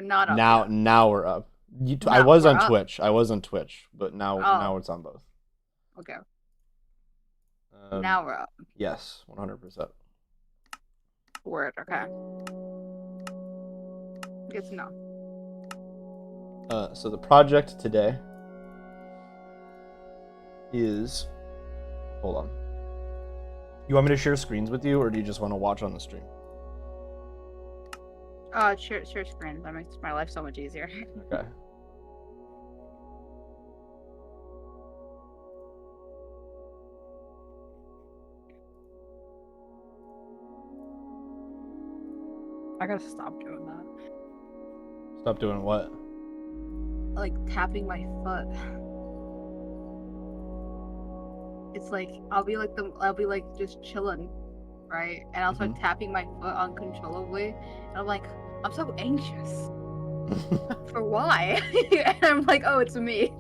not up Now, yet. now we're up. I No, was we're on up. Twitch. I was on Twitch, but now Oh, it's on both. okay. Um, Now we're up. yes, 100%. Word, okay. Good to know. So the project today is... Hold on. You want me to share screens with you, or do you just want to watch on the stream? Share screen. That makes my life so much easier. Okay. I gotta stop doing that. Stop doing what? Like tapping my foot. It's like I'll be like just chilling, right? And I'll start tapping my foot uncontrollably. And I'm like, I'm so anxious. For why? And I'm like, oh, it's me.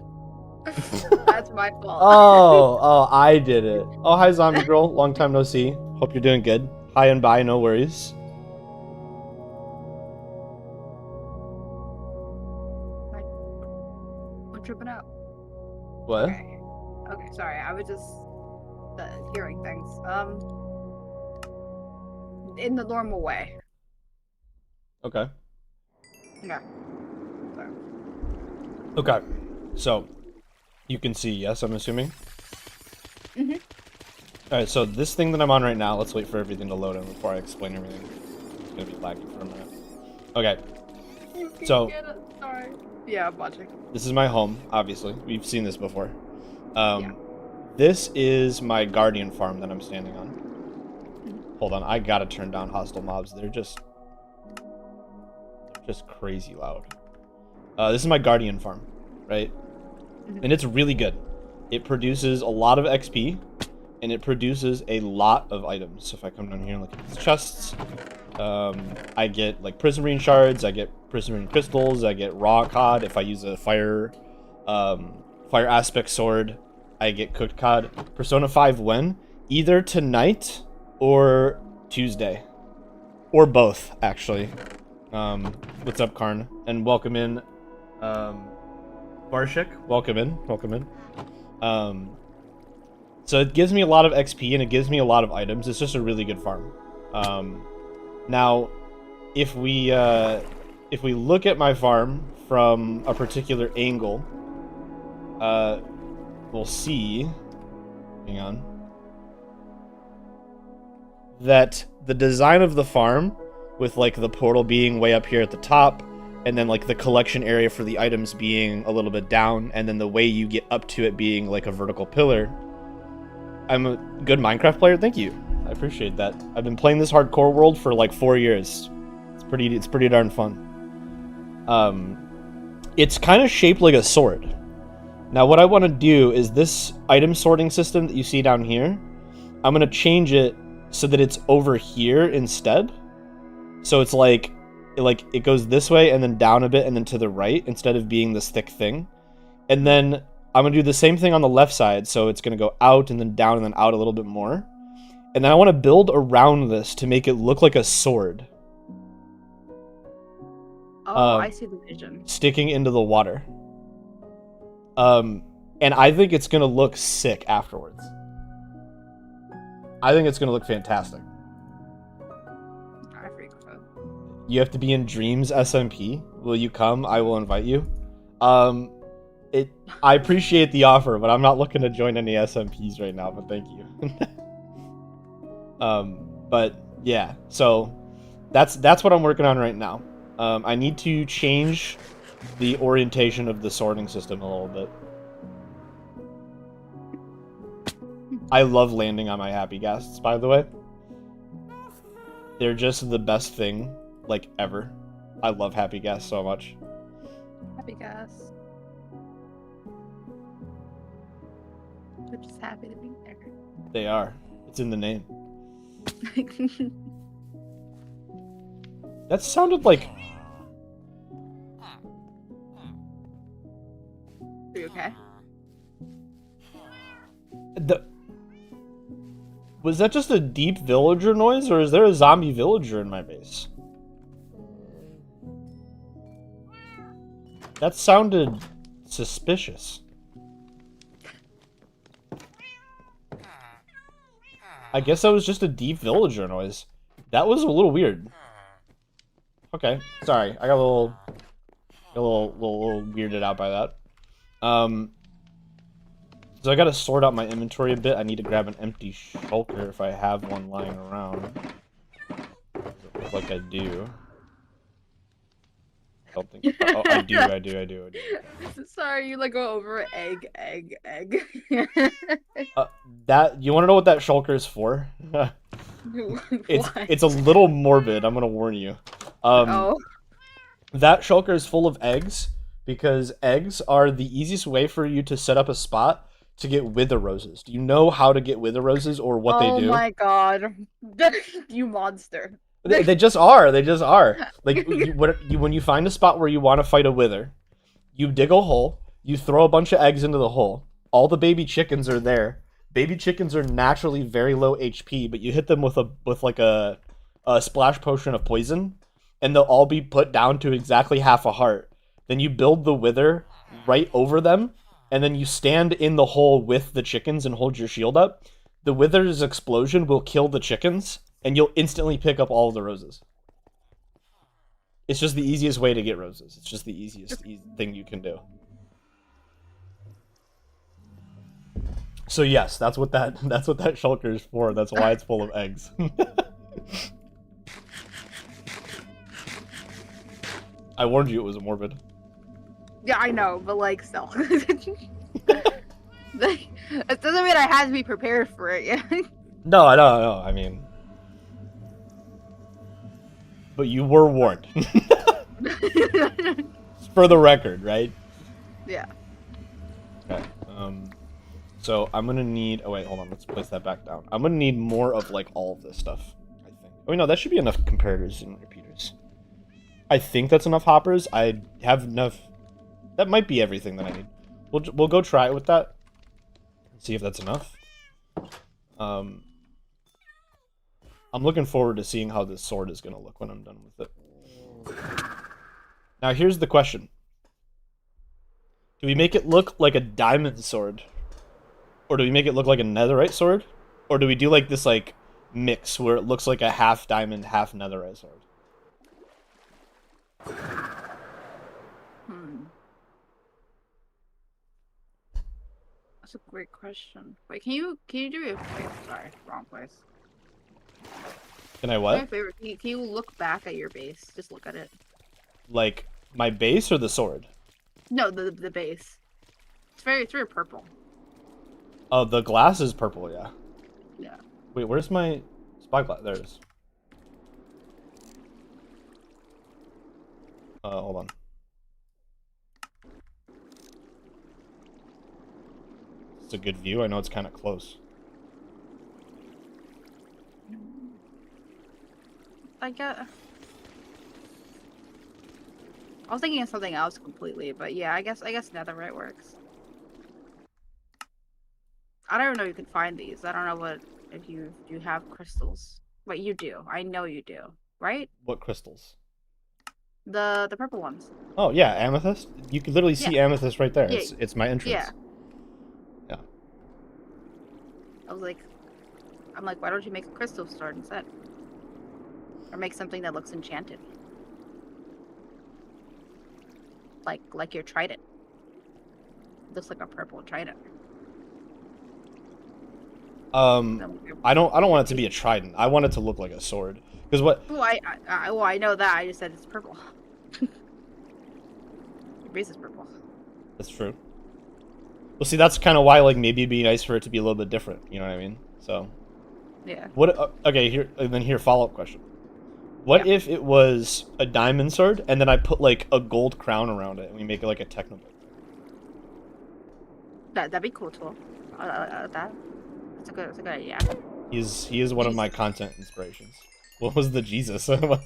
That's my fault. Oh, I did it. Oh, hi, zombie girl. Long time no see. Hope you're doing good. Hi and bye, no worries. I'm tripping out. What? Okay, sorry. I was just hearing things. In the normal way. Okay. Yeah. Sorry. Okay. So, you can see, yes, I'm assuming? Mm-hmm. Alright, so this thing that I'm on right now, let's wait for everything to load in before I explain everything. It's gonna be laggy for a minute. Okay. So, sorry. Yeah, I'm watching. this is my home, obviously. We've seen this before. Yeah. This is my guardian farm that I'm standing on. Hold on, I gotta turn down hostile mobs. They're just crazy loud. This is my guardian farm, right? And it's really good. It produces a lot of XP, and it produces a lot of items. So if I come down here and look at these chests, I get like prismarine shards, I get prismarine crystals, I get raw cod. If I use a fire aspect sword, I get cooked cod. Persona 5 when? Either tonight or Tuesday. Or both, actually. What's up, Karn? And welcome in, Barshik. Welcome in. So it gives me a lot of XP and it gives me a lot of items. It's just a really good farm. Now, if we look at my farm from a particular angle, we'll see, hang on, that the design of the farm, with like the portal being way up here at the top, and then like the collection area for the items being a little bit down, and then the way you get up to it being like a vertical pillar. I'm a good Minecraft player, thank you. I appreciate that. I've been playing this hardcore world for like 4 years. It's pretty darn fun. It's kind of shaped like a sword. Now what I want to do is this item sorting system that you see down here, I'm going to change it so that it's over here instead. So it's like it goes this way and then down a bit and then to the right instead of being this thick thing. And then I'm going to do the same thing on the left side. So it's going to go out and then down and then out a little bit more. And then I want to build around this to make it look like a sword. Oh, I see the vision. Sticking into the water. And I think it's going to look sick afterwards. I think it's going to look fantastic. I freak out. You have to be in Dreams SMP. Will you come? I will invite you. I appreciate the offer, but I'm not looking to join any SMPs right now, but thank you. But yeah, so that's what I'm working on right now. I need to change the orientation of the sorting system a little bit. I love landing on my happy guests, by the way. They're just the best thing, like, ever. I love happy guests so much. Happy guys. They're just happy to be there. They are. It's in the name. That sounded like... Are you okay? Was that just a deep villager noise, or is there a zombie villager in my base? That sounded suspicious. I guess that was just a deep villager noise. That was a little weird. Okay, sorry. I got a little weirded out by that. So I gotta sort out my inventory a bit. I need to grab an empty shulker if I have one lying around. Doesn't look like I do. I don't think. Oh, I do. Sorry, you like go over egg. That you want to know what that shulker is for? It's a little morbid. I'm gonna warn you. Oh. That shulker is full of eggs because eggs are the easiest way for you to set up a spot to get wither roses. Do you know how to get wither roses or what they do? Oh my god, you monster! They just are. They just are. Like when you find a spot where you want to fight a wither, you dig a hole. You throw a bunch of eggs into the hole. All the baby chickens are there. Baby chickens are naturally very low HP, but you hit them with a splash potion of poison, and they'll all be put down to exactly half a heart. Then you build the wither right over them, and then you stand in the hole with the chickens and hold your shield up. The wither's explosion will kill the chickens, and you'll instantly pick up all of the roses. It's just the easiest way to get roses. It's just the easiest thing you can do. So yes, that's what that shulker is for. That's why it's full of eggs. I warned you it was morbid. Yeah, I know, but like still. It doesn't mean I had to be prepared for it yet. No, I mean, but you were warned. For the record, right? Yeah. Okay. So I'm gonna need. Oh wait, hold on. Let's place that back down. I'm gonna need more of like all of this stuff. I think. Oh no, that should be enough comparators and repeaters. I think that's enough hoppers. I have enough. That might be everything that I need. We'll go try it with that. See if that's enough. I'm looking forward to seeing how this sword is gonna look when I'm done with it. Now here's the question. Do we make it look like a diamond sword? Or do we make it look like a netherite sword? Or do we do like this like mix where it looks like a half diamond, half netherite sword? That's a great question. Wait, can you do it? Wait, sorry, wrong place. Can I what? My favorite. Can you look back at your base? Just look at it. Like my base or the sword? No, the base. It's very purple. Oh, the glass is purple, yeah. Yeah. Wait, where's my spyglass? There it is. Hold on. It's a good view. I know it's kind of close. I was thinking of something else completely, but yeah, I guess netherite works. I don't know if you can find these. I don't know if you have crystals. Wait, you do. I know you do, right? What crystals? The purple ones. Oh yeah, amethyst. You can literally see amethyst right there. Yeah. It's my entrance. Yeah. Yeah. I'm like, why don't you make a crystal sword instead? Or make something that looks enchanted. Like your trident. Looks like a purple trident. I don't want it to be a trident. I want it to look like a sword. Because what? Oh, I know that. I just said it's purple. Your base is purple. That's true. Well, see, that's kind of why, like, maybe it'd be nice for it to be a little bit different. You know what I mean? So. Yeah. What? Okay, here, follow-up question. What if it was a diamond sword, and then I put, like, a gold crown around it, and we make it, like, a technoblade? That'd be cool, too. That's a good idea. He is one of my content inspirations. What was the Jesus? Like,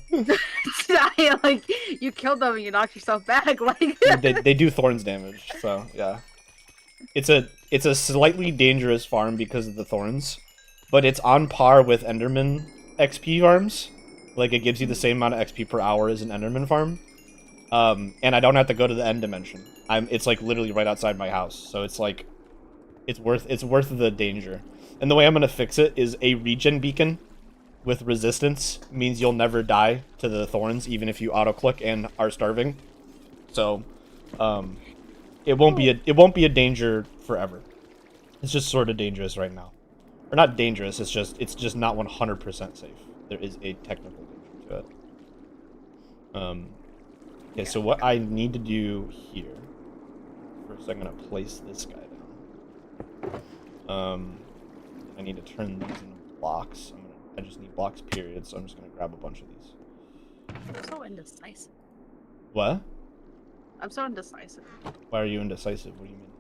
you killed them and you knocked yourself back. Like they do thorns damage, so yeah. It's a slightly dangerous farm because of the thorns, but it's on par with Enderman XP farms. Like, it gives you the same amount of XP per hour as an Enderman farm. And I don't have to go to the end dimension. It's like literally right outside my house, so it's like, it's worth the danger. And the way I'm gonna fix it is a regen beacon with resistance means you'll never die to the thorns, even if you auto click and are starving. So, it won't be a danger forever. It's just sort of dangerous right now, or not dangerous. It's just not 100% safe. There is a technical danger to it. Okay, so what I need to do here, first I'm gonna place this guy down. I need to turn these into blocks. I just need blocks, period. So I'm just gonna grab a bunch of these. I'm so indecisive. What? I'm so indecisive. Why are you indecisive? What do you mean?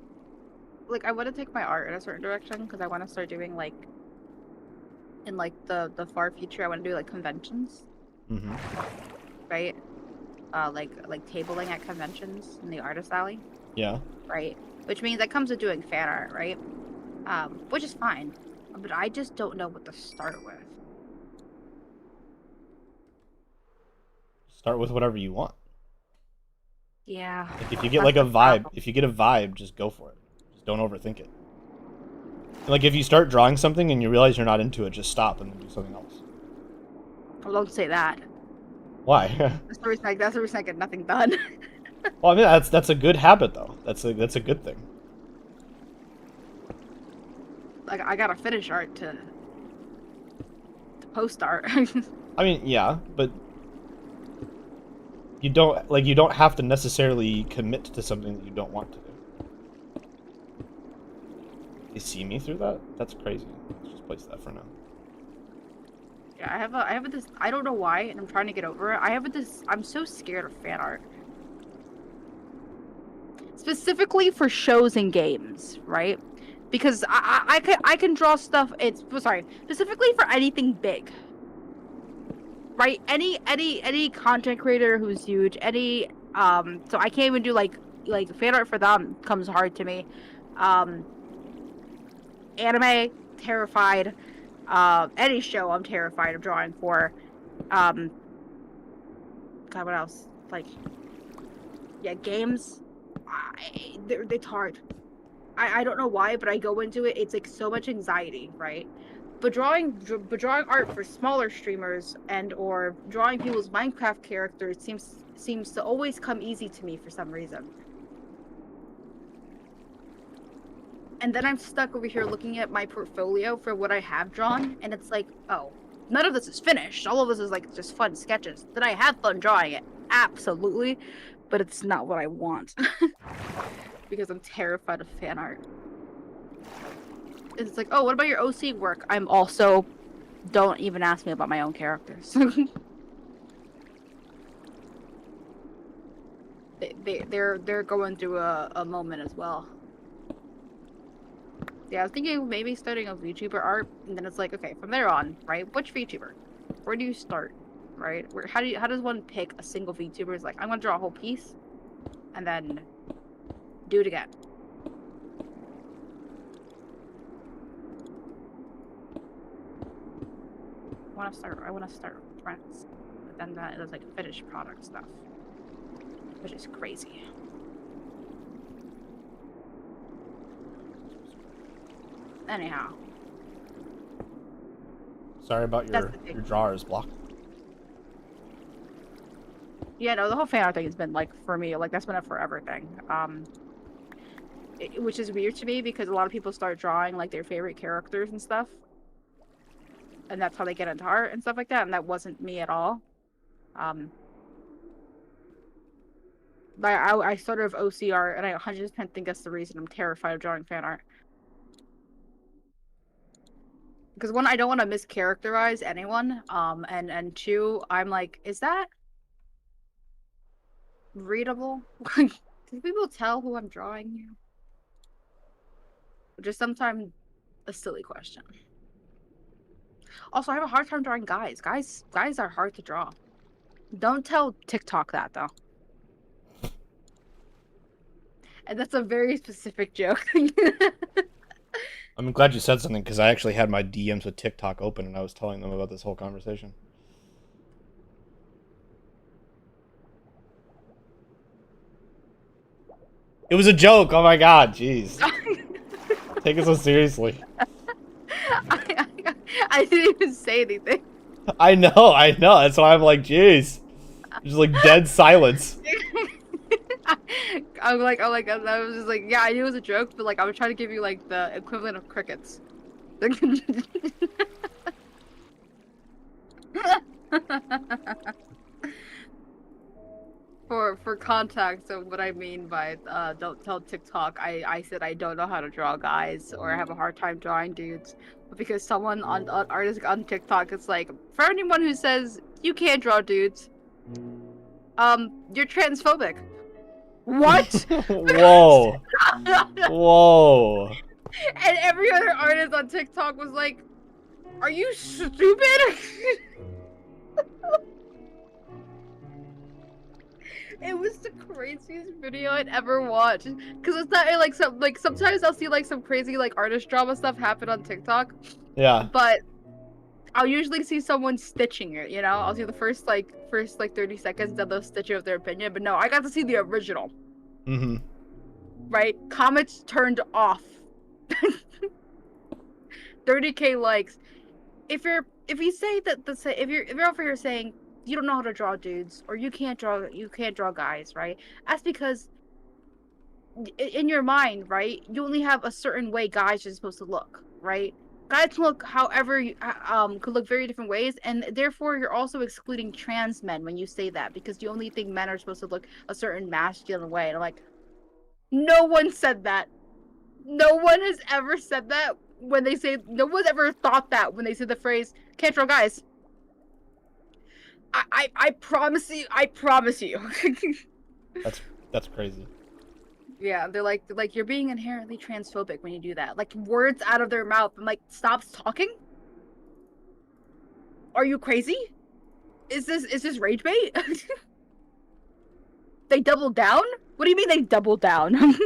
Like, I want to take my art in a certain direction because I want to start doing like, in like the far future, I want to do like conventions. Mm-hmm. Right. Like tabling at conventions in the artist alley. Yeah. Right. Which means that comes with doing fan art, right? Which is fine, but I just don't know what to start with. Start with whatever you want. Yeah. Like if you get like a vibe, just go for it. Just don't overthink it. Like if you start drawing something and you realize you're not into it, just stop and then do something else. Well, don't say that. Why? That's the reason I get nothing done. Well, I mean that's a good habit though. That's a good thing. Like, I gotta finish art to post art. I mean, yeah, but you don't have to necessarily commit to something that you don't want to do. You see me through that? That's crazy. Let's just place that for now. Yeah, I have this, I don't know why, and I'm trying to get over it. I'm so scared of fan art. Specifically for shows and games, right? Because I can draw stuff, specifically for anything big. Right? Any content creator who's huge, so I can't even do like fan art for them comes hard to me. Anime, terrified. Any show I'm terrified of drawing for. God, what else? Like, yeah, games. It's hard. I don't know why, but I go into it. It's like so much anxiety, right? But drawing art for smaller streamers or drawing people's Minecraft characters seems to always come easy to me for some reason. And then I'm stuck over here looking at my portfolio for what I have drawn, and it's like, oh, none of this is finished. All of this is like just fun sketches. Did I have fun drawing it? Absolutely, but it's not what I want. Because I'm terrified of fan art. It's like, oh, what about your OC work? I'm also... Don't even ask me about my own characters. They're going through a moment as well. Yeah, I was thinking of maybe starting a VTuber art, and then it's like, okay, from there on, right? Which VTuber? Where do you start, right? How does one pick a single VTuber? It's like, I'm gonna draw a whole piece, and then do it again. I wanna start with friends, but then that is like finished product stuff, which is crazy. Anyhow. Sorry about your drawers block. Yeah, no, the whole fan art thing has been like, for me, like that's been a forever thing. Which is weird to me because a lot of people start drawing like their favorite characters and stuff, and that's how they get into art and stuff like that, and that wasn't me at all. I started with OC art, and I 100% think that's the reason I'm terrified of drawing fan art. Because one, I don't want to mischaracterize anyone, and two, I'm like, is that readable? Do people tell who I'm drawing here? Which is sometimes a silly question. Also, I have a hard time drawing guys. Guys are hard to draw. Don't tell TikTok that, though. And that's a very specific joke. I'm glad you said something, because I actually had my DMs with TikTok open, and I was telling them about this whole conversation. It was a joke. Oh my god, jeez. Take it so seriously. I didn't even say anything. I know. That's why I'm like, jeez. Just like dead silence. I'm like, I was just like, yeah, I knew it was a joke, but like, I was trying to give you like the equivalent of crickets. For context of what I mean by don't tell TikTok, I said I don't know how to draw guys or I have a hard time drawing dudes. But because someone on artist on TikTok, it's like for anyone who says you can't draw dudes, you're transphobic. What? Whoa. Whoa. And every other artist on TikTok was like, "Are you stupid?" It was the craziest video I'd ever watched. Cause it's not like sometimes I'll see like some crazy like artist drama stuff happen on TikTok. Yeah. But I'll usually see someone stitching it, you know? I'll see the first 30 seconds that they'll stitch it with their opinion. But no, I got to see the original. Mm-hmm. Right? Comments turned off. 30K likes. If you say that if you're over here saying you don't know how to draw dudes or you can't draw guys, right? That's because in your mind, right, you only have a certain way guys are supposed to look, right? Guys can look however could look very different ways, and therefore you're also excluding trans men when you say that because you only think men are supposed to look a certain masculine way. And I'm like, no one said that. No one has ever said that when they say. No one's ever thought that when they say the phrase "can't draw guys." I promise you. I promise you. That's crazy. Yeah, they're like you're being inherently transphobic when you do that. Like words out of their mouth. I'm like, stop talking. Are you crazy? Is this rage bait? They doubled down? What do you mean they doubled down?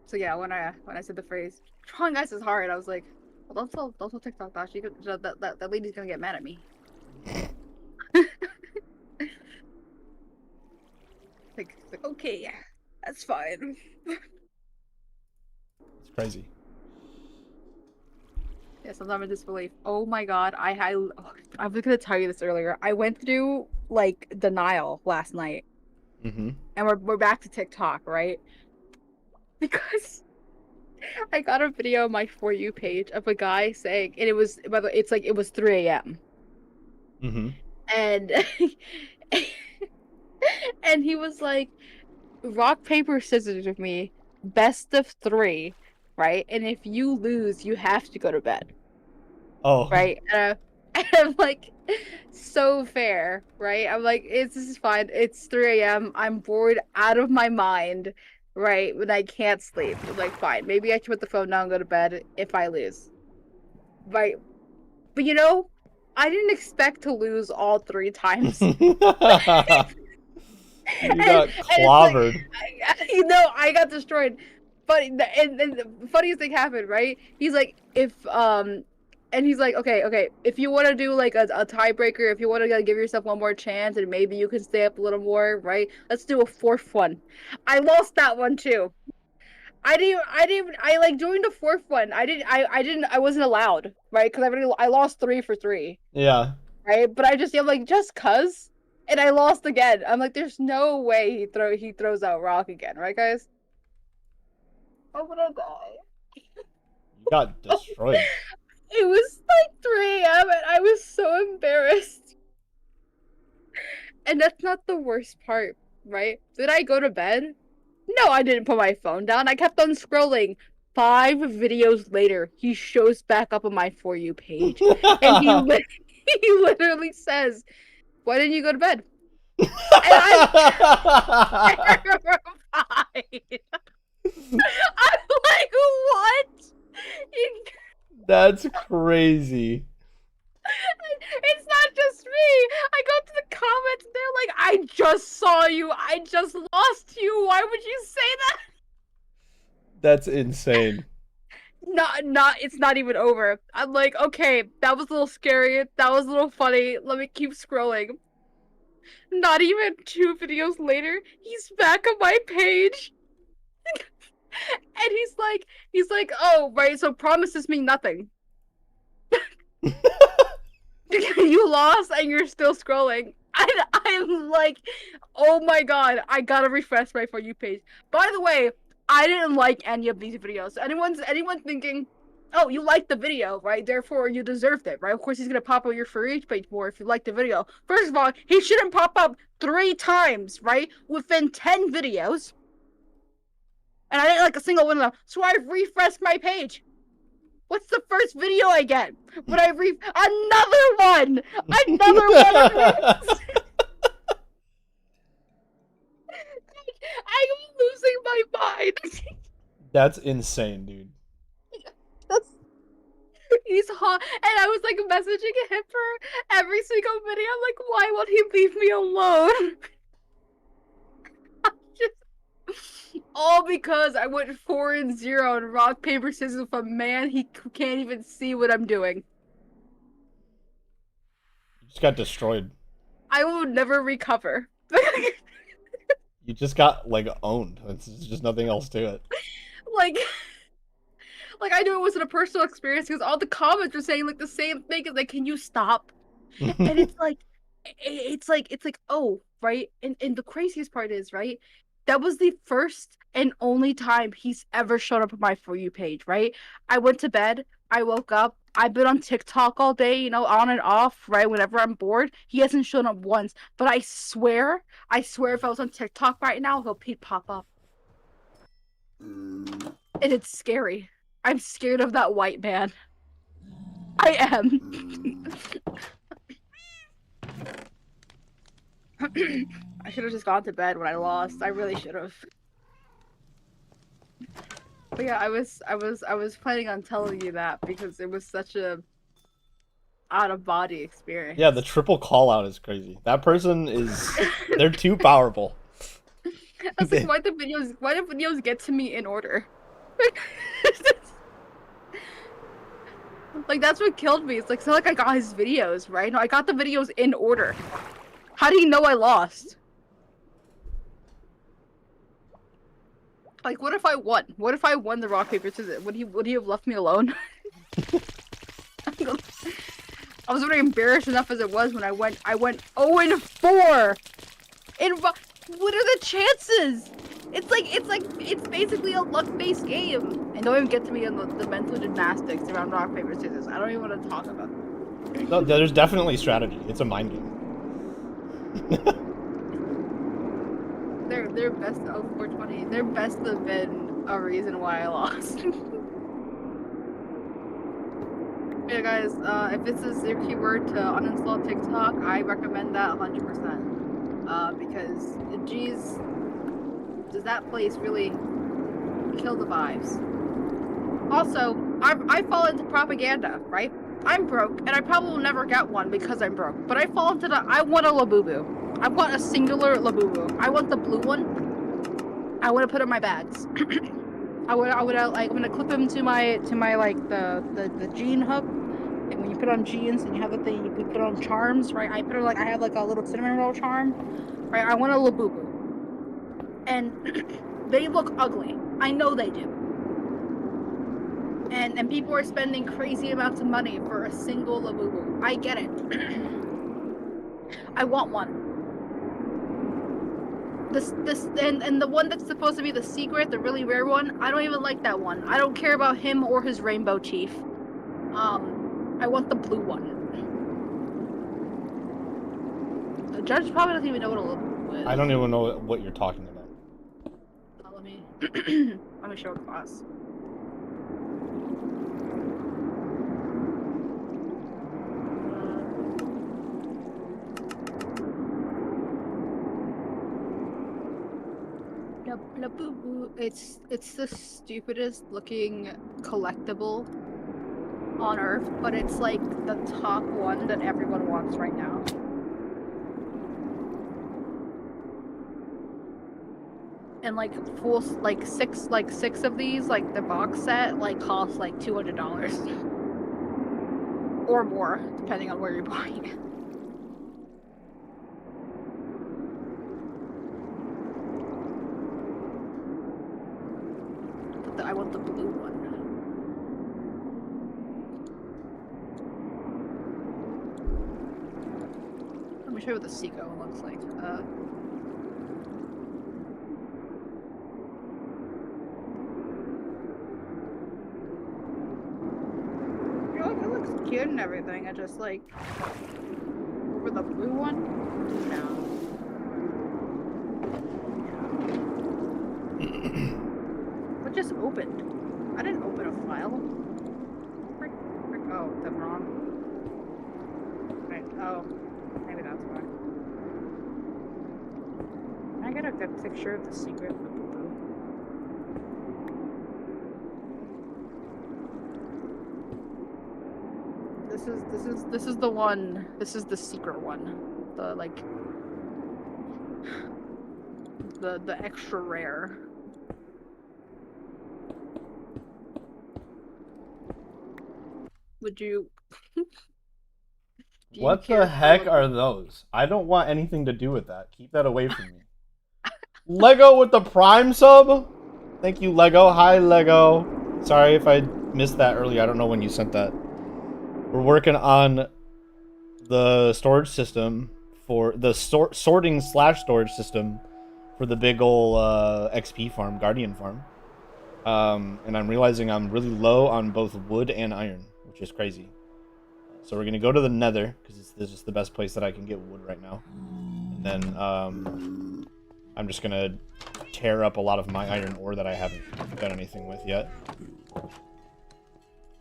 So yeah, when I said the phrase "drawing guys is hard," I was like, well, don't tell TikTok that that lady's gonna get mad at me. Like okay, yeah, that's fine. It's crazy. Yeah, sometimes in disbelief. Oh my god, I was gonna tell you this earlier. I went through like denial last night, Mm-hmm. and we're back to TikTok, right? Because I got a video on my For You page of a guy saying, and it was, by the way, it's like it was 3 a.m. Mm-hmm. and and he was like, rock paper scissors with me, best of 3, right? And if you lose, you have to go to bed, Oh. right? And I'm like, so fair, right? I'm like, this is fine. It's 3 a.m. I'm bored out of my mind, right? When I can't sleep. I'm like, fine. Maybe I should put the phone down and go to bed if I lose, right? But you know, I didn't expect to lose all 3 times. You got clobbered. Like, you know, I got destroyed. But and the funniest thing happened, right? He's like, and he's like, okay, if you want to do like a tiebreaker, if you want to give yourself one more chance, and maybe you can stay up a little more, right? Let's do a 4th one. I lost that one too. I like joined a 4th one. I wasn't allowed, right? Because I lost 3 for 3. Yeah. Right? But I'm like, just cuz. And I lost again. I'm like, there's no way he throws out rock again, right, guys? I'm gonna die. You got destroyed. It was like 3 a.m. and I was so embarrassed. And that's not the worst part, right? Did I go to bed? No, I didn't put my phone down. I kept on scrolling. 5 videos later, he shows back up on my For You page. And he literally says, why didn't you go to bed? And I'm terrified. I'm like, what? That's crazy. It's not just me. I go to the comments and they're like, I just saw you. I just lost you. Why would you say that? That's insane. It's not even over. I'm like, okay, that was a little scary. That was a little funny. Let me keep scrolling. Not even 2 videos later, he's back on my page. And he's like, oh, right, so promises mean nothing. You lost and you're still scrolling. I'm like, oh my god, I gotta refresh my For You page. By the way, I didn't like any of these videos. Anyone thinking, oh, you liked the video, right? Therefore, you deserved it, right? Of course, he's gonna pop up your For You page more if you like the video. First of all, he shouldn't pop up 3 times, right? Within 10 videos. And I didn't like a single one of them. So I refreshed my page. What's the first video I get? When I another one! Another one! I'm losing my mind. That's insane, dude. He's hot, and I was like messaging him for every single video. I'm like, why won't he leave me alone? All because I went 4-0 in rock, paper, scissors with a man he can't even see what I'm doing. You just got destroyed. I will never recover. You just got, like, owned. There's just nothing else to it. Like I knew it wasn't a personal experience because all the comments were saying like the same thing. It's like, can you stop? And it's like, oh, right. And the craziest part is, right, that was the first and only time he's ever shown up on my For You page, right? I went to bed, I woke up, I've been on TikTok all day, you know, on and off, right? Whenever I'm bored, he hasn't shown up once. But I swear if I was on TikTok right now, he'd pop up. And it's scary. I'm scared of that white man. I am. I should have just gone to bed when I lost. I really should have. But yeah, I was planning on telling you that because it was such a out of body experience. Yeah, the triple call out is crazy. That person is they're too powerful. I was like, why do videos get to me in order? Like that's what killed me. It's like it's not like I got his videos, right? No, I got the videos in order. How do you know I lost? Like, what if I won? What if I won the rock paper scissors? Would he have left me alone? I was already embarrassed enough as it was when I went 0-4. What are the chances? It's basically a luck-based game. And don't even get to me on the mental gymnastics around rock paper scissors. I don't even want to talk about that. No, there's definitely strategy. It's a mind game. Their best 420. Their best have been a reason why I lost. Yeah, guys. If this is your keyword to uninstall TikTok, I recommend that 100%. Because, geez, does that place really kill the vibes? Also, I fall into propaganda, right? I'm broke, and I probably will never get one because I'm broke. But I fall into I want a Labubu. I want a singular Labubu. I want the blue one. I want to put in my bags. I'm gonna clip them to my like the jean hook. And when you put on jeans and you have the thing, you put on charms, right? I have like a little cinnamon roll charm, right? I want a Labubu. And they look ugly. I know they do. And people are spending crazy amounts of money for a single Labubu. I get it. I want one. And the one that's supposed to be the secret, the really rare one, I don't even like that one. I don't care about him or his rainbow chief. I want the blue one. The judge probably doesn't even know what a Labubu is. I don't even know what you're talking about. Let me show a class. Labubu. It's the stupidest looking collectible on Earth, but it's like the top one that everyone wants right now. And like full six of these, like the box set, like costs like $200 or more, depending on where you're buying it. want the blue one. Let me show you what the Seiko one looks like. You know, it looks cute and everything. I just like over the blue one. No. What just opened? I didn't open a file. Frick. Oh, that's wrong. Right. Oh, maybe that's why. Can I get a good picture of the secret of the blue? This is the one. This is the secret one. The like the extra rare. Would you? What the heck are those? I don't want anything to do with that. Keep that away from me. Lego with the Prime sub? Thank you, Lego. Hi, Lego. Sorry if I missed that earlier. I don't know when you sent that. We're working on the storage system for the sorting/storage system for the big ol' XP farm, Guardian farm. And I'm realizing I'm really low on both wood and iron, which is crazy. So we're gonna go to the Nether because this is the best place that I can get wood right now. And then I'm just gonna tear up a lot of my iron ore that I haven't done anything with yet.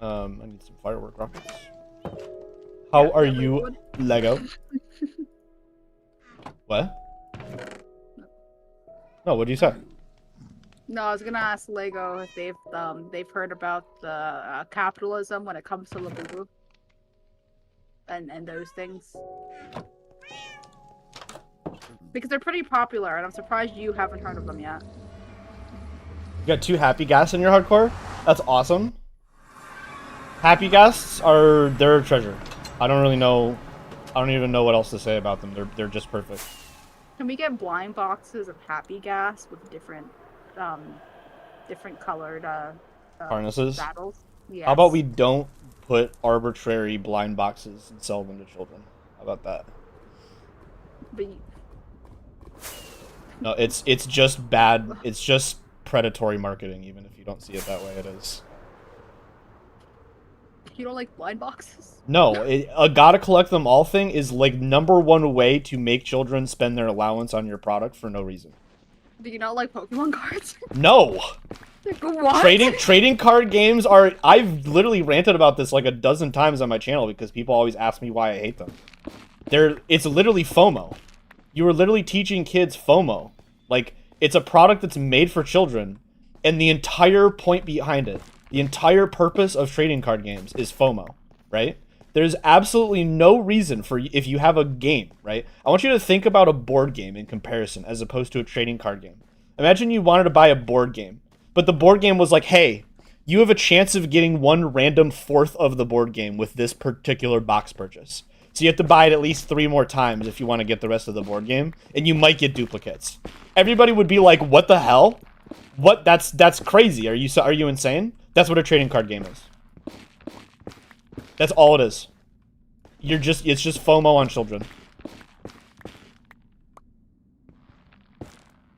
I need some firework rockets. How are you, Lego? What? No, what did you say? No, I was gonna ask Lego if they've heard about the capitalism when it comes to Labubu and those things, because they're pretty popular, and I'm surprised you haven't heard of them yet. You got 2 happy gas in your hardcore? That's awesome. Happy gas they're a treasure. I don't really know. I don't even know what else to say about them. They're just perfect. Can we get blind boxes of happy gas with different colored harnesses? saddles? Yes. How about we don't put arbitrary blind boxes and sell them to children? How about that? But no, it's just bad. It's just predatory marketing. Even if you don't see it that way, it is. You don't like blind boxes? No, a gotta collect them all thing is like #1 way to make children spend their allowance on your product for no reason. Do you not like Pokemon cards? No. What? Trading card games are. I've literally ranted about this like a dozen times on my channel because people always ask me why I hate them. It's literally FOMO. You are literally teaching kids FOMO. Like, it's a product that's made for children, and the entire point behind it, the entire purpose of trading card games is FOMO, right? There's absolutely no reason for, if you have a game, right? I want you to think about a board game in comparison as opposed to a trading card game. Imagine you wanted to buy a board game, but the board game was like, hey, you have a chance of getting 1 random 1/4 of the board game with this particular box purchase. So you have to buy it at least 3 more times if you want to get the rest of the board game, and you might get duplicates. Everybody would be like, what the hell? What? That's crazy. Are you insane? That's what a trading card game is. That's all it is. It's just FOMO on children.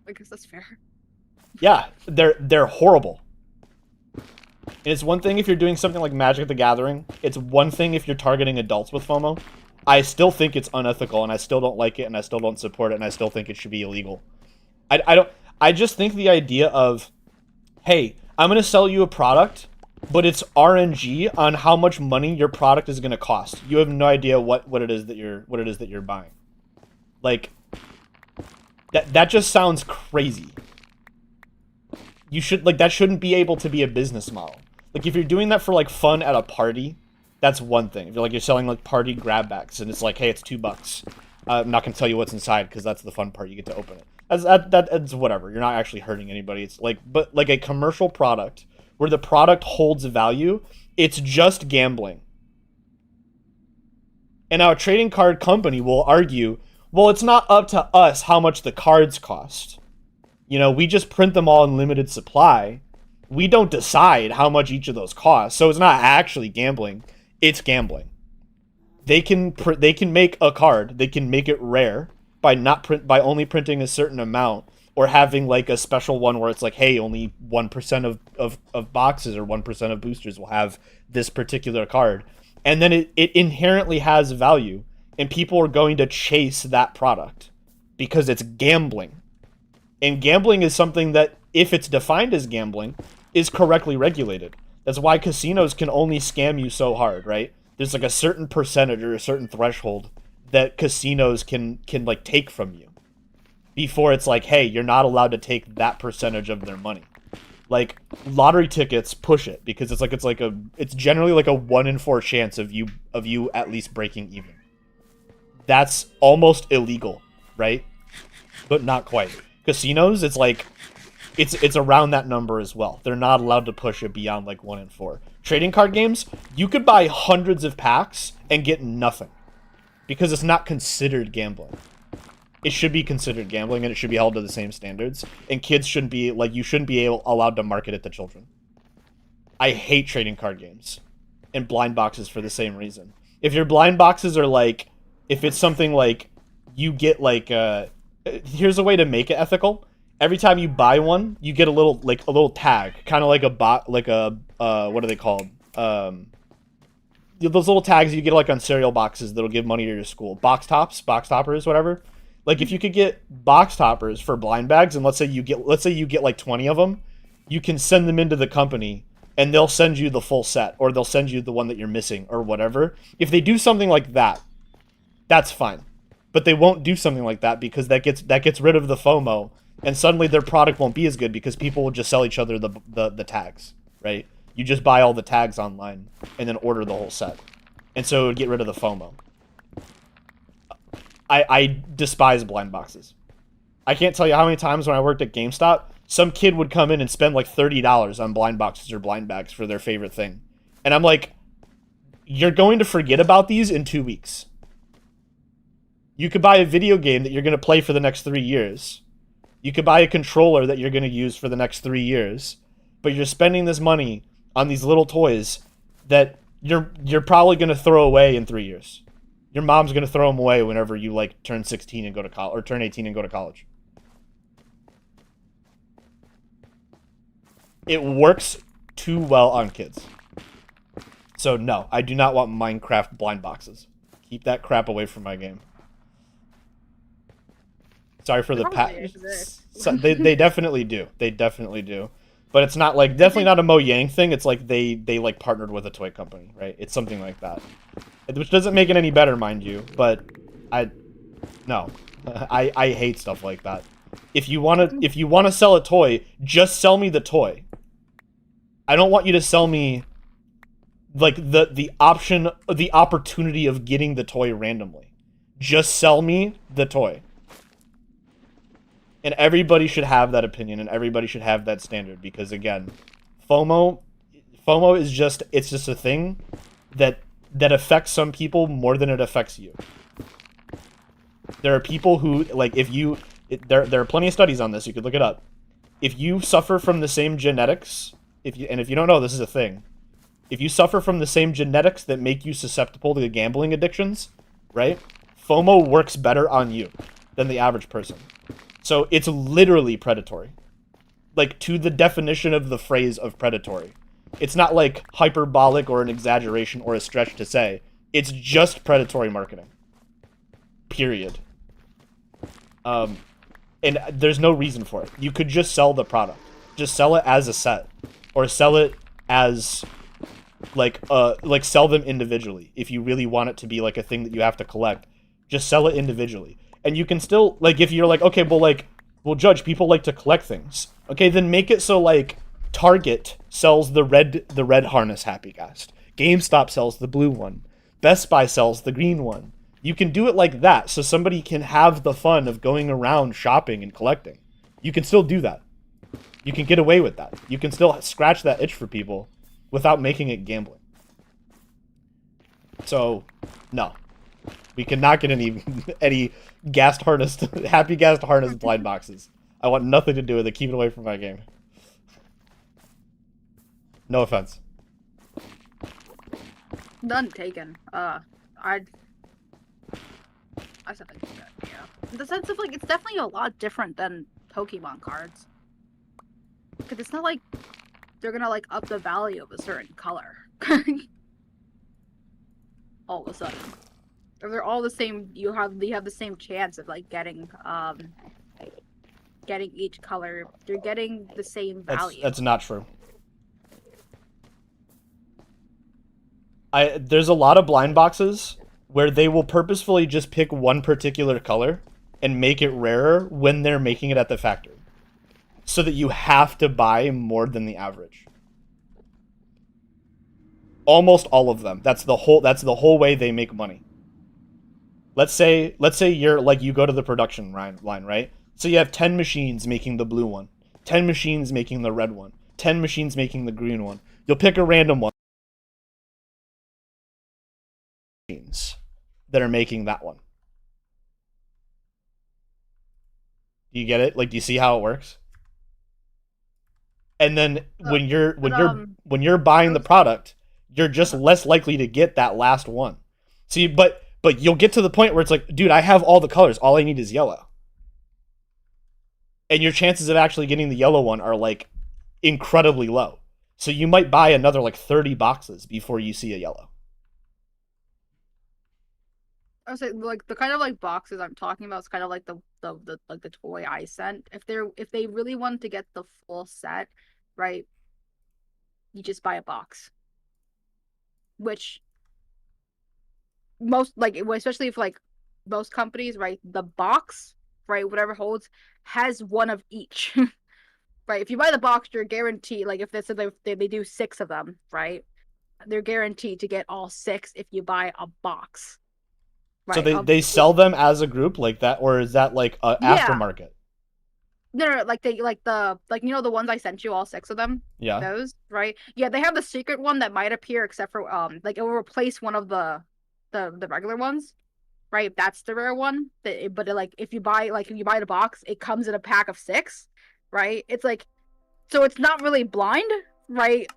I guess that's fair. Yeah, they're horrible. And it's one thing if you're doing something like Magic the Gathering. It's one thing if you're targeting adults with FOMO. I still think it's unethical, and I still don't like it, and I still don't support it, and I still think it should be illegal. I just think the idea of, hey, I'm gonna sell you a product, but it's RNG on how much money your product is gonna cost. You have no idea what it is that you're buying. Like, that just sounds crazy. That shouldn't be able to be a business model. Like, if you're doing that for like fun at a party, that's one thing. If you're selling like party grabbacks and it's like, hey, it's $2. I'm not gonna tell you what's inside because that's the fun part. You get to open it. That's whatever. You're not actually hurting anybody. It's like, but like a commercial product where the product holds value, it's just gambling. And now a trading card company will argue, well, it's not up to us how much the cards cost. You know, we just print them all in limited supply, We don't decide how much each of those costs, so it's not actually gambling. It's gambling. They can make a card. They can make it rare by only printing a certain amount, or having like a special one where it's like, hey, only 1% of boxes or 1% of boosters will have this particular card, and then it inherently has value, and people are going to chase that product because it's gambling. And gambling is something that, if it's defined as gambling, is correctly regulated. That's why casinos can only scam you so hard, right? There's like a certain percentage or a certain threshold that casinos can like take from you before it's like, hey, you're not allowed to take that percentage of their money. Like lottery tickets push it because it's generally like a 1 in 4 chance of you at least breaking even. That's almost illegal, right? But not quite. Casinos, it's like it's around that number as well. They're not allowed to push it beyond like 1 in 4. Trading card games, you could buy hundreds of packs and get nothing because it's not considered gambling. It should be considered gambling, and it should be held to the same standards. And kids shouldn't be like, you shouldn't be allowed to market it to children. I hate trading card games and blind boxes for the same reason. If your blind boxes are like, if it's something like you get like here's a way to make it ethical. Every time you buy one, you get a little tag, kind of like a bot, like a what are they called? Those little tags you get like on cereal boxes that'll give money to your school. Box toppers, whatever. Like if you could get box toppers for blind bags, and let's say you get like 20 of them, you can send them into the company, and they'll send you the full set, or they'll send you the one that you're missing, or whatever. If they do something like that, that's fine. But they won't do something like that because that gets rid of the FOMO, and suddenly their product won't be as good because people will just sell each other the tags, right? You just buy all the tags online and then order the whole set. And so it would get rid of the FOMO. I despise blind boxes. I can't tell you how many times when I worked at GameStop, some kid would come in and spend like $30 on blind boxes or blind bags for their favorite thing. And I'm like, you're going to forget about these in 2 weeks. You could buy a video game that you're going to play for the next 3 years. You could buy a controller that you're going to use for the next 3 years. But you're spending this money on these little toys that you're probably going to throw away in 3 years. Your mom's going to throw them away whenever you like turn 16 and go to college, or turn 18 and go to college. It works too well on kids. So no, I do not want Minecraft blind boxes. Keep that crap away from my game. Sorry for the so they definitely do. They definitely do. But it's not like, definitely not a Mojang thing. It's like they like partnered with a toy company, right? It's something like that. Which doesn't make it any better, mind you, but I hate stuff like that. If you want to sell a toy, just sell me the toy. I don't want you to sell me like the opportunity of getting the toy randomly. Just sell me the toy. And everybody should have that opinion, and everybody should have that standard, because again, FOMO is just a thing that affects some people more than it affects you. There are people who, like, there are plenty of studies on this, you could look it up. If you suffer from the same genetics, if you don't know, this is a thing. If you suffer from the same genetics that make you susceptible to gambling addictions, right? FOMO works better on you than the average person. So it's literally predatory. Like, to the definition of the phrase of predatory. It's not like hyperbolic or an exaggeration or a stretch to say. It's just predatory marketing. Period. And there's no reason for it. You could just sell the product. Just sell it as a set. Or sell it as, like sell them individually. If you really want it to be like a thing that you have to collect, just sell it individually. And you can still, like, if you're like, okay, well, Judge, people like to collect things. Okay, then make it so, like, Target sells the red harness Happy Ghast. GameStop sells the blue one. Best Buy sells the green one. You can do it like that, so somebody can have the fun of going around shopping and collecting. You can still do that. You can get away with that. You can still scratch that itch for people without making it gambling. So, no. We cannot get any Ghast harness, Happy Ghast harness blind boxes. I want nothing to do with it. Keep it away from my game. No offense. None taken. I said that, yeah. In the sense of, like, it's definitely a lot different than Pokemon cards. Because it's not like they're gonna, like, up the value of a certain color. All of a sudden. If they're all the same, you have the same chance of, like, getting each color. You're getting the same value. That's not true. There's a lot of blind boxes where they will purposefully just pick one particular color and make it rarer when they're making it at the factory, so that you have to buy more than the average. Almost all of them. That's the whole way they make money. Let's say you're like, you go to the production line, right? So you have 10 machines making the blue one, 10 machines making the red one, 10 machines making the green one. You'll pick a random one that are making that one. Do you get it? Like, do you see how it works? And then when you're buying the product, you're just less likely to get that last one. See, but you'll get to the point where it's like, dude, I have all the colors. All I need is yellow. And your chances of actually getting the yellow one are, like, incredibly low. So you might buy another, like, 30 boxes before you see a yellow. I would say, like, the kind of, like, boxes I'm talking about is kind of like the toy I sent. If they really wanted to get the full set, right, you just buy a box. Which most, like, especially if, like, most companies, right, the box, right, whatever holds, has one of each. Right, if you buy the box, you're guaranteed, like, if they do 6 of them, right, they're guaranteed to get all 6 if you buy a box. Right. So they sell them as a group like that, or is that like a aftermarket? No, like you know the ones I sent you, all 6 of them. Yeah. Those, right? Yeah, they have the secret one that might appear, except for like, it will replace one of the regular ones, right? That's the rare one. Like, if you buy the box, it comes in a pack of 6, right? It's like, so it's not really blind, right?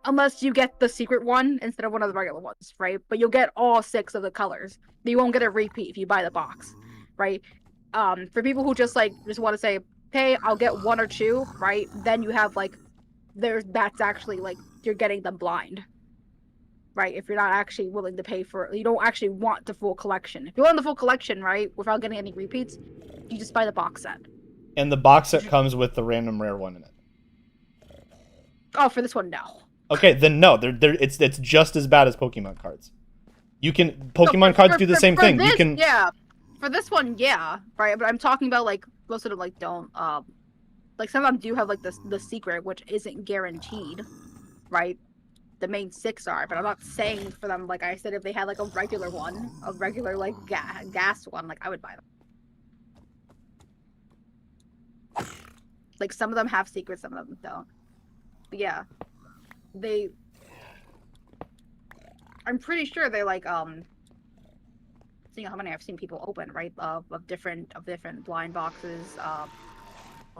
Unless you get the secret one instead of one of the regular ones, right? But you'll get all 6 of the colors. You won't get a repeat if you buy the box, right? For people who just want to say, hey, I'll get 1 or 2, right? Then you have, like, that's actually, like, you're getting them blind, right? If you're not actually willing to pay for it, you don't actually want the full collection. If you want the full collection, right, without getting any repeats, you just buy the box set. And the box set comes with the random rare one in it. Oh, for this one, no. Okay, then no. It's just as bad as Pokemon cards. Pokemon cards do the same thing. This, you can, yeah. For this one, yeah, right. But I'm talking about, like, most of them, like, don't. Like, some of them do have, like, the secret, which isn't guaranteed, right? The main 6 are, but I'm not saying for them. Like I said, if they had, like, a regular one, like, gas one, like, I would buy them. Like, some of them have secrets, some of them don't. But yeah, I'm pretty sure they, like, seeing how many I've seen people open, right, of different blind boxes,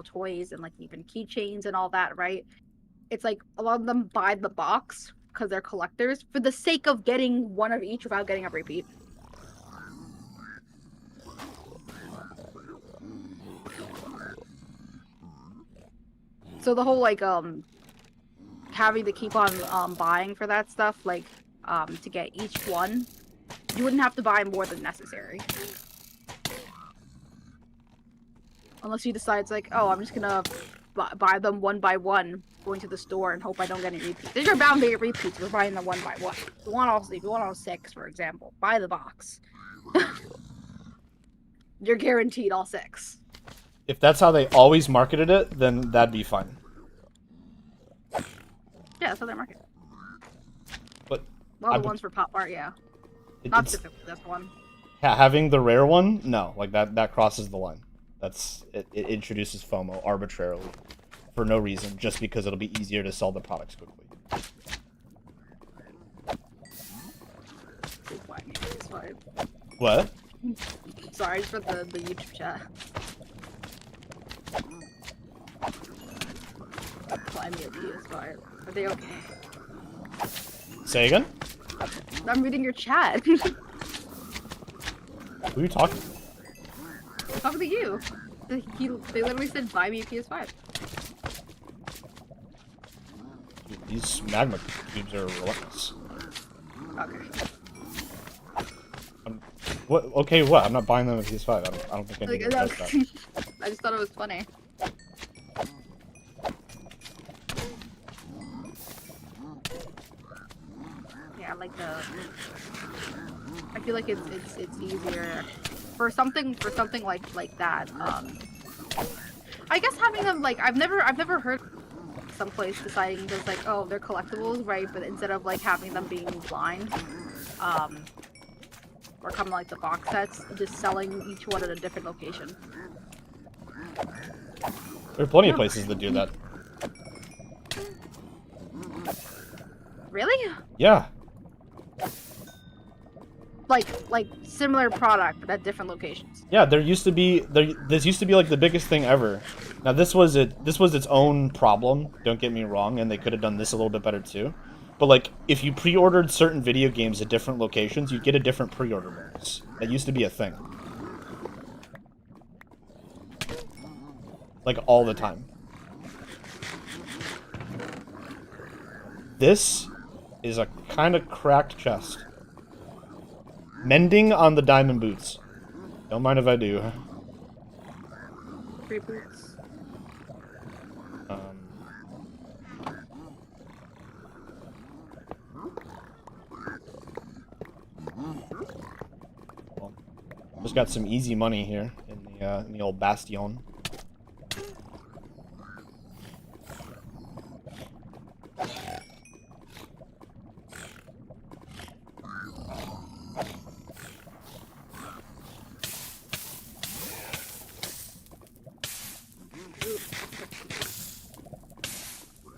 toys, and, like, even keychains and all that, right? It's like a lot of them buy the box because they're collectors for the sake of getting 1 of each without getting a repeat. So the whole, like, having to keep on buying for that stuff, like, to get each one, you wouldn't have to buy more than necessary. Unless you decide it's like, oh, I'm just gonna buy them 1 by 1, going to the store and hope I don't get any repeats. If you're bound to get repeats, we're buying them 1 by 1. If you want all 6, for example, buy the box. You're guaranteed all 6. If that's how they always marketed it, then that'd be fine. Yeah, that's how they market it. But well, the ones for Pop Art, yeah. Not specifically this one. Having the rare one, no, like that crosses the line. It introduces FOMO arbitrarily for no reason, just because it'll be easier to sell the products quickly. What? Sorry, just for the YouTube chat. buy me a PS5. Are they okay? Say again? I'm reading your chat. Who are you talking to? Talking to you. They literally said buy me a PS5. Dude, these magma cubes are relentless. Okay. What? Okay, what? I'm not buying them a PS5. I don't think anyone does that. I just thought it was funny. Yeah, like the. I feel like it's easier for something like that. I guess having them like I've never heard someplace deciding just like, oh, they're collectibles, right? But instead of like having them being blind, or coming like the box sets, just selling each one at a different location. There are plenty of places that do that. Really? Yeah. Like similar product but at different locations. Yeah, this used to be like the biggest thing ever. Now this was its own problem, don't get me wrong, and they could have done this a little bit better too. But like if you pre-ordered certain video games at different locations, you'd get a different pre-order bonus. That used to be a thing. Like all the time. This is a kind of cracked chest. Mending on the diamond boots. Don't mind if I do. Free boots. Well, just got some easy money here in the old bastion.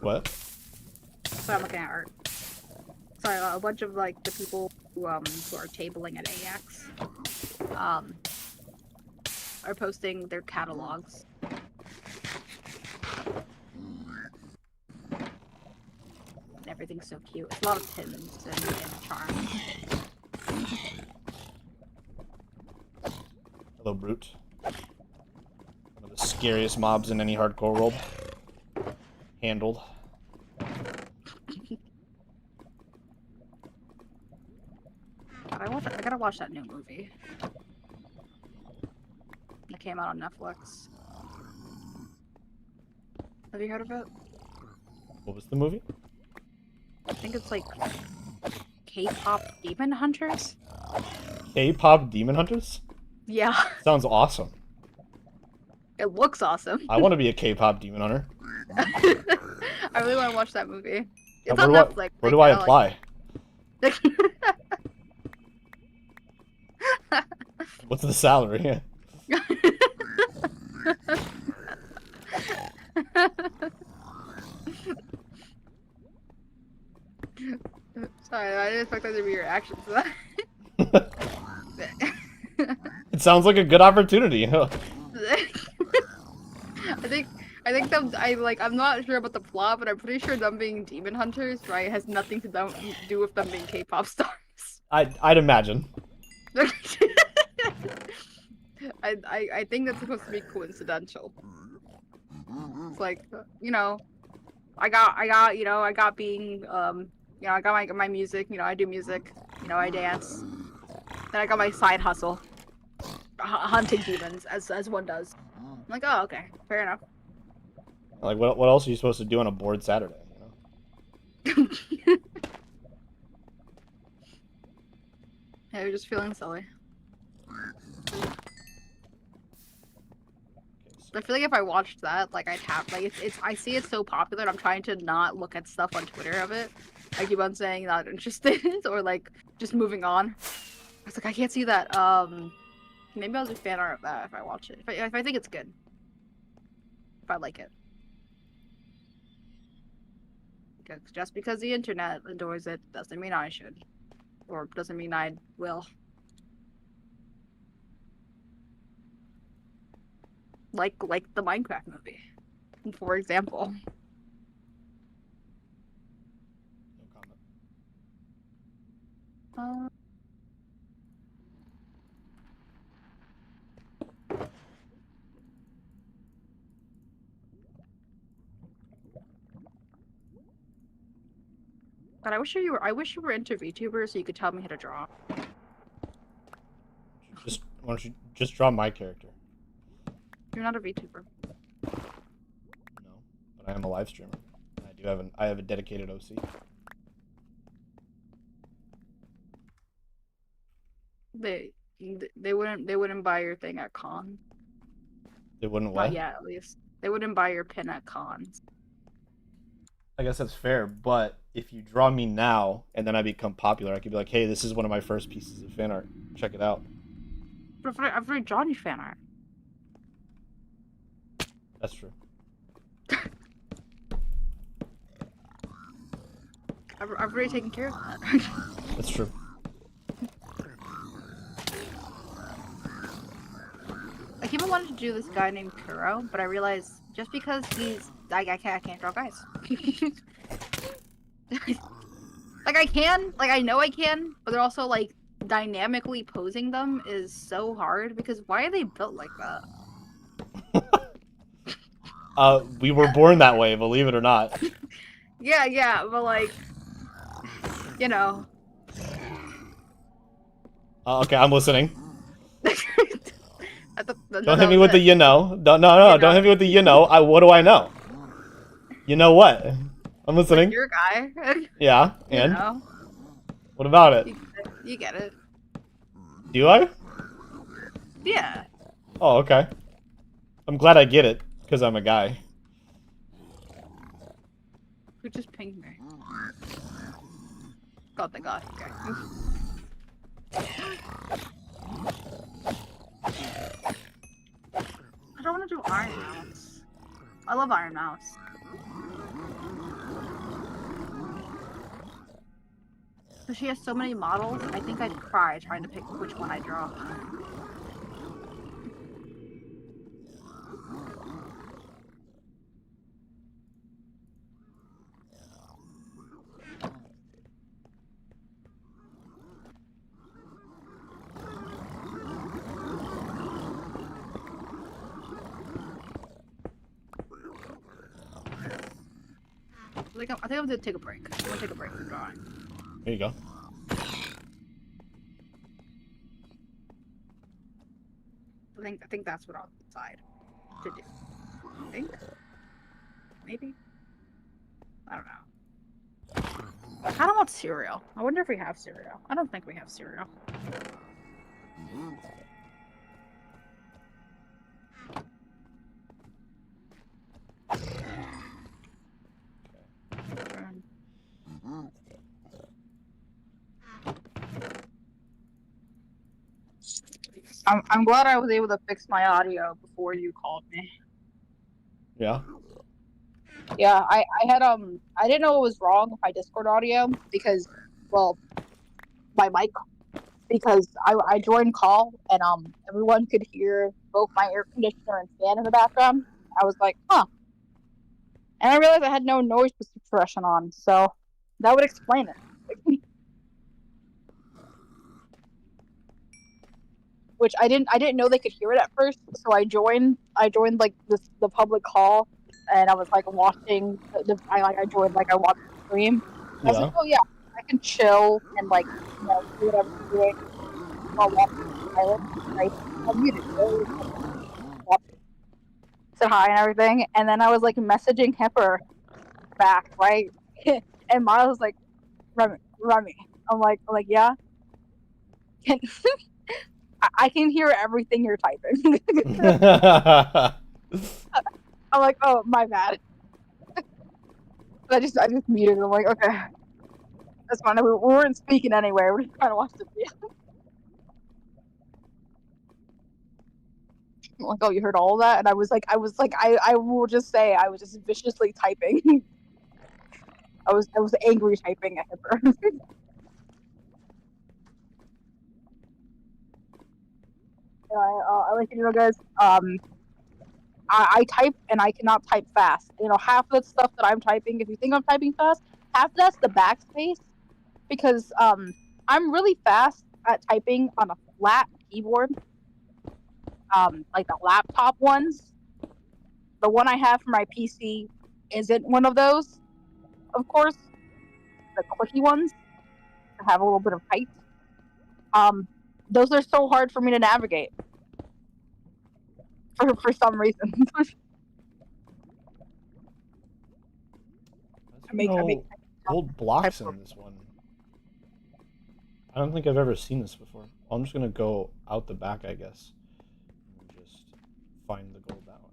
What? So I'm looking at art. Sorry, a bunch of like the people who are tabling at AX are posting their catalogs. And everything's so cute. It's a lot of pins and charms. Hello, Brute. One of the scariest mobs in any hardcore world. Handled. I gotta watch that new movie. It came out on Netflix. Have you heard of it? What was the movie? I think it's like K-pop Demon Hunters. K-pop Demon Hunters? Yeah. Sounds awesome. It looks awesome. I want to be a K-pop demon hunter. I really want to watch that movie. It's Where on Netflix. Where do I apply? Like... What's the salary? Sorry, I didn't expect that to be your reaction to that. It sounds like a good opportunity. I think them. I'm not sure about the plot, but I'm pretty sure them being demon hunters, right, has nothing to do with them being K-pop stars. I'd imagine. I think that's supposed to be coincidental. It's like, you know, I got being, I got my music, I do music, I dance. Then I got my side hustle, hunting demons, as one does. I'm like, oh, okay, fair enough. Like, what else are you supposed to do on a bored Saturday? Yeah, you're just feeling silly. I feel like if I watched that, like I'd have it's I see it's so popular and I'm trying to not look at stuff on Twitter of it. I keep on saying not interested or like just moving on. I was like, I can't see that. Maybe I'll do fan art of that if I watch it. If I think it's good. If I like it. Because just because the internet adores it doesn't mean I should. Or doesn't mean I will. Like the Minecraft movie, for example. God, I wish you were into VTubers so you could tell me how to draw. Why don't you just draw my character? You're not a VTuber. No, but I am a live streamer. I have a dedicated OC. They wouldn't buy your thing at con. They wouldn't what? Not yet, at least. They wouldn't buy your pin at cons. I guess that's fair, but if you draw me now and then I become popular, I could be like, hey, this is one of my first pieces of fan art. Check it out. But I've already drawn you fan art. That's true. I've already taken care of that. That's true. I keep on wanting to do this guy named Kuro, but I realized just because he's I can't draw guys. Like I know I can, but they're also like dynamically posing them is so hard because why are they built like that? We were born that way, believe it or not. Yeah, but like, you know. Okay, I'm listening. Don't hit me with the you know. Don't hit me with the you know. What do I know? You know what? I'm listening. Like you're a guy. Yeah, and? You know. What about it? You get it. Do I? Yeah. Oh, okay. I'm glad I get it, because I'm a guy. Who just pinged me? God, thank God. Okay. I don't want to do Iron Mouse. I love Iron Mouse. But she has so many models, I think I'd cry trying to pick which one I draw. I think I'm gonna take a break. I'm gonna take a break from drawing. There you go. I think that's what I'll decide to do. I think. Maybe. I don't know. I kind of want cereal. I wonder if we have cereal. I don't think we have cereal. I'm glad I was able to fix my audio before you called me. Yeah. Yeah, I had I didn't know what was wrong with my Discord audio because, well, my mic, because I joined call and everyone could hear both my air conditioner and fan in the background. I was like, huh. And I realized I had no noise suppression on, so that would explain it. Which I didn't know they could hear it at first, so I joined like the public call, and I was like watching I joined like I watched the stream. I was like, oh yeah, I can chill and like do whatever I'm doing while watching the pilot. Right? I'm muted. Said hi and everything, and then I was like messaging Hipper back, right? And Miles was like, Remy. I'm like yeah. I can hear everything you're typing. I'm like, oh, my bad. I just muted. I'm like, okay, that's fine. We weren't speaking anyway. We're just trying to watch the video. I'm like, oh, you heard all of that? And I was like, I will just say, I was just viciously typing. I was angry typing at her. I like you know, guys. I type and I cannot type fast. You know, half of the stuff that I'm typing, if you think I'm typing fast, half of that's the backspace, because I'm really fast at typing on a flat keyboard. Like the laptop ones. The one I have for my PC isn't one of those, of course. The clicky ones that have a little bit of height. Those are so hard for me to navigate. For some reason. I make gold blocks in this one. I don't think I've ever seen this before. Well, I'm just gonna go out the back, I guess, and just find the gold that way.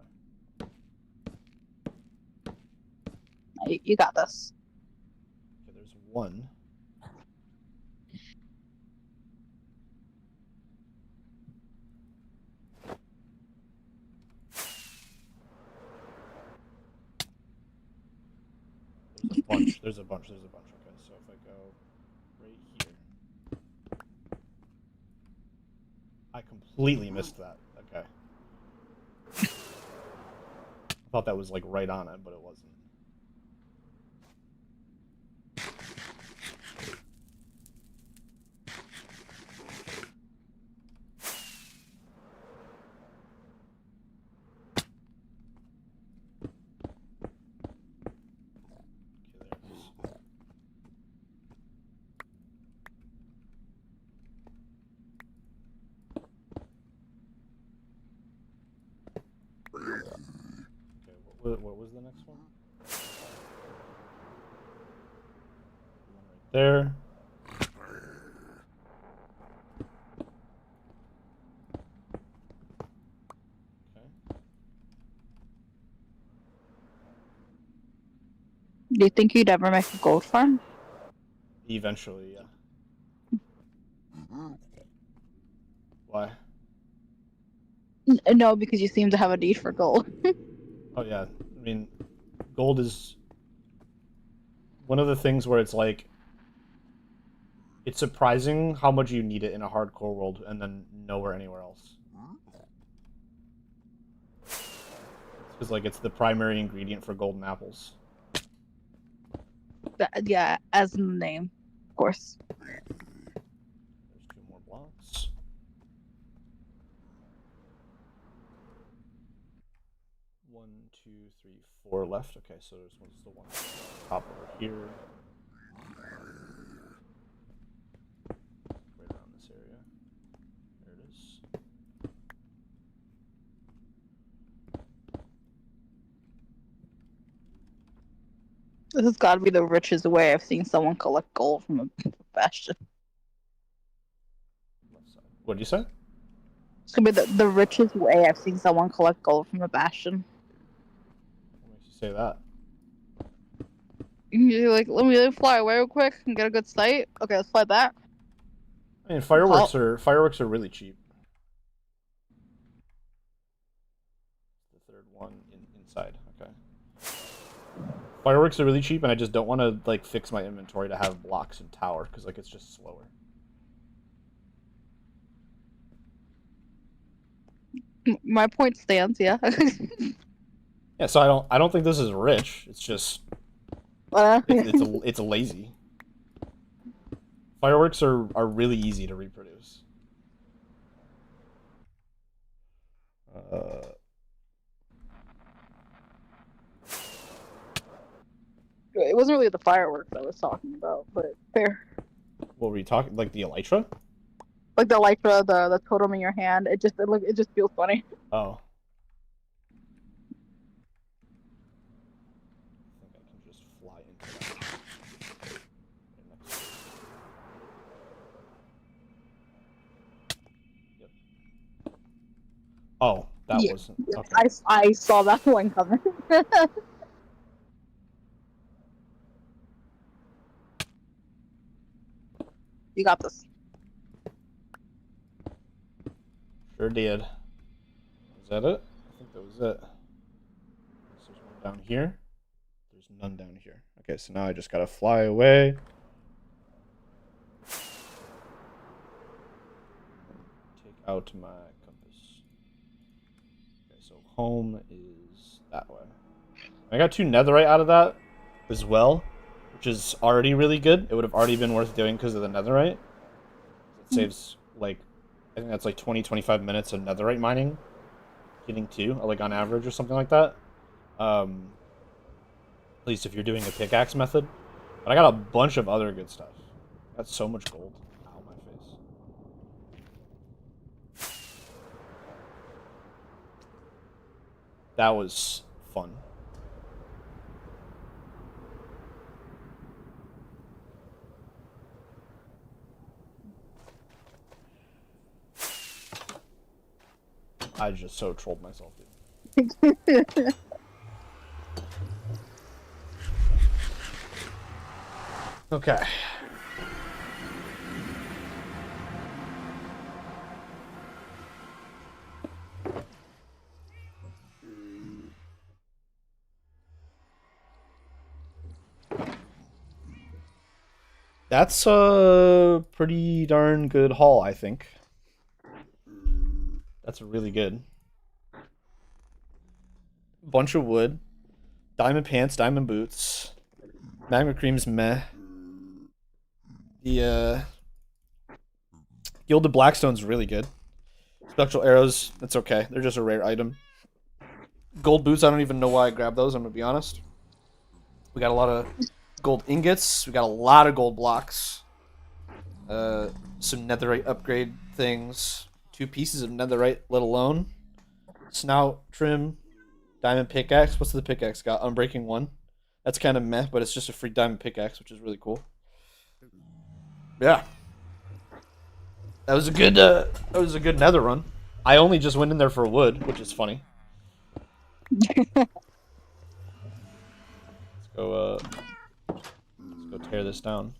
You got this. Okay, there's one. There's a bunch. Okay, so if I go right here, I completely missed that. Okay. I thought that was like right on it, but it wasn't. What was the next one? One right there. Okay. Do you think you'd ever make a gold farm? Eventually, yeah. Why? No, because you seem to have a need for gold. Oh yeah, I mean, gold is one of the things where it's like, it's surprising how much you need it in a hardcore world and then nowhere anywhere else. Because like it's the primary ingredient for golden apples. Yeah, as in the name, of course. There's 2 more blocks. One, 2, 3, 4 left. Okay, so there's still one top over here. Right around this area. There it is. This has got to be the richest way I've seen someone collect gold from a bastion. Left side. What did you say? It's gonna be the richest way I've seen someone collect gold from a bastion. What makes you say that? You're like, let me fly away real quick and get a good sight. Okay, let's fly back. I mean, fireworks are really cheap. The third one inside. Okay. Fireworks are really cheap, and I just don't want to like fix my inventory to have blocks and tower because like it's just slower. My point stands. Yeah. Yeah, so I don't think this is rich. It's just it's lazy. Fireworks are really easy to reproduce. It wasn't really the fireworks I was talking about, but fair. What were you talking? Like the elytra? Like the elytra, the totem in your hand. It just feels funny. Oh. I think I can just fly into that. Yep. Oh, that wasn't. Okay. I saw that one coming. You got this. Sure did. Was that it? I think that was it. There's one down here. There's none down here. Okay, so now I just gotta fly away. Take out my compass. Okay, so home is that way. I got 2 netherite out of that as well, which is already really good. It would have already been worth doing because of the netherite. saves like, I think that's like 20-25 minutes of netherite mining, getting 2, like on average or something like that. At least if you're doing a pickaxe method. But I got a bunch of other good stuff. That's so much gold. Ow, my face. That was fun. I just so trolled myself, dude. Okay. That's a pretty darn good haul, I think. That's really good. Bunch of wood. Diamond pants, diamond boots. Magma cream's meh. The Gilded Blackstone's really good. Spectral arrows, that's okay. They're just a rare item. Gold boots, I don't even know why I grabbed those, I'm gonna be honest. We got a lot of gold ingots. We got a lot of gold blocks. Some netherite upgrade things. 2 pieces of netherite, let alone. Snout, trim, diamond pickaxe. What's the pickaxe got? Unbreaking 1. That's kind of meh, but it's just a free diamond pickaxe, which is really cool. Yeah. That was a good nether run. I only just went in there for wood, which is funny. Let's go tear this down.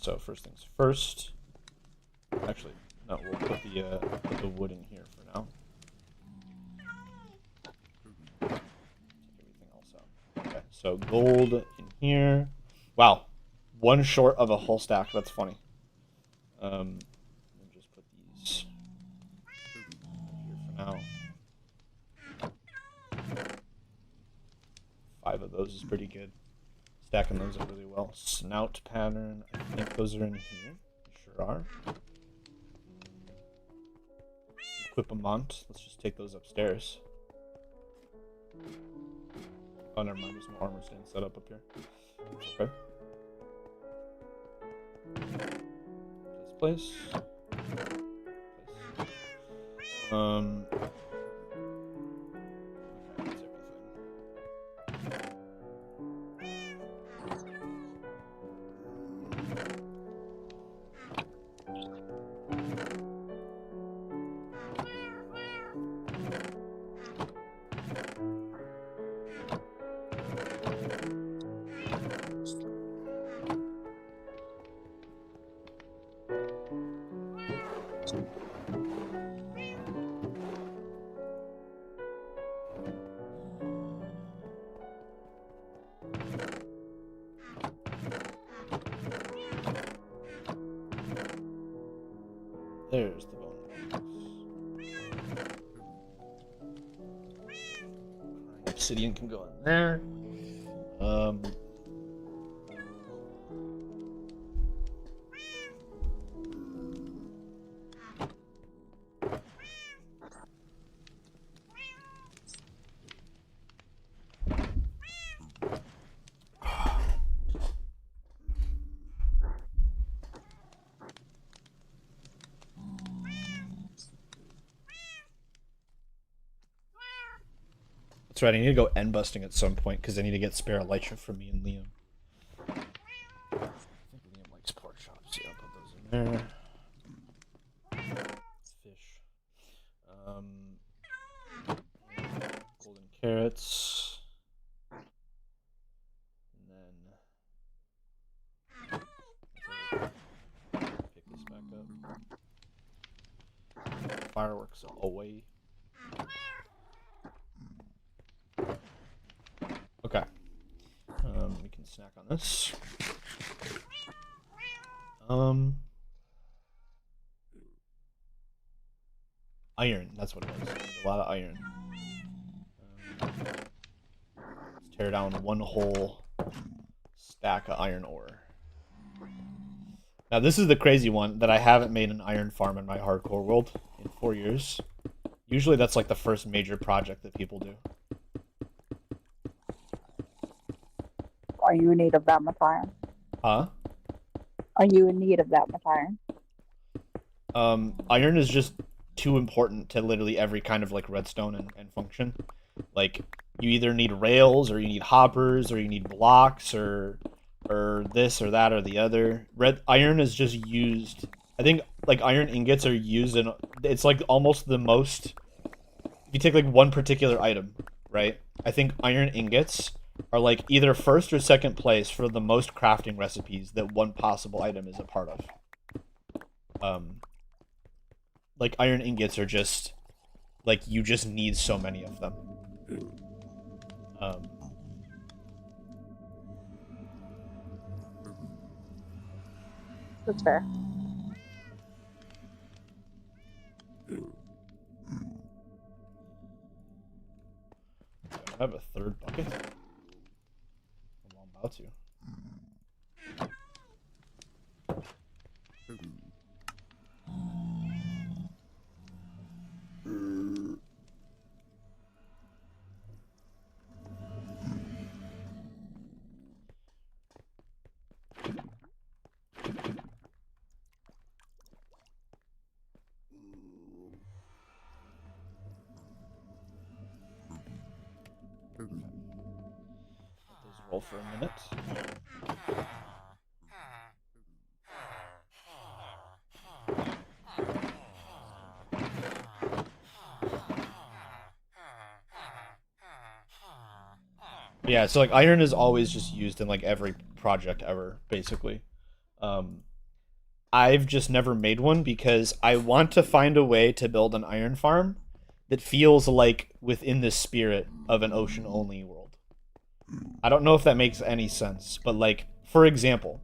So first things first. Actually, no, we'll put the wood in here for now. Take everything else out. Okay, so gold in here. Wow, 1 short of a whole stack. That's funny. We'll just put these here for now. 5 of those is pretty good. Stacking those up really well. Snout pattern. I think those are in here. Sure are. Equipment. Let's just take those upstairs. Oh, never mind. There's some armor stand set up here. Okay. This place. Okay, that's everything. There's the bone. Obsidian can go in there. That's right, I need to go end busting at some point because I need to get spare elytra for me and Liam. I think Liam likes pork chops. Yeah, I'll put those in there. Fish. Golden carrots. And then pick this back up. Fireworks away. Okay. snack on this. Iron, that's what it is. A lot of iron. Let's tear down one whole stack of iron ore. Now this is the crazy one, that I haven't made an iron farm in my hardcore world in 4 years. Usually that's like the first major project that people do. Are you in need of that much iron? Huh? Are you in need of that much iron? Iron is just too important to literally every kind of like redstone and function. Like, you either need rails, or you need hoppers, or you need blocks, or this or that or the other. Iron is just used. I think like iron ingots are used in. It's like almost the most. If you take like one particular item, right? I think iron ingots are like either first or second place for the most crafting recipes that one possible item is a part of. Like iron ingots are just like, you just need so many of them. That's fair. I have a third bucket. I'm about to. Roll for a minute. Yeah, so like iron is always just used in like every project ever, basically. I've just never made one because I want to find a way to build an iron farm that feels like within the spirit of an ocean-only world. I don't know if that makes any sense, but like, for example,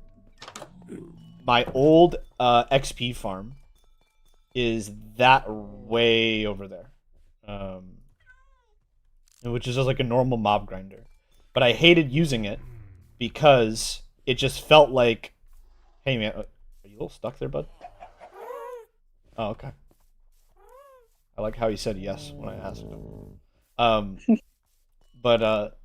my old XP farm is that way over there, which is just like a normal mob grinder. But I hated using it because it just felt like, hey man, are you a little stuck there, bud? Oh, okay. I like how he said yes when I asked him. But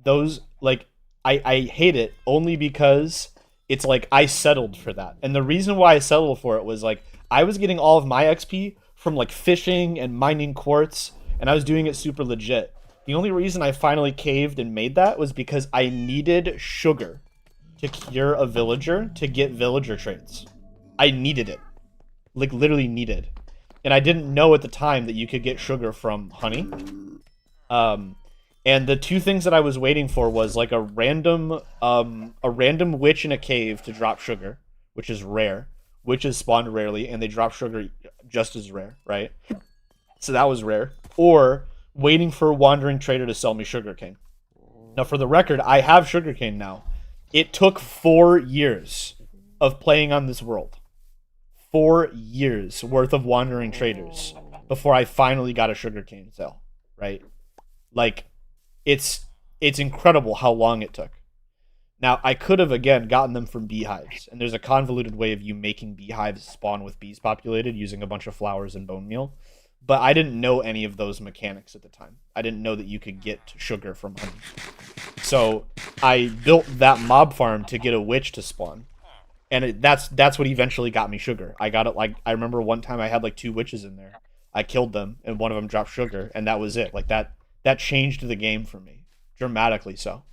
those, like, I hate it only because it's like I settled for that. And the reason why I settled for it was like I was getting all of my XP from like fishing and mining quartz, and I was doing it super legit. The only reason I finally caved and made that was because I needed sugar to cure a villager to get villager traits. I needed it. Like, literally needed. And I didn't know at the time that you could get sugar from honey. And the two things that I was waiting for was like a random witch in a cave to drop sugar, which is rare. Witches spawned rarely, and they drop sugar just as rare, right? So that was rare. Or waiting for a wandering trader to sell me sugarcane. Now, for the record, I have sugarcane now. It took 4 years of playing on this world. 4 years worth of wandering traders before I finally got a sugarcane sale, right? Like, it's incredible how long it took. Now, I could have, again, gotten them from beehives, and there's a convoluted way of you making beehives spawn with bees populated using a bunch of flowers and bone meal, but I didn't know any of those mechanics at the time. I didn't know that you could get sugar from honey. So I built that mob farm to get a witch to spawn, and that's what eventually got me sugar. I got it, like, I remember one time I had like 2 witches in there. I killed them, and one of them dropped sugar, and that was it. Like, that changed the game for me, dramatically so.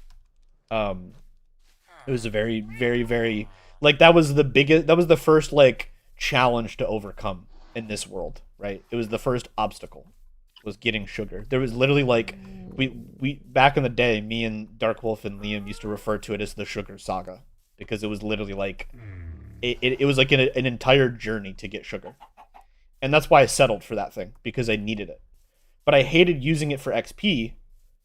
It was a very, very, very, like, that was the first like challenge to overcome in this world, right? It was the first obstacle, was getting sugar. There was literally like, we back in the day, me and Dark Wolf and Liam used to refer to it as the sugar saga, because it was literally like, it was like an entire journey to get sugar. And that's why I settled for that thing, because I needed it. But I hated using it for XP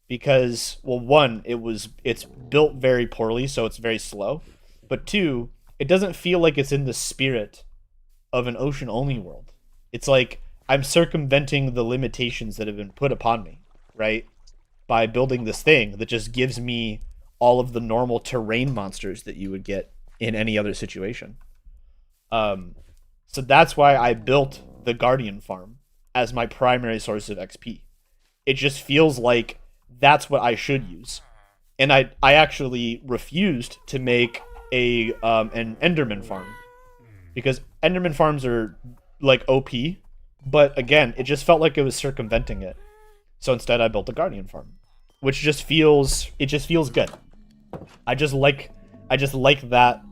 because, well, one, it's built very poorly, so it's very slow. But two, it doesn't feel like it's in the spirit of an ocean only world. It's like I'm circumventing the limitations that have been put upon me, right? By building this thing that just gives me all of the normal terrain monsters that you would get in any other situation. So that's why I built the Guardian farm as my primary source of XP. It just feels like that's what I should use. And I actually refused to make an Enderman farm, because Enderman farms are like OP, but again, it just felt like it was circumventing it. So instead I built a Guardian farm, which just feels good. I just like that,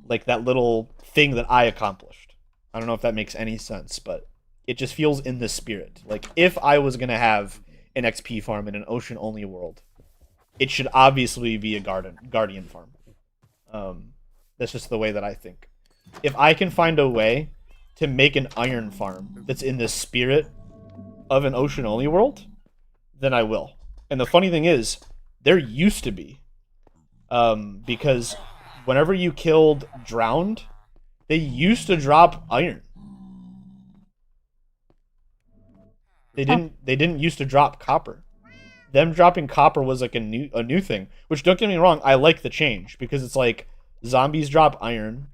like that little thing that I accomplished. I don't know if that makes any sense, but it just feels in the spirit. Like if I was going to have an XP farm in an ocean only world, it should obviously be a Guardian farm. That's just the way that I think. If I can find a way to make an iron farm that's in the spirit of an ocean only world, then I will. And the funny thing is, there used to be, because whenever you killed drowned, they used to drop iron. They didn't used to drop copper. Them dropping copper was like a new thing. Which, don't get me wrong, I like the change, because it's like zombies drop iron,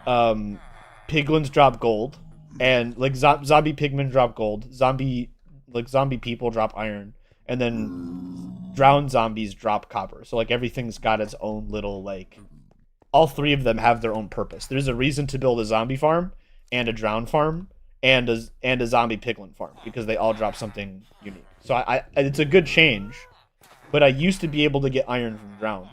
piglins drop gold, and like zombie pigmen drop gold, zombie people drop iron, and then drowned zombies drop copper. So like everything's got its own little, like, all three of them have their own purpose. There's a reason to build a zombie farm and a drowned farm and a zombie piglin farm, because they all drop something unique. So it's a good change, but I used to be able to get iron from drowned.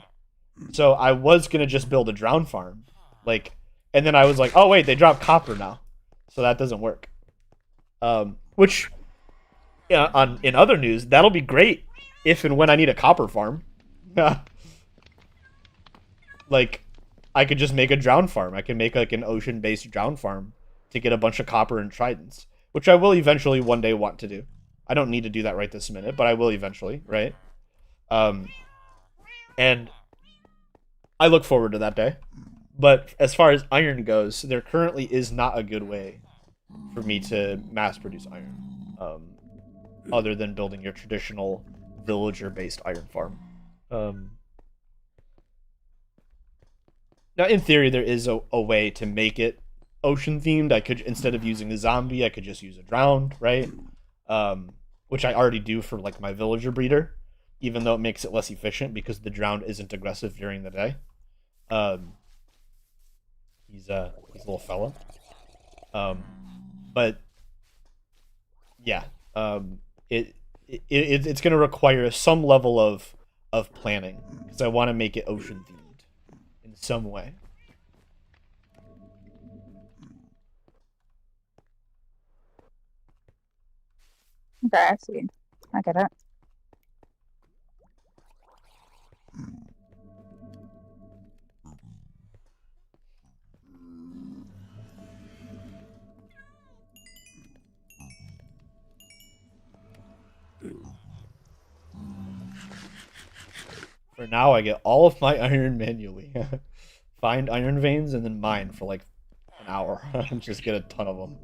So I was gonna just build a drowned farm, like, and then I was like, oh wait, they drop copper now, so that doesn't work. Which, yeah, in other news, that'll be great if and when I need a copper farm. Like, I could just make a drowned farm. I can make like an ocean-based drowned farm to get a bunch of copper and tridents, which I will eventually one day want to do. I don't need to do that right this minute, but I will eventually, right? And I look forward to that day. But as far as iron goes, there currently is not a good way for me to mass produce iron, other than building your traditional villager-based iron farm. Now, in theory, there is a way to make it ocean-themed. I could, instead of using a zombie, I could just use a drowned, right? Which I already do for like my villager breeder, even though it makes it less efficient because the drowned isn't aggressive during the day. He's a little fella. But yeah, it's going to require some level of planning, because I want to make it ocean themed in some way. Okay, I see. I get it. For now, I get all of my iron manually. Find iron veins and then mine for like an hour and just get a ton of them.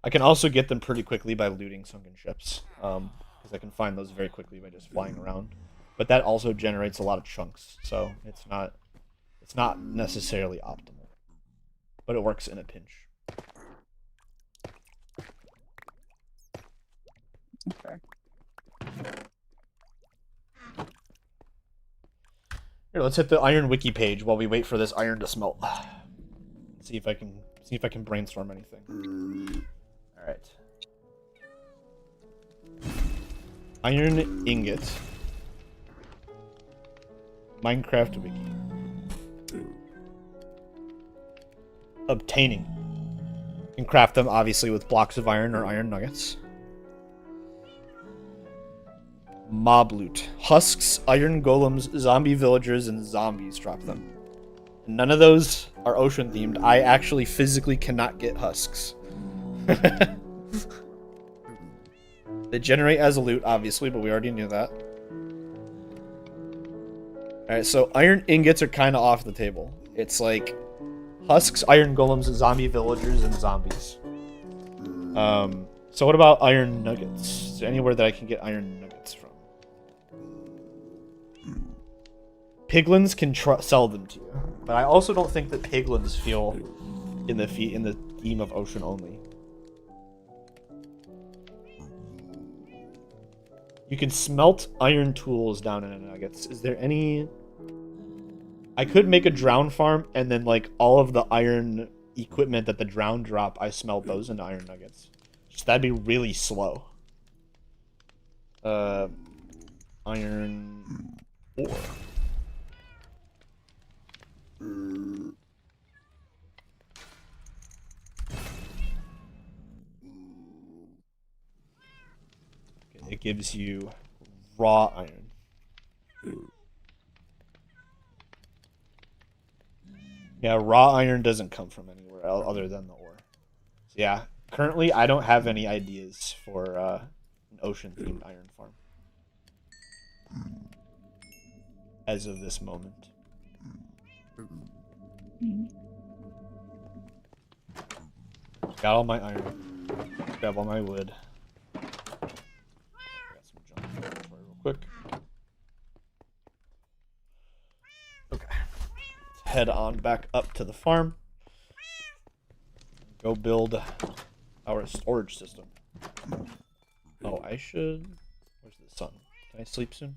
I can also get them pretty quickly by looting sunken ships, because I can find those very quickly by just flying around. But that also generates a lot of chunks, so it's not necessarily optimal, but it works in a pinch. Okay. Here, let's hit the iron wiki page while we wait for this iron to smelt. See if I can brainstorm anything. All right. Iron ingot. Minecraft wiki. Obtaining. You can craft them obviously with blocks of iron or iron nuggets. Mob loot. Husks, iron golems, zombie villagers, and zombies drop them. None of those are ocean themed. I actually physically cannot get husks. They generate as a loot, obviously, but we already knew that. Alright, so iron ingots are kind of off the table. It's like husks, iron golems, zombie villagers, and zombies. So what about iron nuggets? Is there anywhere that I can get iron nuggets from? Piglins can sell them to you, but I also don't think that piglins feel in the theme of ocean only. You can smelt iron tools down in nuggets. Is there any? I could make a drown farm and then like all of the iron equipment that the drown drop, I smelt those into iron nuggets. Just that'd be really slow. Iron ore. Okay, it gives you raw iron. Yeah, raw iron doesn't come from anywhere other than the ore. So yeah, currently I don't have any ideas for an ocean-themed iron farm. As of this moment. Got all my iron. Grab all my wood. Got some junk in my inventory real quick. Okay. Let's head on back up to the farm. Go build our storage system. Oh, I should... Where's the sun? Can I sleep soon?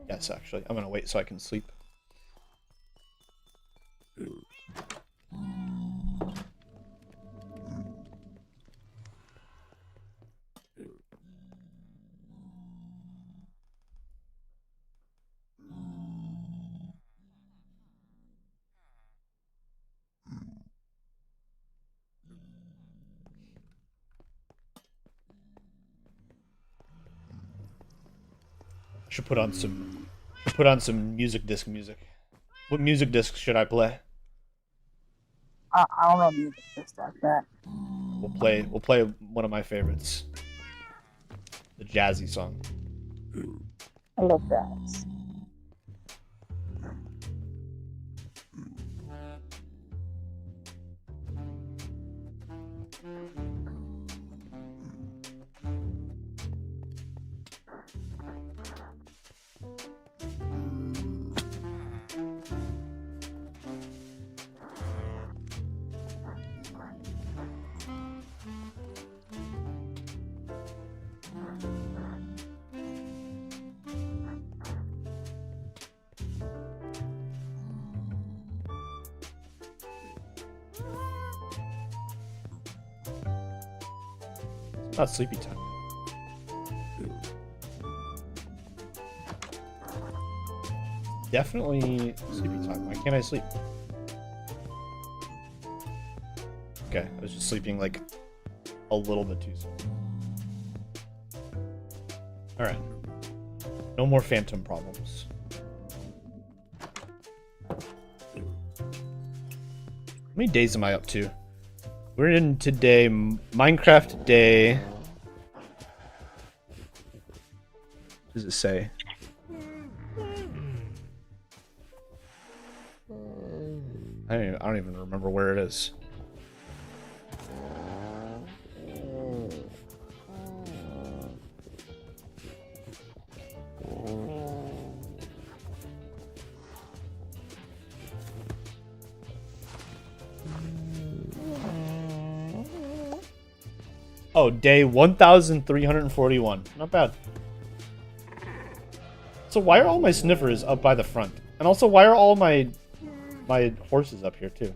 Yes, actually. I'm gonna wait so I can sleep. I should put on some music disc music. What music disc should I play? I don't know music just like that. We'll play one of my favorites. The jazzy song. I love that. Not sleepy time. Definitely sleepy time. Why can't I sleep? Okay, I was just sleeping like a little bit too soon. Alright. No more phantom problems. How many days am I up to? We're in today, Minecraft day. What does it say? I don't even remember where it is. Oh, day 1341. Not bad. So why are all my sniffers up by the front? And also, why are all my horses up here too?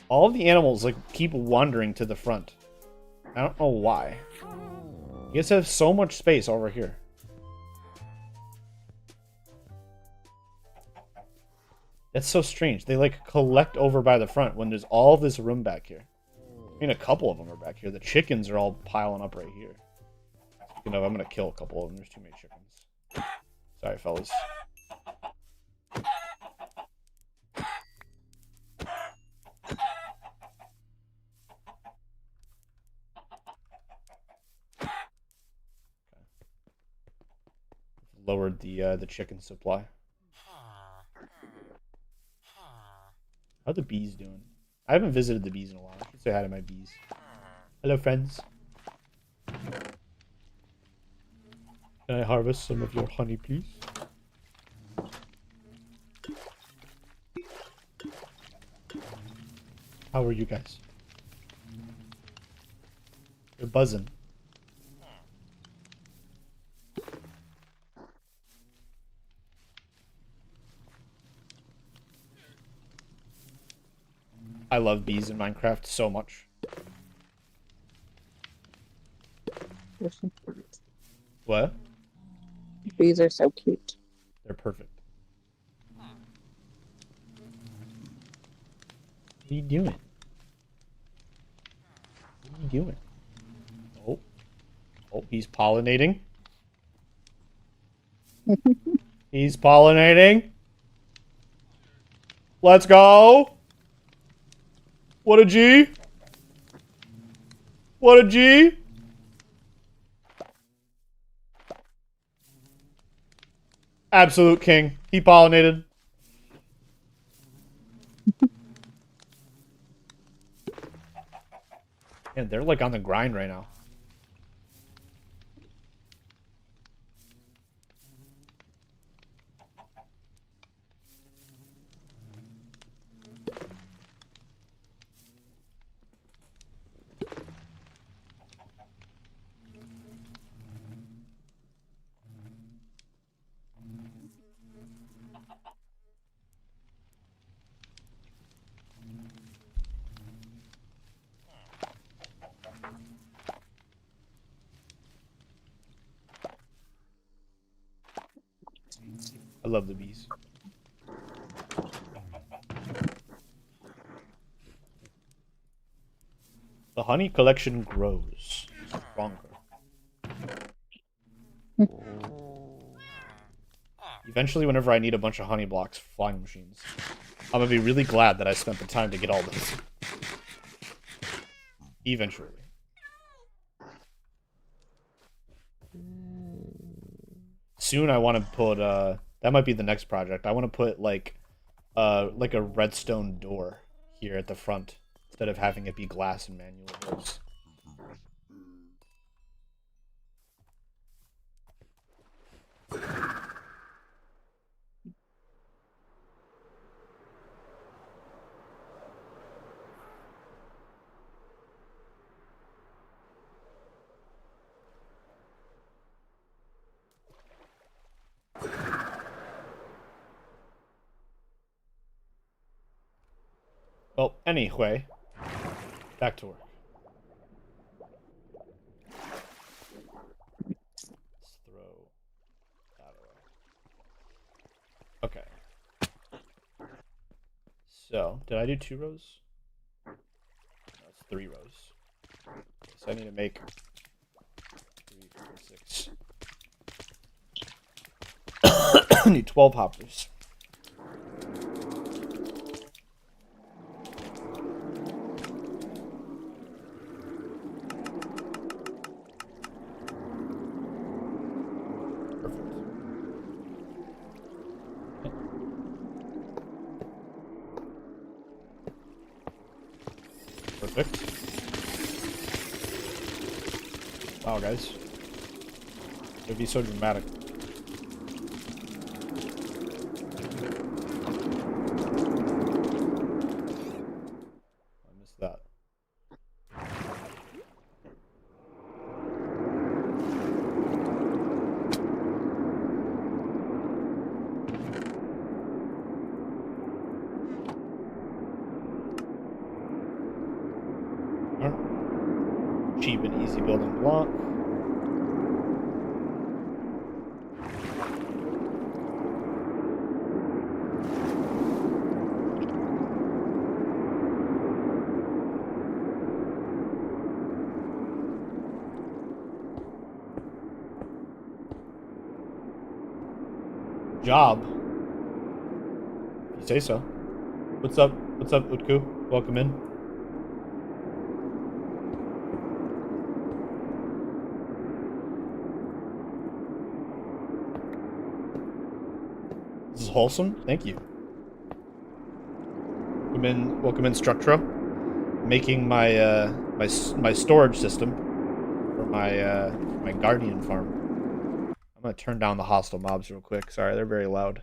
All of the animals like keep wandering to the front. I don't know why. You guys have so much space over here. That's so strange. They like collect over by the front when there's all this room back here. I mean, a couple of them are back here. The chickens are all piling up right here. You know, I'm gonna kill a couple of them. There's too many chickens. Sorry, fellas. toward the chicken supply. How are the bees doing? I haven't visited the bees in a while. I should say hi to my bees. Hello, friends. Can I harvest some of your honey, please? How are you guys? You're buzzing. I love bees in Minecraft so much. They're so cute. What? Bees are so cute. They're perfect. What are you doing? What are you doing? Oh. Oh, he's pollinating. He's pollinating. Let's go. What a G. What a G. Absolute king. He pollinated. Man, they're like on the grind right now. I love the bees. The honey collection grows stronger. Eventually, whenever I need a bunch of honey blocks for flying machines, I'm gonna be really glad that I spent the time to get all this. Eventually. Soon I want to put, that might be the next project. I want to put, like a redstone door here at the front, instead of having it be glass and manual doors. Well, anyway, back to work. Let's throw that away. Okay. So, did I do 2 rows? No, it's 3 rows. So I need to make 3, 4, 6. I need 12 hoppers. Perfect. Wow, guys. It'd be so dramatic. I missed that. Cheap and easy building block. Job. If you say so. What's up? What's up, Utku? Welcome in. This is wholesome. Thank you. Welcome in, Structro. Making my my storage system for my guardian farm. I'm gonna turn down the hostile mobs real quick. Sorry, they're very loud.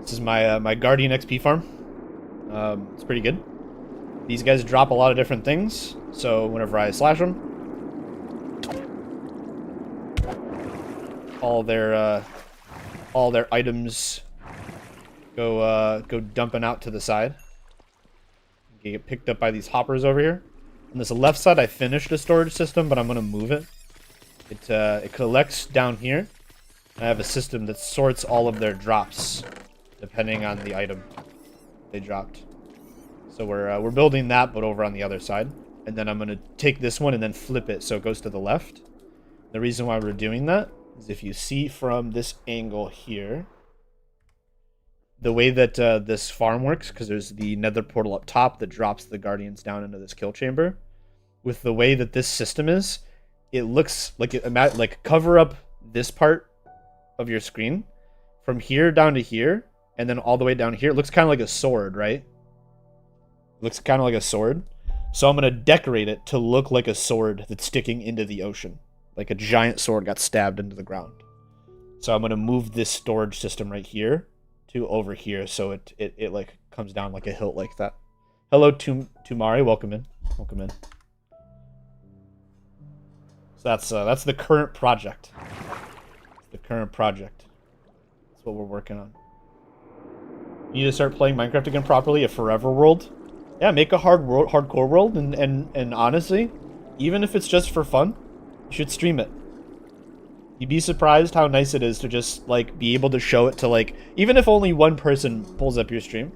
This is my my guardian XP farm. It's pretty good. These guys drop a lot of different things, so whenever I slash them, all their items go dumping out to the side. You get picked up by these hoppers over here. On this left side, I finished the storage system, but I'm gonna move it. It collects down here. I have a system that sorts all of their drops depending on the item they dropped. So we're building that, but over on the other side. And then I'm gonna take this one and then flip it so it goes to the left. The reason why we're doing that is if you see from this angle here, the way that this farm works, because there's the nether portal up top that drops the guardians down into this kill chamber. With the way that this system is, it looks like like cover up this part of your screen from here down to here, and then all the way down here. It looks kind of like a sword, right? It looks kind of like a sword. So I'm gonna decorate it to look like a sword that's sticking into the ocean, like a giant sword got stabbed into the ground. So I'm gonna move this storage system right here to over here, so it like comes down like a hilt like that. Hello, Tumari, welcome in. Welcome in. So that's the current project. The current project. That's what we're working on. You need to start playing Minecraft again properly, a forever world. Yeah, make a hardcore world, and honestly, even if it's just for fun, you should stream it. You'd be surprised how nice it is to just, like, be able to show it to, like, even if only one person pulls up your stream,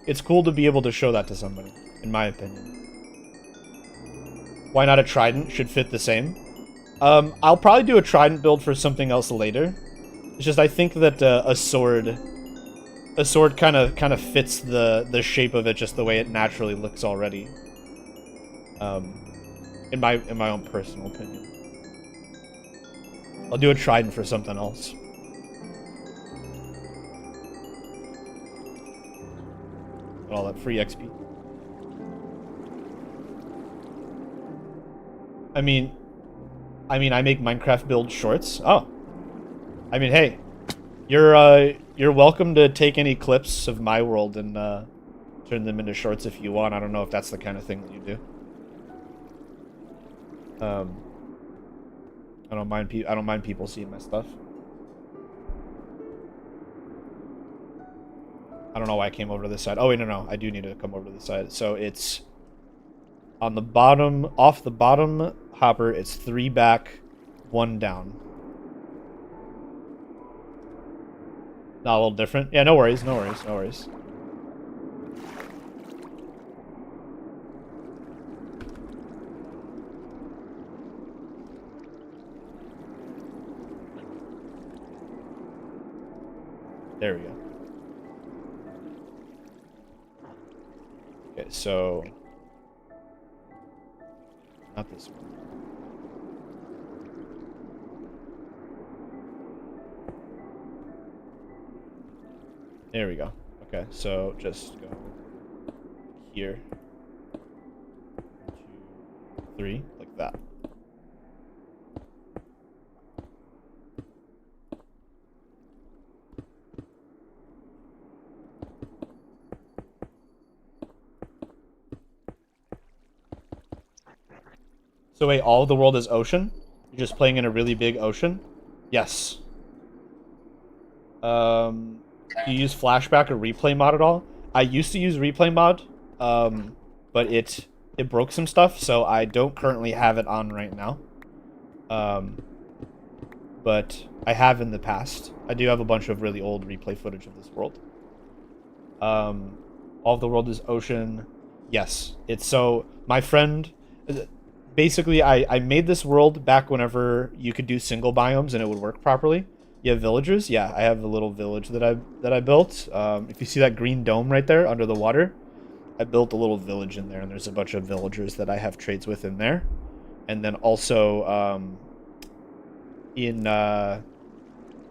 it's cool to be able to show that to somebody, in my opinion. Why not a trident? Should fit the same. I'll probably do a trident build for something else later. It's just I think that a sword kind of fits the shape of it just the way it naturally looks already. In my own personal opinion. I'll do a trident for something else. All that free XP. I mean, I make Minecraft build shorts. Oh. I mean, hey. You're welcome to take any clips of my world and turn them into shorts if you want. I don't know if that's the kind of thing that you do. I don't mind people seeing my stuff. I don't know why I came over to this side. Oh wait, no, I do need to come over to this side. So it's on the bottom, off the bottom hopper. It's 3 back, 1 down. Not a little different. Yeah, no worries. There we go. Okay, so not this one. There we go. Okay, so just go here. 1, 2, 3, like that. So wait, all of the world is ocean? You're just playing in a really big ocean? Yes. Do you use flashback or replay mod at all? I used to use replay mod, but it broke some stuff, so I don't currently have it on right now. But I have in the past. I do have a bunch of really old replay footage of this world. All of the world is ocean. Yes. It's so my friend basically I made this world back whenever you could do single biomes and it would work properly. You have villagers? Yeah, I have a little village that I built. If you see that green dome right there under the water, I built a little village in there, and there's a bunch of villagers that I have trades with in there. And then also in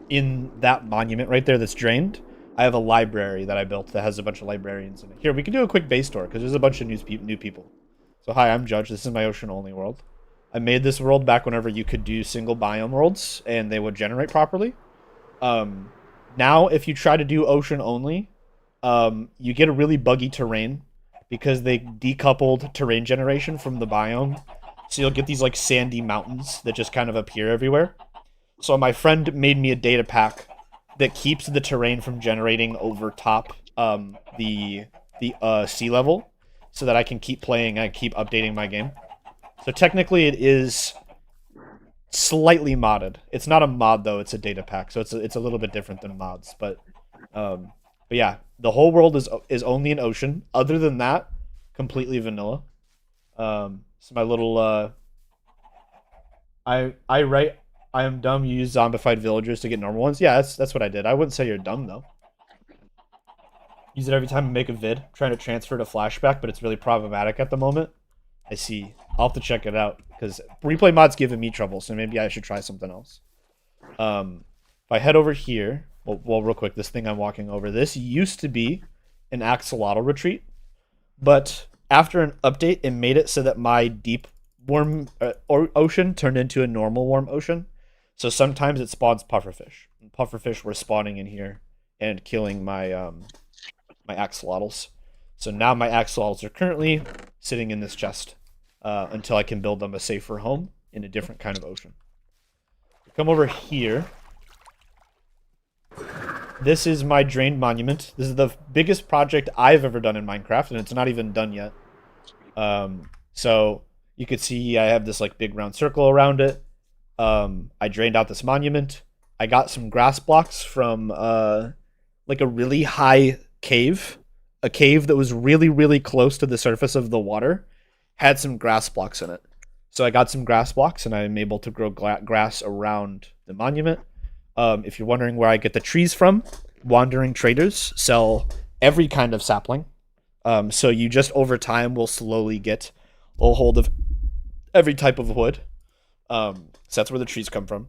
in that monument right there that's drained, I have a library that I built that has a bunch of librarians in it. Here, we can do a quick base tour because there's a bunch of new people. So hi, I'm Judge. This is my ocean-only world. I made this world back whenever you could do single biome worlds and they would generate properly. Now, if you try to do ocean-only, you get a really buggy terrain because they decoupled terrain generation from the biome. So you'll get these like sandy mountains that just kind of appear everywhere. So my friend made me a data pack that keeps the terrain from generating over top the sea level, so that I can keep playing and keep updating my game. So technically, it is slightly modded. It's not a mod though; it's a data pack, so it's a little bit different than mods. But yeah, the whole world is only an ocean. Other than that, completely vanilla. So my little I write. I am dumb. You use zombified villagers to get normal ones. Yeah, that's what I did. I wouldn't say you're dumb though. Use it every time I make a vid. Trying to transfer to flashback, but it's really problematic at the moment. I see. I'll have to check it out because replay mod's giving me trouble. So maybe I should try something else. If I head over here, well, real quick, this thing I'm walking over. This used to be an axolotl retreat, but after an update, it made it so that my deep warm ocean turned into a normal warm ocean. So sometimes it spawns pufferfish. And pufferfish were spawning in here and killing my my axolotls. So now my axolotls are currently sitting in this chest until I can build them a safer home in a different kind of ocean. Come over here. This is my drained monument. This is the biggest project I've ever done in Minecraft, and it's not even done yet. So you could see I have this like big round circle around it. I drained out this monument. I got some grass blocks from like a really high cave. A cave that was really, really close to the surface of the water. Had some grass blocks in it. So I got some grass blocks and I'm able to grow grass around the monument. If you're wondering where I get the trees from, wandering traders sell every kind of sapling. So you just over time will slowly get a hold of every type of wood. So that's where the trees come from.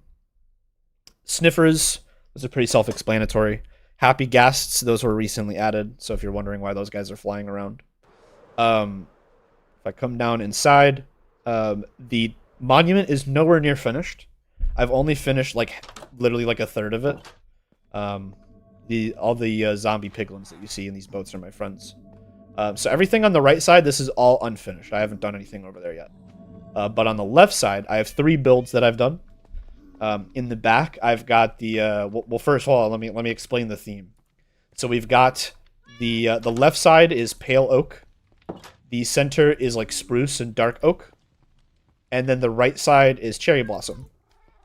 Sniffers, those are pretty self-explanatory. Happy ghasts, those were recently added. So if you're wondering why those guys are flying around. If I come down inside, the monument is nowhere near finished. I've only finished like literally like a third of it. All the zombie piglins that you see in these boats are my friends. So everything on the right side, this is all unfinished. I haven't done anything over there yet. But on the left side, I have 3 builds that I've done. In the back, I've got the well. First of all, let me explain the theme. So we've got the left side is pale oak, the center is like spruce and dark oak, and then the right side is cherry blossom.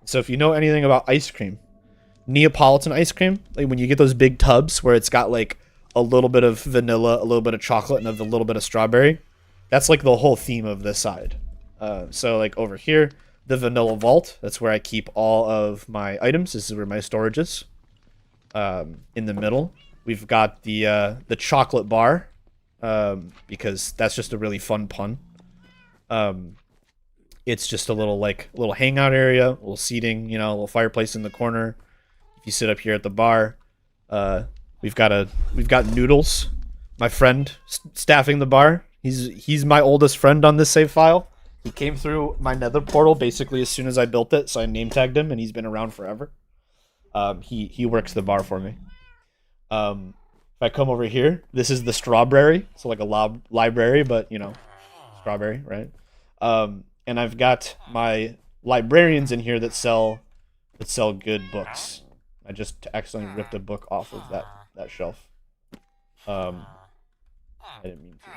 So if you know anything about ice cream, Neapolitan ice cream, like when you get those big tubs where it's got like a little bit of vanilla, a little bit of chocolate, and a little bit of strawberry, that's like the whole theme of this side. So like over here, the vanilla vault, that's where I keep all of my items. This is where my storage is. In the middle, we've got the chocolate bar, because that's just a really fun pun. It's just a little hangout area, a little seating, a little fireplace in the corner. If you sit up here at the bar, we've got Noodles, my friend staffing the bar. He's my oldest friend on this save file. He came through my nether portal basically as soon as I built it, so I name tagged him, and he's been around forever. He works the bar for me. If I come over here, this is the strawberry. So like a library, but strawberry, right? And I've got my librarians in here that sell good books. I just accidentally ripped a book off of that shelf. I didn't mean to.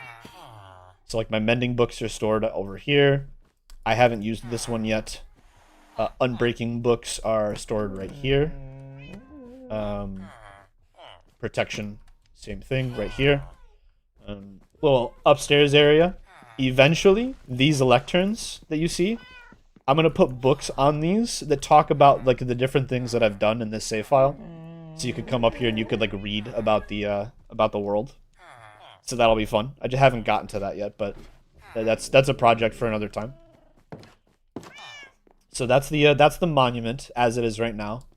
So like my mending books are stored over here. I haven't used this one yet. Unbreaking books are stored right here. Protection, same thing right here. Little upstairs area. Eventually, these lecterns that you see, I'm gonna put books on these that talk about like the different things that I've done in this save file. So you could come up here and you could like read about the world. So that'll be fun. I just haven't gotten to that yet, but that's a project for another time. So that's the monument as it is right now.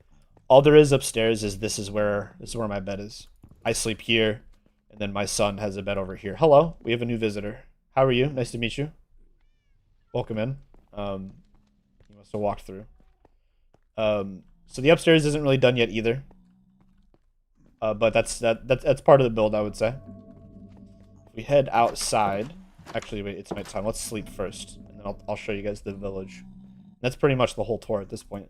All there is upstairs is this is where my bed is. I sleep here, and then my son has a bed over here. Hello, we have a new visitor. How are you? Nice to meet you. Welcome in. You must have walked through. So the upstairs isn't really done yet either. But that's part of the build, I would say. If we head outside, actually, wait, it's nighttime. Let's sleep first, and then I'll show you guys the village. That's pretty much the whole tour at this point.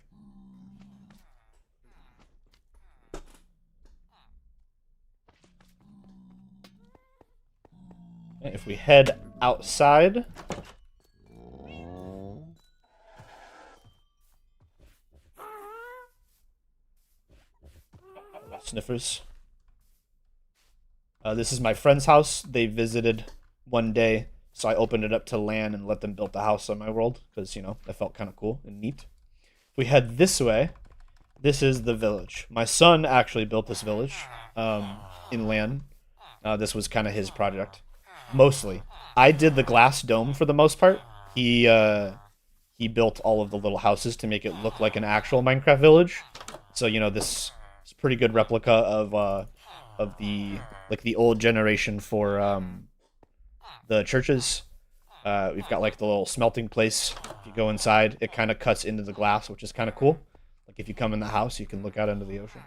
Okay, if we head outside. Sniffers. This is my friend's house. They visited one day, so I opened it up to LAN and let them build the house on my world because, you know, that felt kind of cool and neat. If we head this way, this is the village. My son actually built this village in LAN. This was kind of his project, mostly. I did the glass dome for the most part. He built all of the little houses to make it look like an actual Minecraft village. So, you know, this is a pretty good replica of the old generation for the churches. We've got like the little smelting place. If you go inside, it kind of cuts into the glass, which is kind of cool. Like if you come in the house, you can look out into the ocean.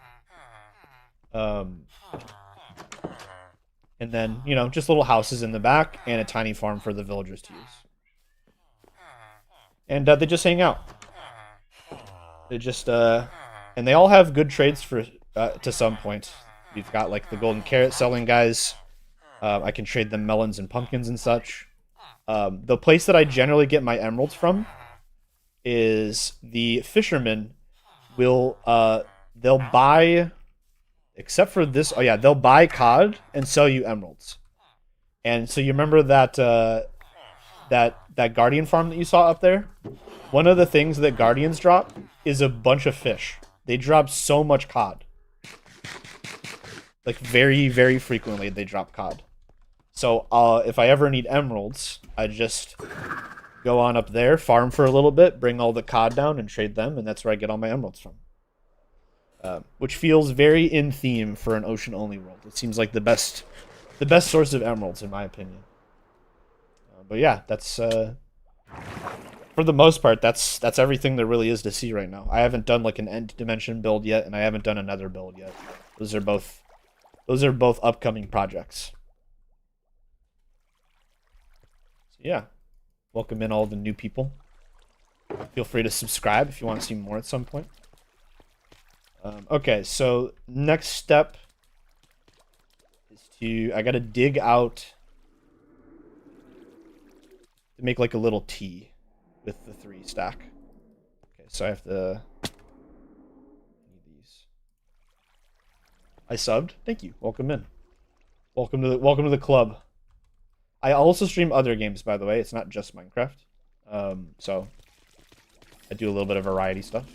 And then, you know, just little houses in the back and a tiny farm for the villagers to use. And they just hang out. They just and they all have good trades for to some point. You've got like the golden carrot selling guys. I can trade them melons and pumpkins and such. The place that I generally get my emeralds from is the fishermen will they'll buy, except for this, oh yeah, they'll buy cod and sell you emeralds. And so you remember that that guardian farm that you saw up there? One of the things that guardians drop is a bunch of fish. They drop so much cod. Like very, very frequently they drop cod. So if I ever need emeralds, I just go on up there, farm for a little bit, bring all the cod down and trade them, and that's where I get all my emeralds from. Which feels very in theme for an ocean-only world. It seems like the best source of emeralds, in my opinion. But yeah, that's for the most part, that's everything there really is to see right now. I haven't done like an end dimension build yet, and I haven't done another build yet. Those are both upcoming projects. So yeah, welcome in all the new people. Feel free to subscribe if you want to see more at some point. Okay, so next step is I gotta dig out to make like a little T with the 3 stack. Okay, so I have to need these. I subbed. Thank you. Welcome in. Welcome to the club. I also stream other games, by the way. It's not just Minecraft. So I do a little bit of variety stuff.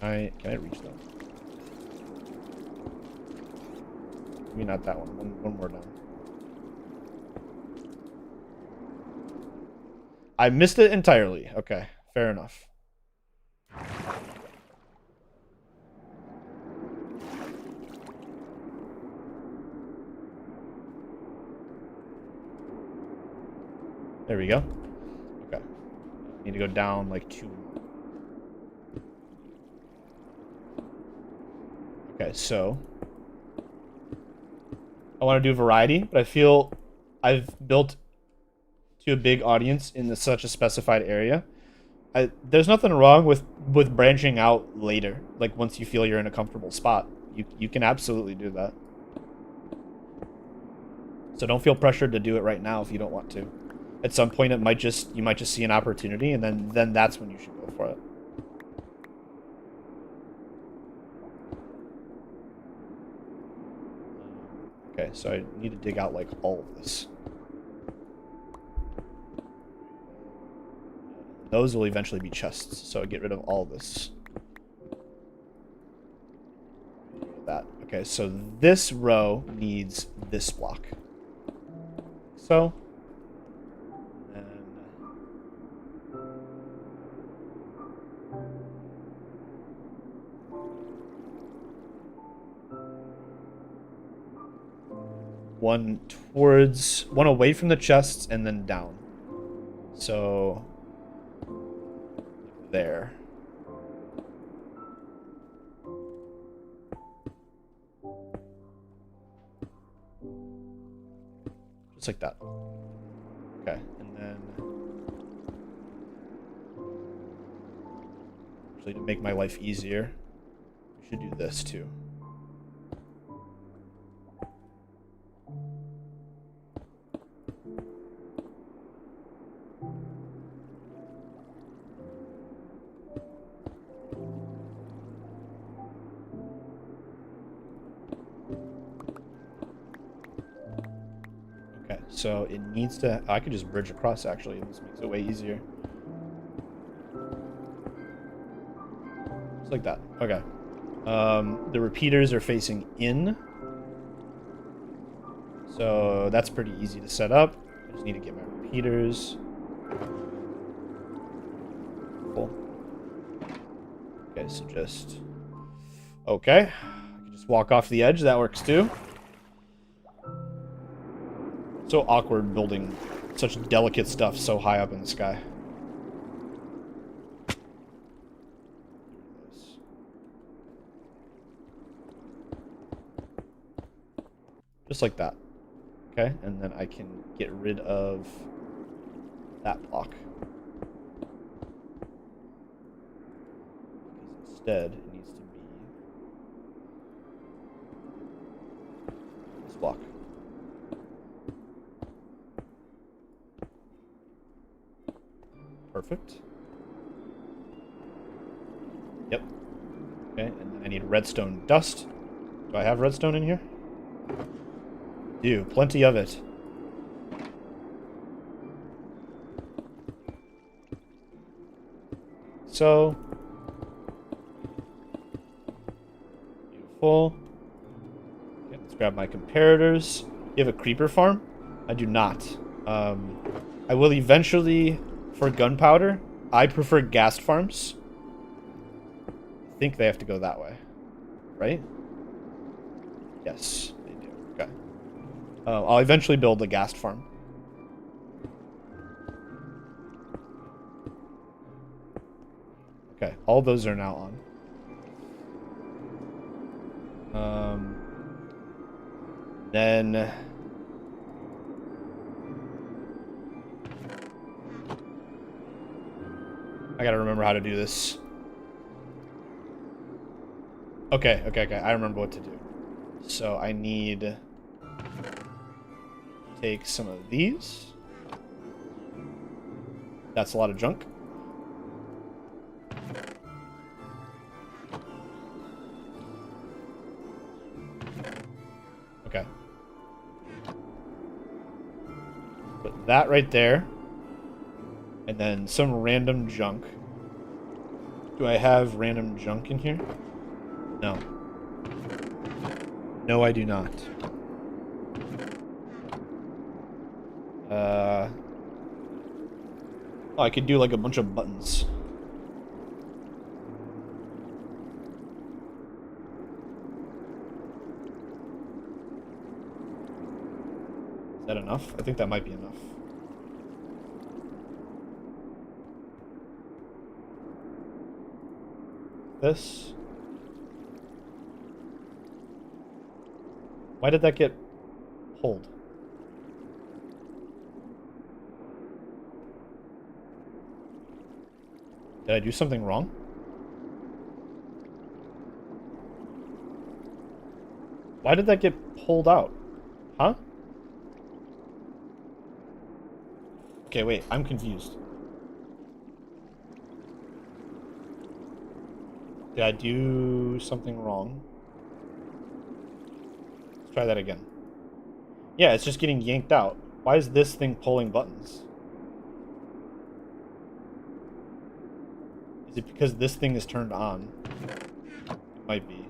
Can I reach that? Maybe not that one. One more down. I missed it entirely. Okay, fair enough. There we go. Okay. Need to go down like 2 more. Okay, so I want to do variety, but I feel I've built to a big audience in such a specified area. There's nothing wrong with branching out later, like once you feel you're in a comfortable spot. You can absolutely do that. So don't feel pressured to do it right now if you don't want to. At some point, you might just see an opportunity, and then that's when you should go for it. Okay, so I need to dig out like all of this. Those will eventually be chests, so I get rid of all this. That. Okay, so this row needs this block. So. And one away from the chests and then down. So there. Just like that. Okay, and then actually to make my life easier, we should do this too. Okay, so it needs to... I could just bridge across, actually. This makes it way easier. Just like that. Okay. The repeaters are facing in. So that's pretty easy to set up. I just need to get my repeaters. Cool. Okay, so just... Okay. I can just walk off the edge. That works too. So awkward building such delicate stuff so high up in the sky. Just like that. Okay, and then I can get rid of that block. Because instead, it needs to be this block. Perfect. Yep. Okay, and then I need redstone dust. Do I have redstone in here? Do. Plenty of it. So. Beautiful. Okay, let's grab my comparators. You have a creeper farm? I do not. I will eventually... For gunpowder, I prefer ghast farms. I think they have to go that way. Right? Yes, they do. Okay. I'll eventually build a ghast farm. Okay, all those are now on. Then... I gotta remember how to do this. Okay. I remember what to do. So I need to take some of these. That's a lot of junk. Okay. Put that right there. And then some random junk. Do I have random junk in here? No. No, I do not. Oh, I could do like a bunch of buttons. Is that enough? I think that might be enough. This. Why did that get pulled? Did I do something wrong? Why did that get pulled out? Huh? Okay, wait, I'm confused. Did I do something wrong? Let's try that again. Yeah, it's just getting yanked out. Why is this thing pulling buttons? Is it because this thing is turned on? It might be.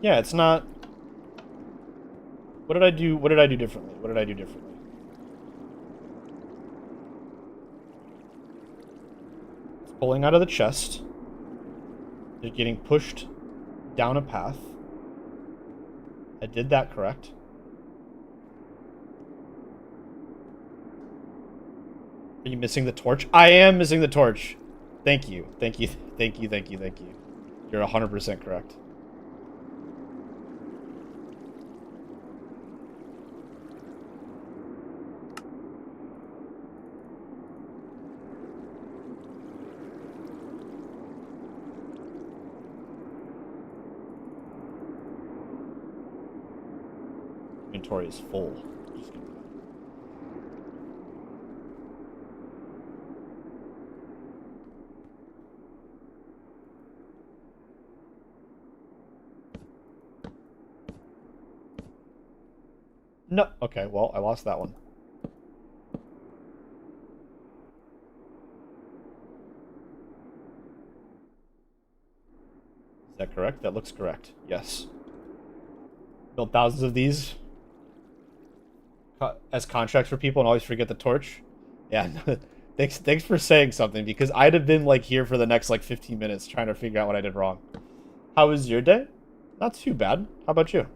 Yeah, it's not... What did I do? What did I do differently? What did I do differently? pulling out of the chest. They're getting pushed down a path. I did that correct. Are you missing the torch? I am missing the torch. Thank you. Thank you. Thank you. Thank you. Thank you. You're 100% correct. Inventory is full. Just gonna do that. No. Okay, well, I lost that one. Is that correct? That looks correct. Yes. Built thousands of these as contracts for people and always forget the torch. Yeah. Thanks for saying something, because I'd have been like here for the next like 15 minutes trying to figure out what I did wrong. How was your day? Not too bad. How about you?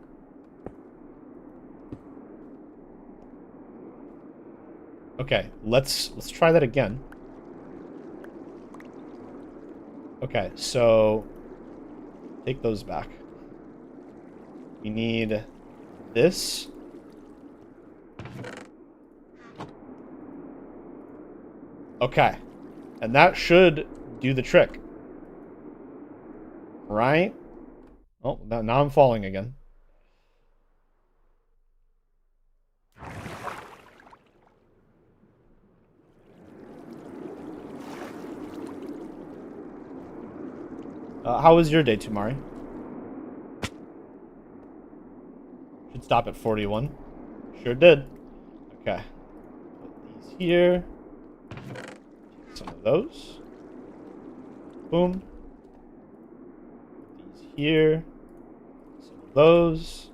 Okay, let's try that again. Okay, so take those back. We need this. Okay. And that should do the trick. Right? Oh, now I'm falling again. How was your day, Tamari? Should stop at 41. Sure did. Okay. Put these here. Take some of those. Boom. Put these here. Some of those.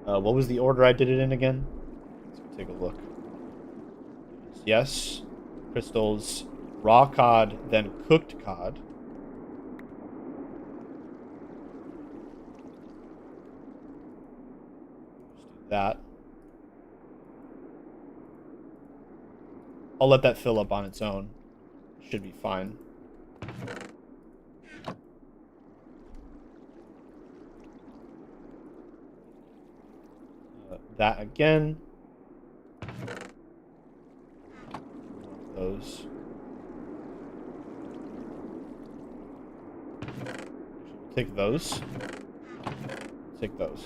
What was the order I did it in again? Let's take a look. Yes. Crystals. Raw cod, then cooked cod. That. I'll let that fill up on its own. Should be fine. That again. Those. Take those. Take those.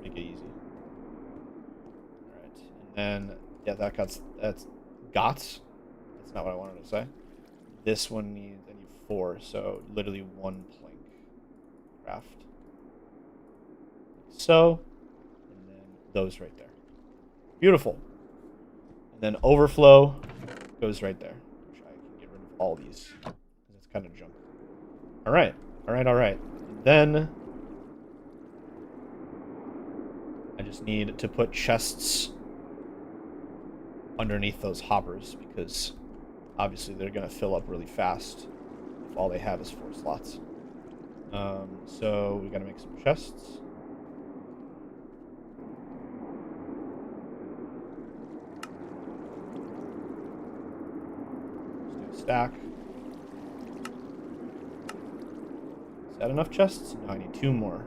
Make it easy. Alright. And then, yeah, that's GOTS. That's not what I wanted to say. This one needs, I need 4, so literally 1 plank. Craft. Like so. And then those right there. Beautiful. And then overflow goes right there. Which I can get rid of all these. Because it's kind of junk. Alright. Alright. Then I just need to put chests underneath those hoppers, because obviously they're going to fill up really fast if all they have is 4 slots. So we got to make some chests. Let's do a stack. Is that enough chests? No, I need 2 more.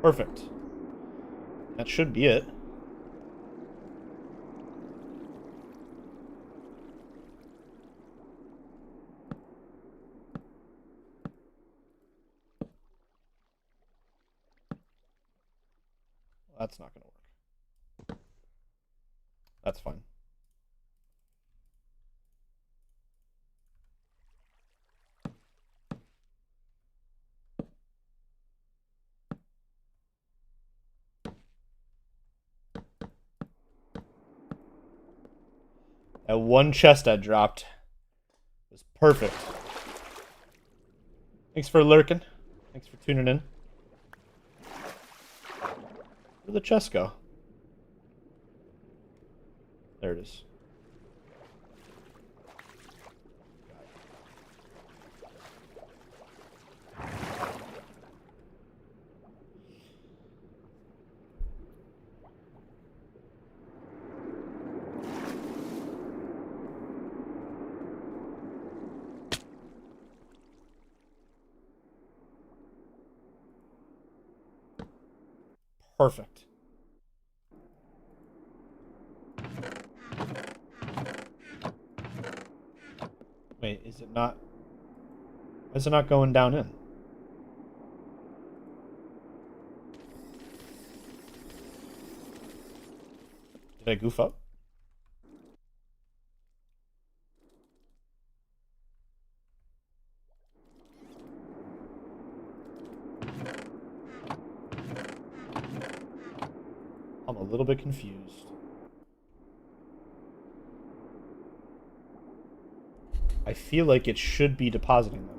Perfect. That should be it. Well, that's not going to work. That's fine. That one chest I dropped was perfect. Thanks for lurking. Thanks for tuning in. Where'd the chest go? There it is. Perfect. Wait, is it not? Why is it not going down in? Did I goof up? I'm a little bit confused. I feel like it should be depositing them.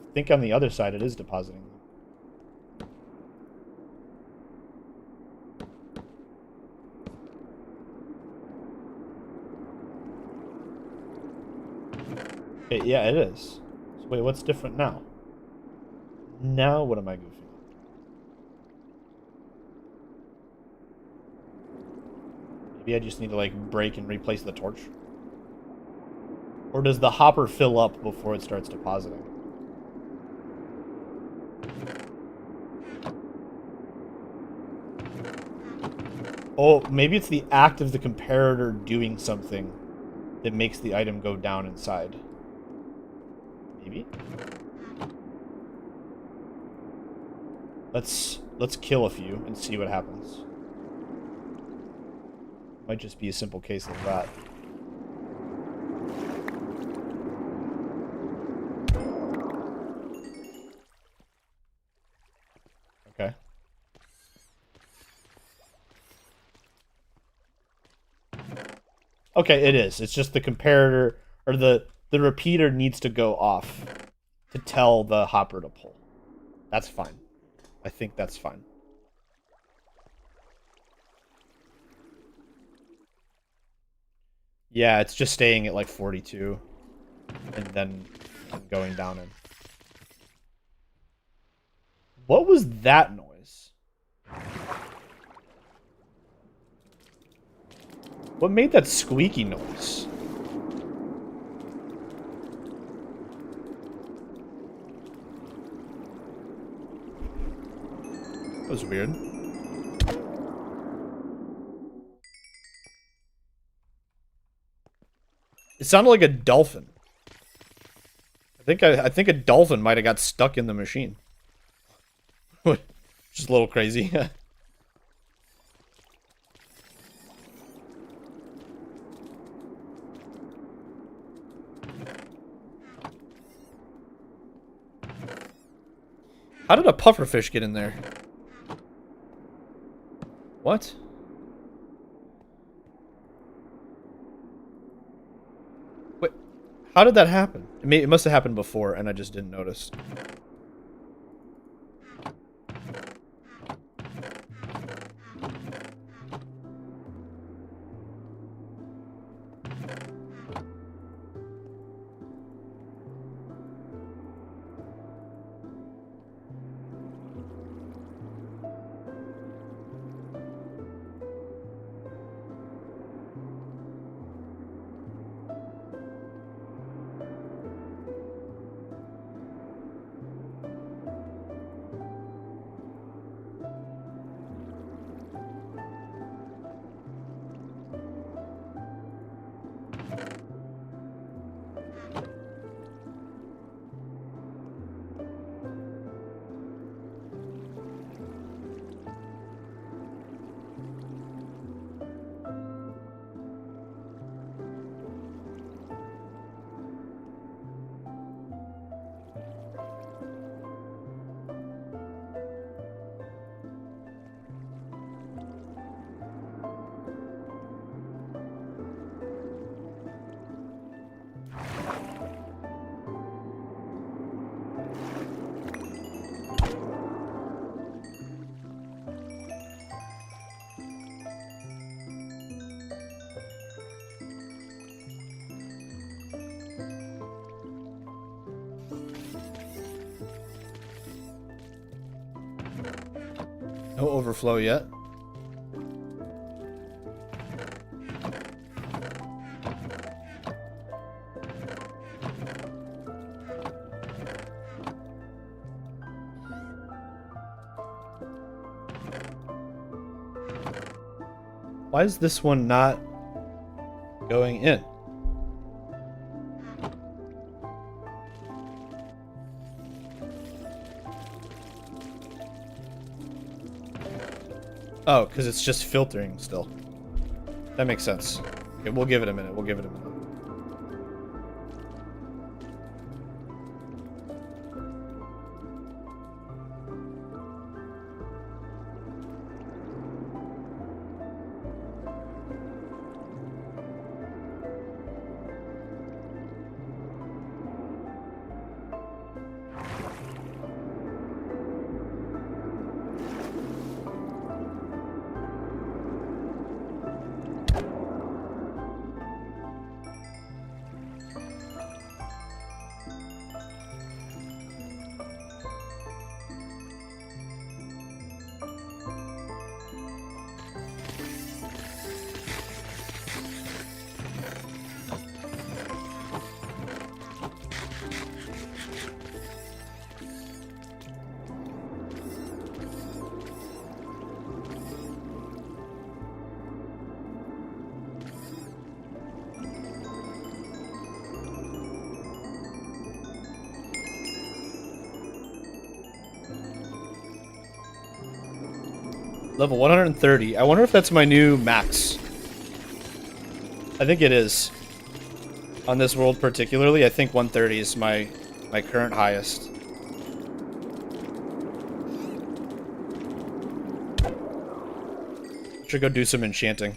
I think on the other side it is depositing them. Yeah, it is. So wait, what's different now? Now what am I goofing? Maybe I just need to like break and replace the torch? Or does the hopper fill up before it starts depositing? Oh, maybe it's the act of the comparator doing something that makes the item go down inside. Maybe? Let's kill a few and see what happens. Might just be a simple case of that. Okay. Okay, it is. It's just the comparator, or the repeater needs to go off to tell the hopper to pull. That's fine. I think that's fine. Yeah, it's just staying at like 42 and then going down in. What was that noise? What made that squeaky noise? That was weird. It sounded like a dolphin. I think a dolphin might have got stuck in the machine. Just a little crazy. How did a pufferfish get in there? What? Wait, how did that happen? It must have happened before, and I just didn't notice. No overflow yet. Why is this one not going in? Oh, because it's just filtering still. That makes sense. Okay, we'll give it a minute. We'll give it a minute. Level 130. I wonder if that's my new max. I think it is. On this world particularly, I think 130 is my current highest. Should go do some enchanting.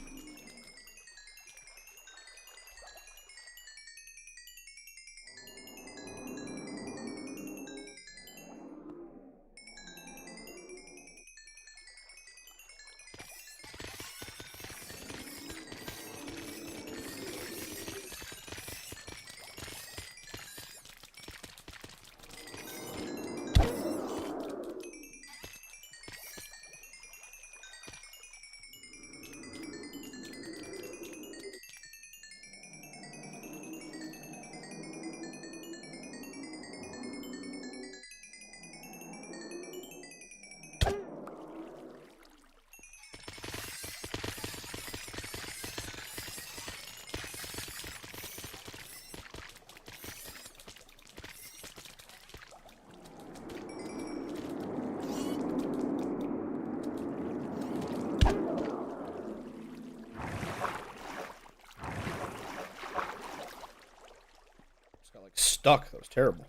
Stuck. That was terrible.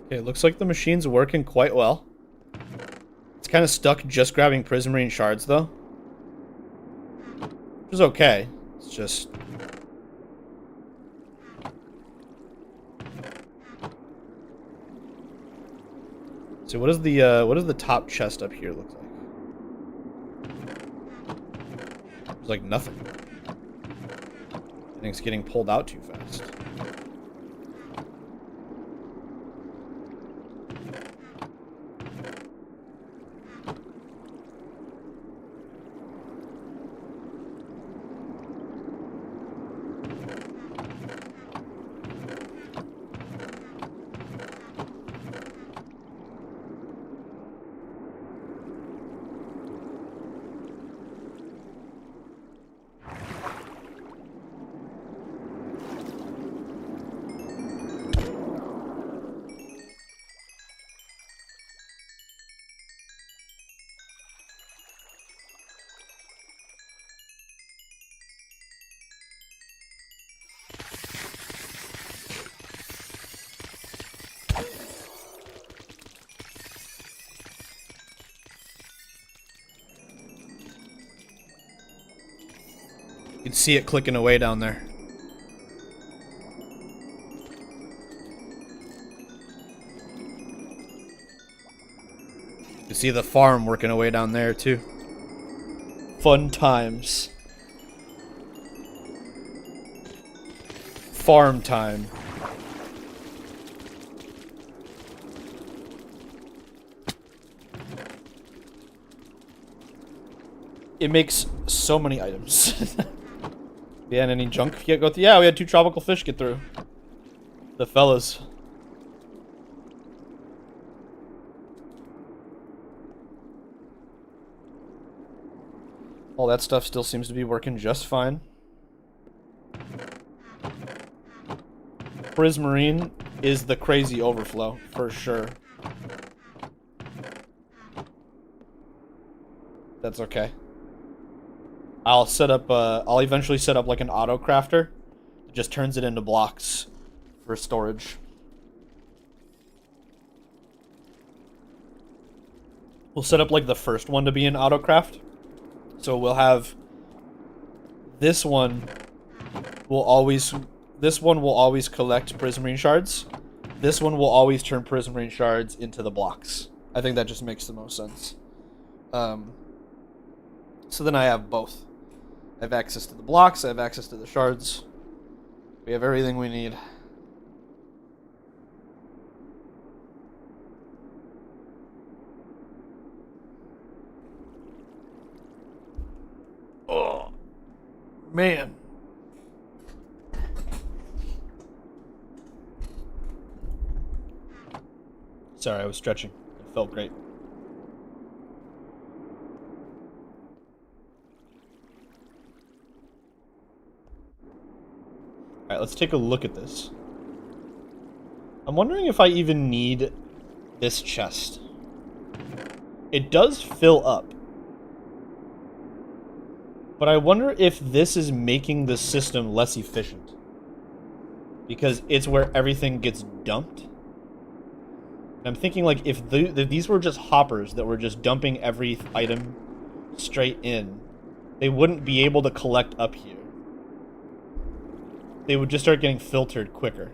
Okay, it looks like the machine's working quite well. It's kind of stuck just grabbing prismarine shards, though. Which is okay. It's just... So what does the top chest up here look like? It's like nothing. I think it's getting pulled out too fast. You can see it clicking away down there. see the farm working away down there too. Fun times. Farm time. It makes so many items. Yeah, and any junk get go through? Yeah, we had 2 tropical fish get through. The fellas. All that stuff still seems to be working just fine. Prismarine is the crazy overflow, for sure. That's okay. I'll set up, I'll eventually set up like an auto crafter that just turns it into blocks for storage. We'll set up like the first one to be an auto craft. So we'll have this one will always collect prismarine shards. This one will always turn prismarine shards into the blocks. I think that just makes the most sense. So then I have both. I have access to the blocks, I have access to the shards. We have everything we need. Oh, man. Sorry, I was stretching. It felt great. Alright, let's take a look at this. I'm wondering if I even need this chest. It does fill up. But I wonder if this is making the system less efficient. Because it's where everything gets dumped. And I'm thinking, like, if these were just hoppers that were just dumping every item straight in, they wouldn't be able to collect up here. They would just start getting filtered quicker.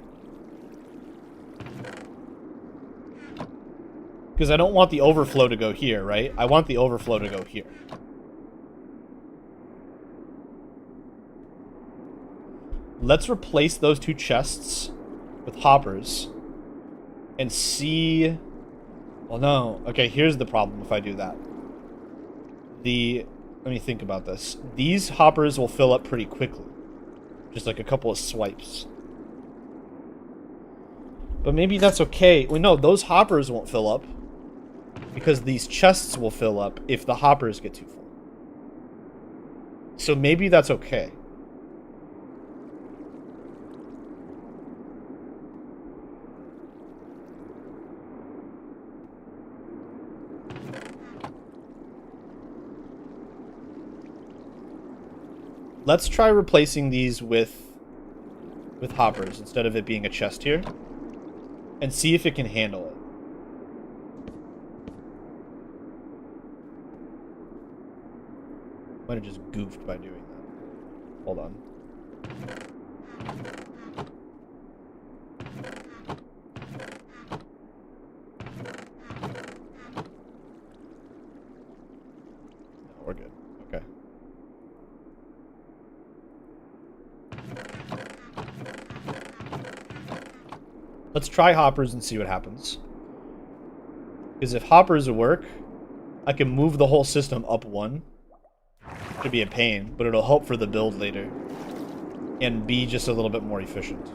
Because I don't want the overflow to go here, right? I want the overflow to go here. Let's replace those 2 chests with hoppers. And see... Well, no. Okay, here's the problem if I do that. Let me think about this. These hoppers will fill up pretty quickly. Just like a couple of swipes. But maybe that's okay. Well, no, those hoppers won't fill up. Because these chests will fill up if the hoppers get too full. So maybe that's okay. Let's try replacing these with hoppers instead of it being a chest here. And see if it can handle it. Might have just goofed by doing that. Hold on. No, we're good. Okay. Let's try hoppers and see what happens. Because if hoppers work, I can move the whole system up 1. Could be a pain, but it'll help for the build later. And be just a little bit more efficient.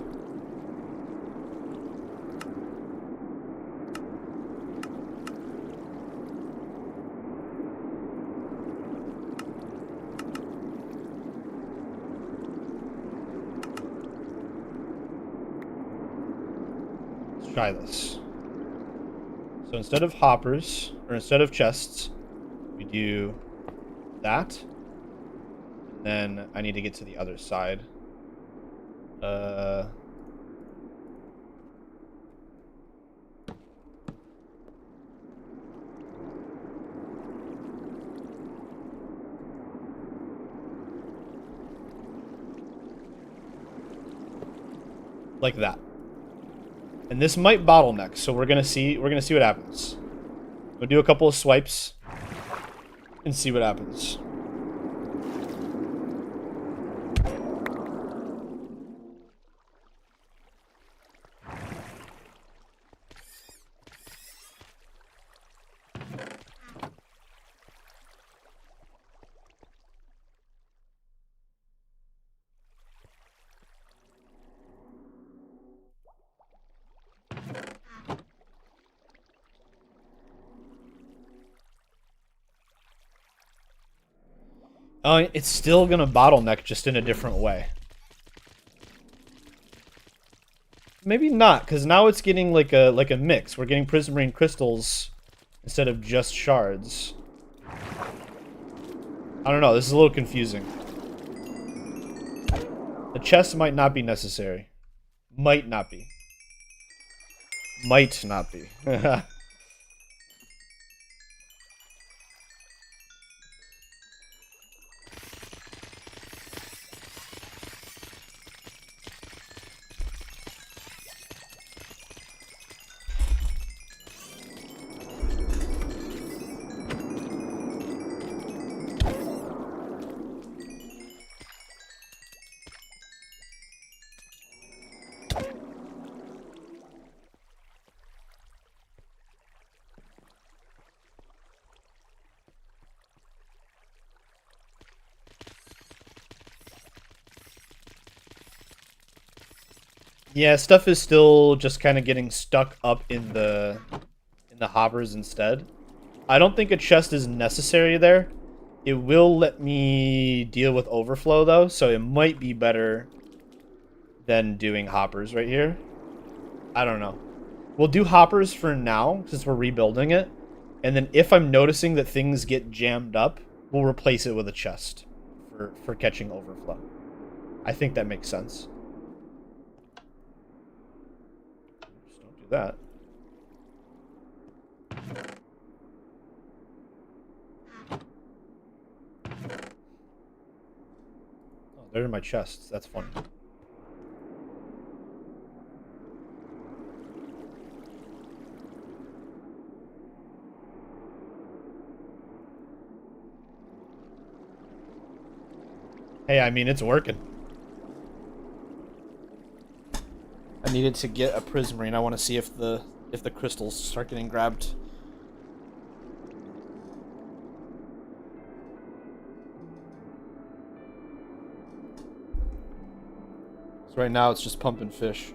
Try this. So instead of hoppers, or instead of chests, we do that. And then I need to get to the other side. Like that. And this might bottleneck, so we're gonna see what happens. Go do a couple of swipes and see what happens. It's still gonna bottleneck, just in a different way. Maybe not, because now it's getting like a mix. We're getting prismarine crystals instead of just shards. I don't know. This is a little confusing. The chest might not be necessary. Might not be. Might not be. Yeah, stuff is still just kind of getting stuck up in the hoppers instead. I don't think a chest is necessary there. It will let me deal with overflow though, so it might be better than doing hoppers right here. I don't know. We'll do hoppers for now since we're rebuilding it. And then if I'm noticing that things get jammed up, we'll replace it with a chest for catching overflow. I think that makes sense. Just don't do that. Oh, there are my chests. That's funny. Hey, I mean, it's working. I needed to get a prismarine. I want to see if the crystals start getting grabbed. So right now it's just pumping fish.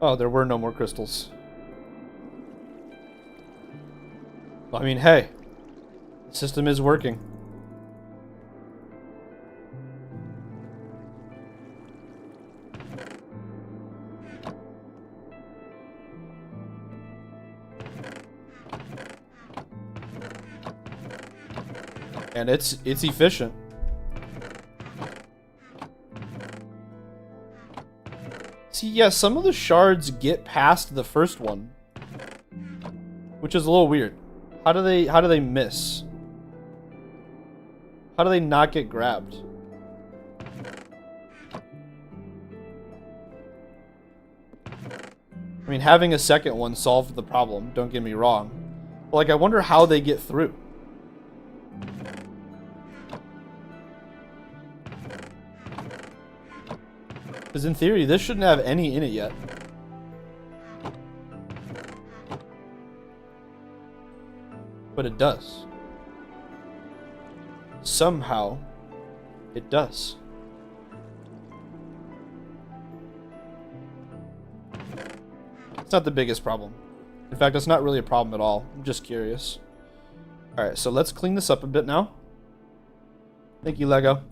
Oh, there were no more crystals. I mean, hey, the system is working. And it's efficient. See, yeah, some of the shards get past the first one, which is a little weird. How do they miss? How do they not get grabbed? I mean, having a second one solved the problem, don't get me wrong. But, like, I wonder how they get through. Because in theory, this shouldn't have any in it yet. But it does. Somehow, it does. It's not the biggest problem. In fact, it's not really a problem at all. I'm just curious. Alright, so let's clean this up a bit now. Thank you, Lego.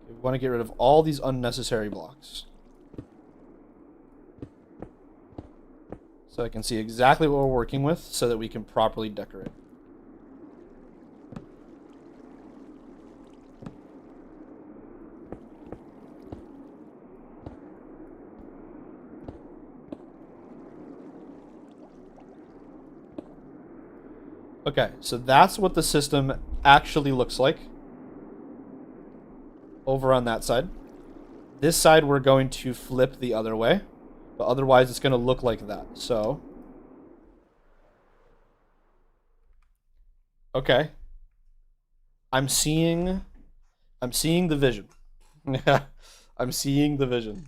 We want to get rid of all these unnecessary blocks. So I can see exactly what we're working with so that we can properly decorate. Okay, so that's what the system actually looks like over on that side. This side we're going to flip the other way, but otherwise it's going to look like that. So, okay. I'm seeing the vision. I'm seeing the vision.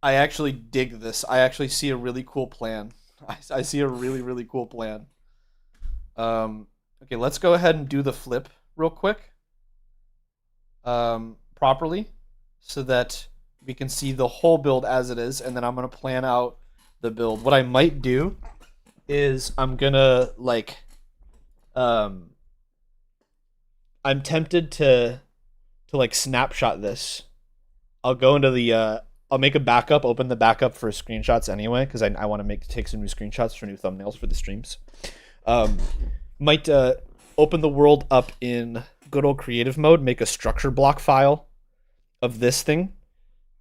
I actually dig this. I actually see a really cool plan. I see a really, really cool plan. Okay, let's go ahead and do the flip real quick. Properly, so that we can see the whole build as it is, and then I'm going to plan out the build. What I might do is I'm going to, like, I'm tempted to like, snapshot this. I'll go into the, I'll make a backup, open the backup for screenshots anyway, because I want to take some new screenshots for new thumbnails for the streams. Might open the world up in good old creative mode, make a structure block file of this thing,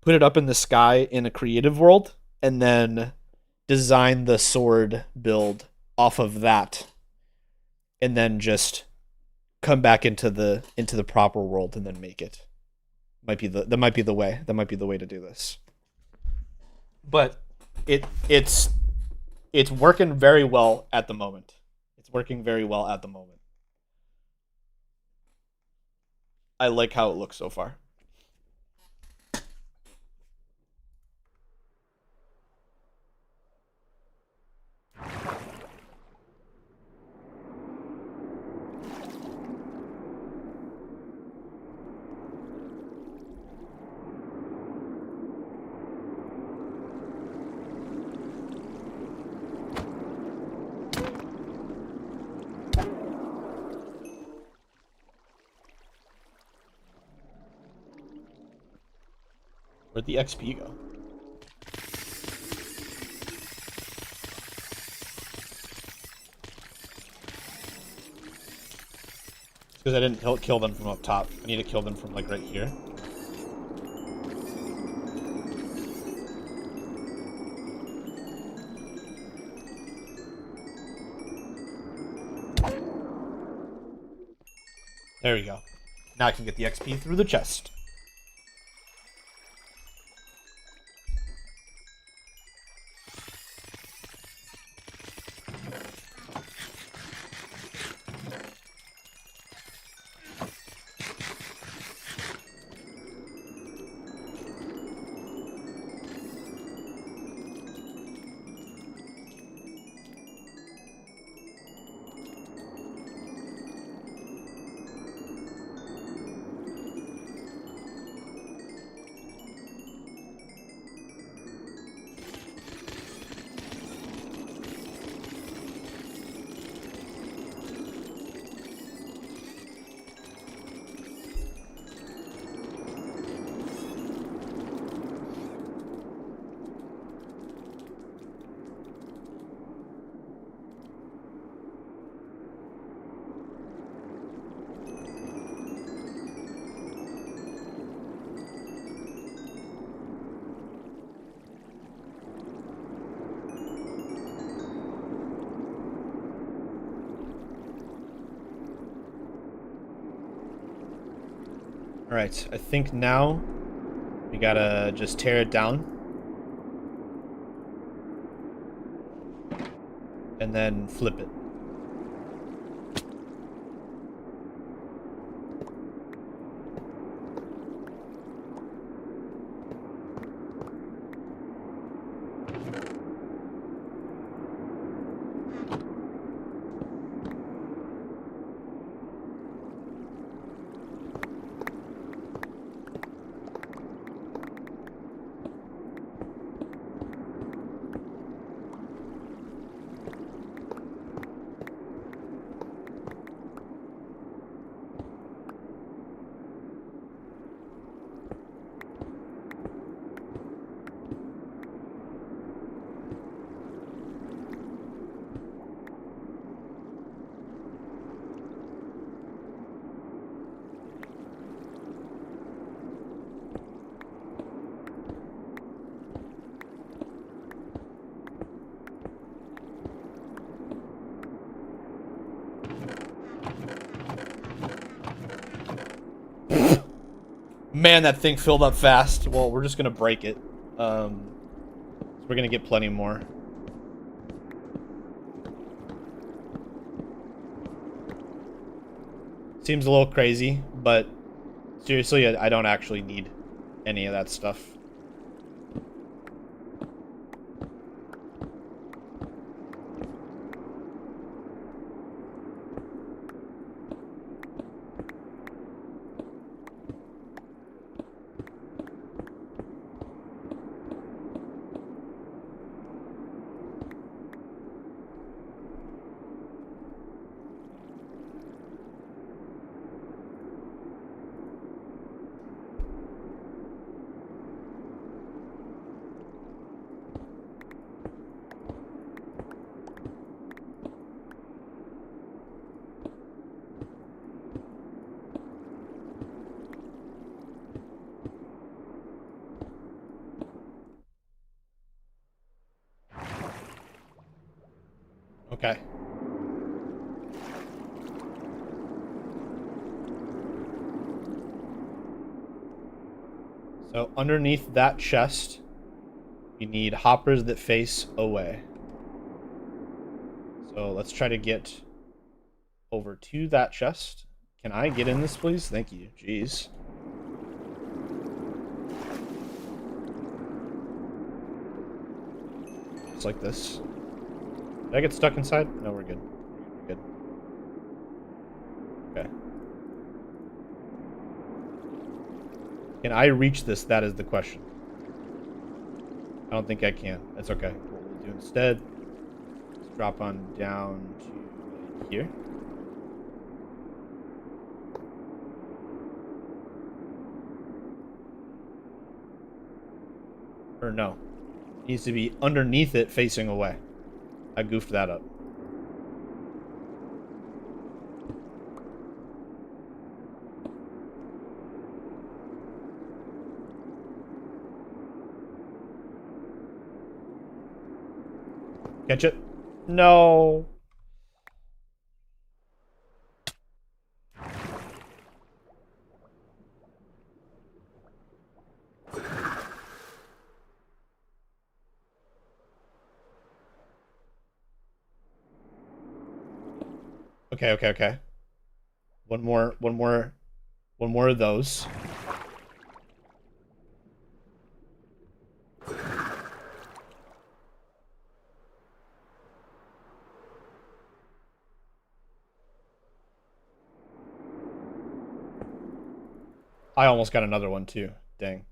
put it up in the sky in a creative world, and then design the sword build off of that, and then just come back into the proper world and then make it. That might be the way to do this. But it's working very well at the moment. It's working very well at the moment. I like how it looks so far. Where'd the XP go? It's because I didn't kill them from up top. I need to kill them from, like, right here. There we go. Now I can get the XP through the chest. Alright, I think now we gotta just tear it down. And then flip it. Man, that thing filled up fast. Well, we're just gonna break it. We're gonna get plenty more. Seems a little crazy, but seriously, I don't actually need any of that stuff. Okay. So underneath that chest, you need hoppers that face away. So let's try to get over to that chest. Can I get in this, please? Thank you. Jeez. Just like this. Did I get stuck inside? No, we're good. We're good. Okay. Can I reach this? That is the question. I don't think I can. That's okay. What we'll do instead is drop on down to here. Or no. It needs to be underneath it facing away. I goofed that up. Catch it? No. Okay. One more of those. I almost got another one too. Dang.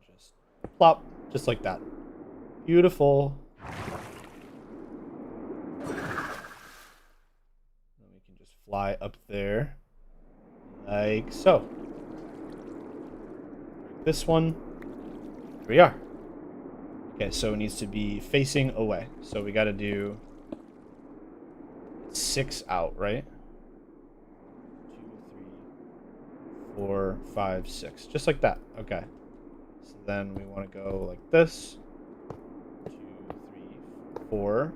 Just plop, just like that. Beautiful. Then we can just fly up there, like so. Break this one. Here we are. Okay, so it needs to be facing away. So we got to do 6 out, right? 2, 3, 4, 5, 6. Just like that. Okay. So then we want to go like this. 2, 3, 4,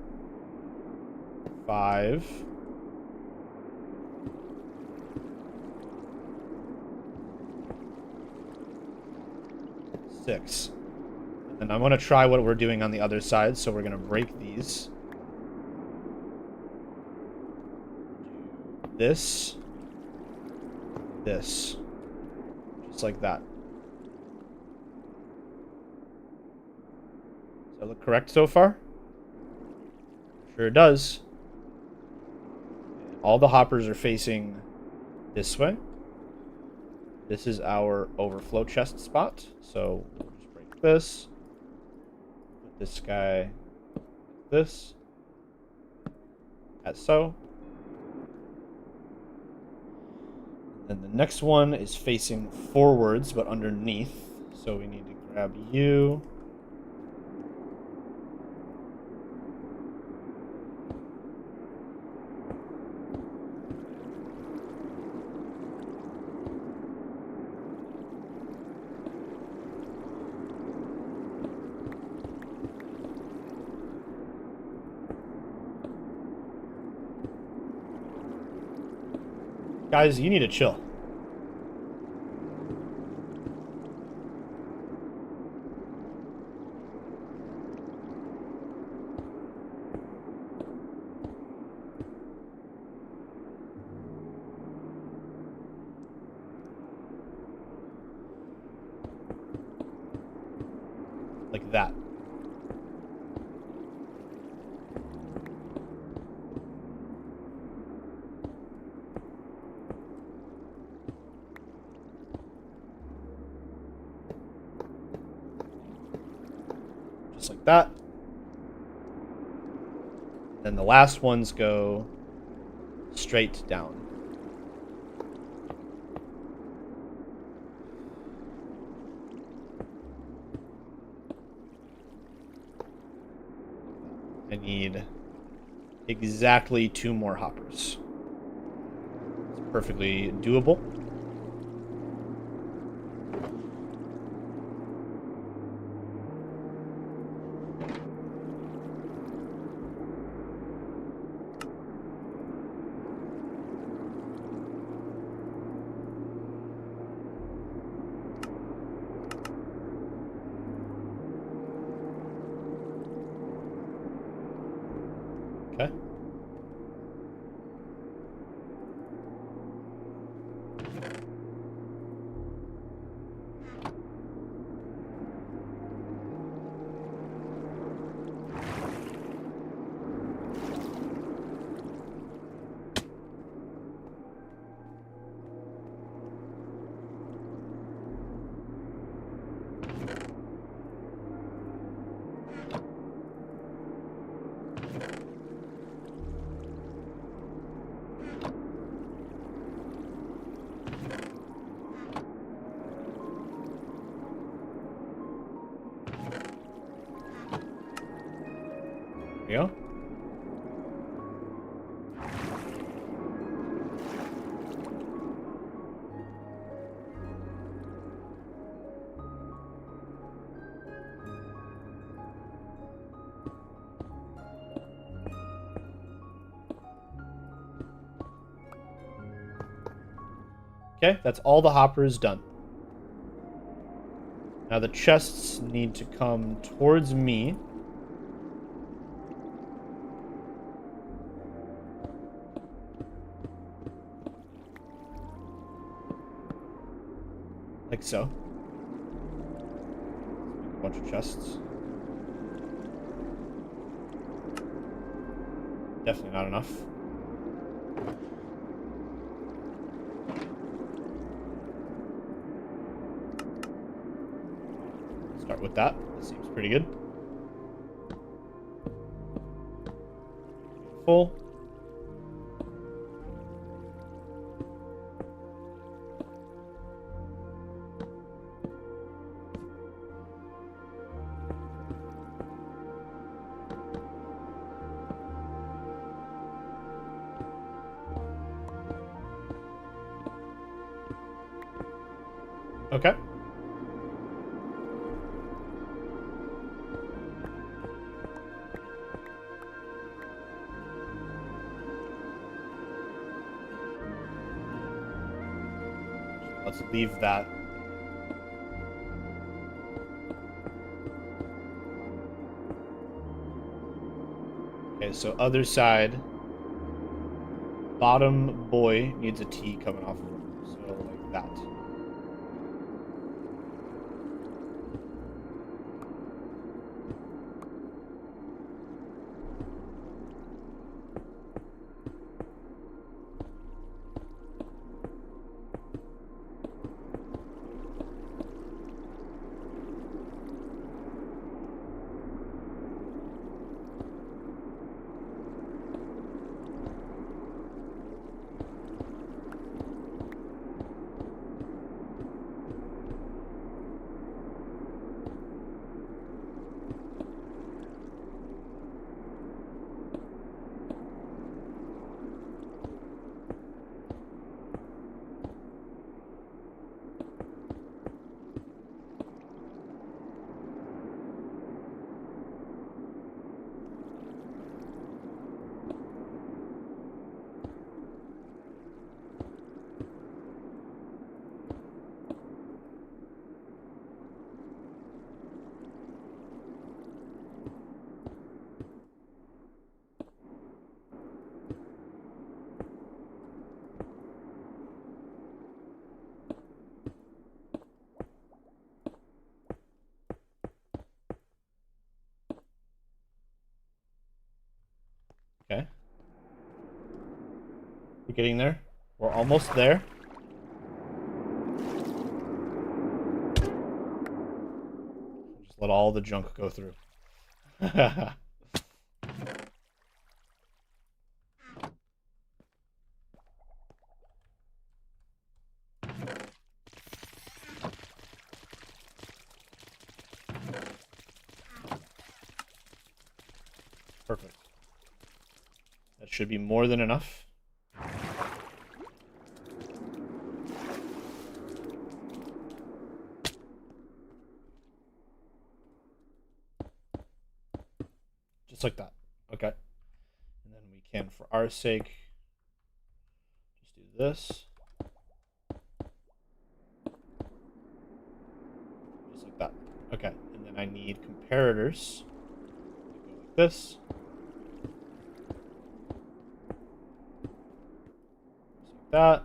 5. Six. And I'm going to try what we're doing on the other side, so we're going to break these. This. This. Just like that. Does that look correct so far? Sure does. All the hoppers are facing this way. This is our overflow chest spot, so we'll just break this. This guy like this, as so. And then the next one is facing forwards but underneath, so we need to grab you. Guys, you need to chill. Like that. Just like that. Then the last ones go straight down. I need exactly 2 more hoppers. It's perfectly doable. Okay. There you go. Okay, that's all the hoppers done. Now the chests need to come towards me. Like so. A bunch of chests. Definitely not enough. Start with that. That seems pretty good. Full. Okay. Let's leave that. Okay, so other side. Bottom boy needs a T coming off of him. So like that. We're getting there. We're almost there. Just let all the junk go through. Perfect. That should be more than enough. Just like that. Okay. And then we can, for our sake, just do this. Just like that. Okay. And then I need comparators. Go like this. Just like that.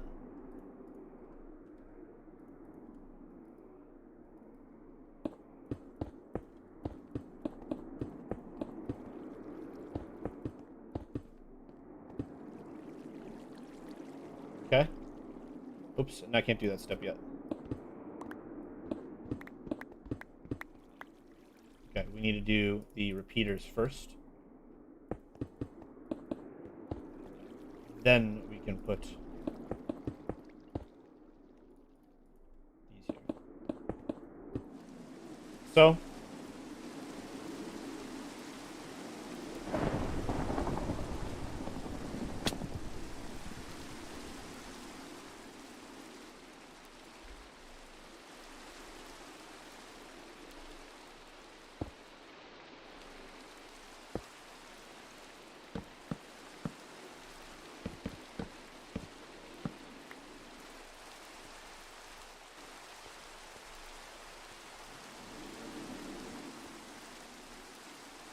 Okay. Oops, and I can't do that step yet. Okay, we need to do the repeaters first. Then we can put these here. So,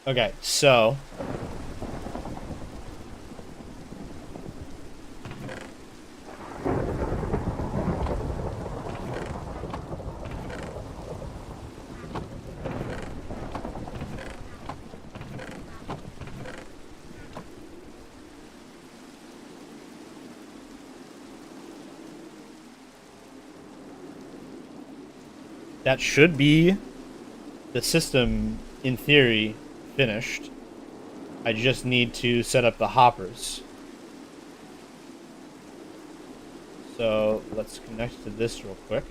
okay, so that should be the system, in theory, finished. I just need to set up the hoppers. So let's connect to this real quick.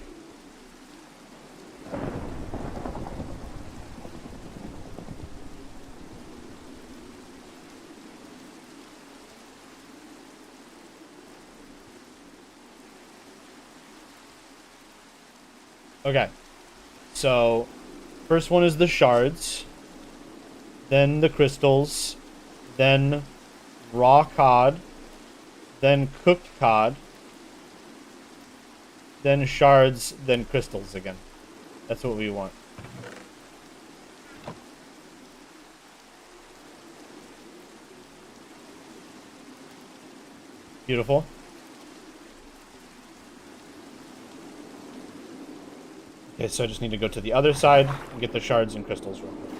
Okay, so first one is the shards, then the crystals, then raw cod, then cooked cod, then shards, then crystals again. That's what we want. Beautiful. Okay, so I just need to go to the other side and get the shards and crystals real quick.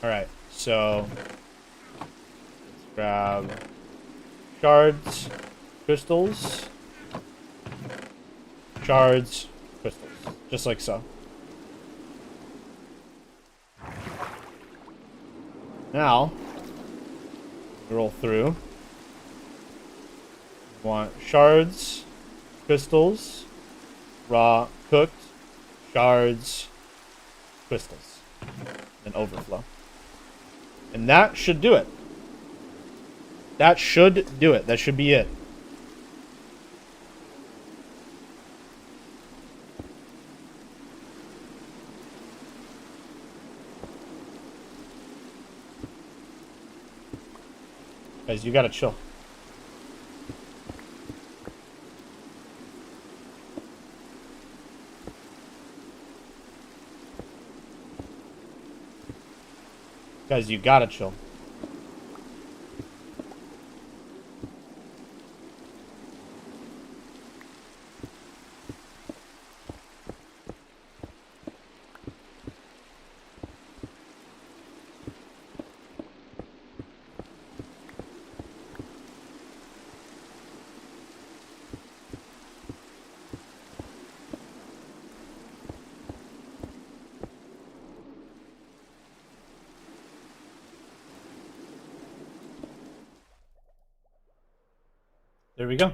Alright, so let's grab shards, crystals, shards, crystals. Just like so. Now, roll through. Want shards, crystals, raw, cooked, shards, crystals, and overflow. And that should do it. That should do it. That should be it. Guys, you gotta chill. Guys, you gotta chill. There we go.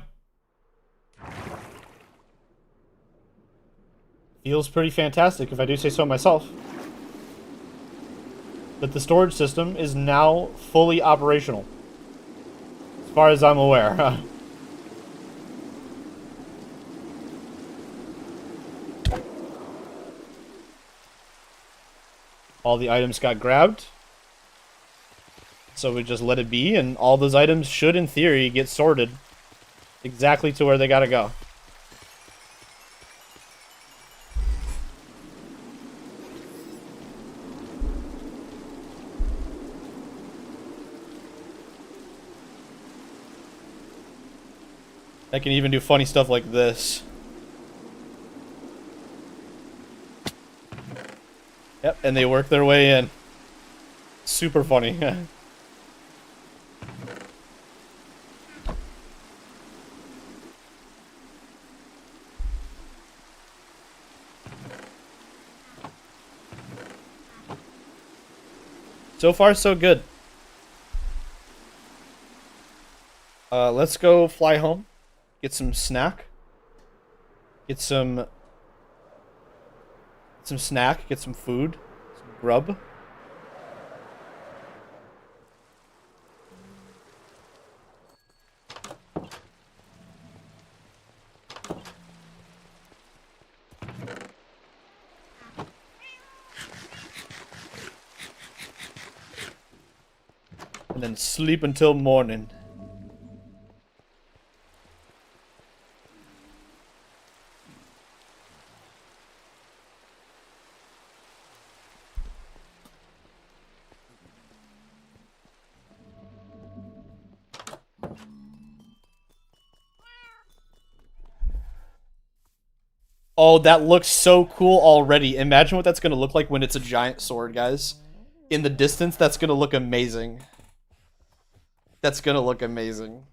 Feels pretty fantastic, if I do say so myself. But the storage system is now fully operational. As far as I'm aware. All the items got grabbed. So we just let it be, and all those items should, in theory, get sorted exactly to where they gotta go. I can even do funny stuff like this. Yep, and they work their way in. Super funny. So far, so good. Let's go fly home. Get some snack. Get some snack. Get some food. Some grub. And then sleep until morning. Oh, that looks so cool already. Imagine what that's going to look like when it's a giant sword, guys. In the distance, that's going to look amazing. That's going to look amazing.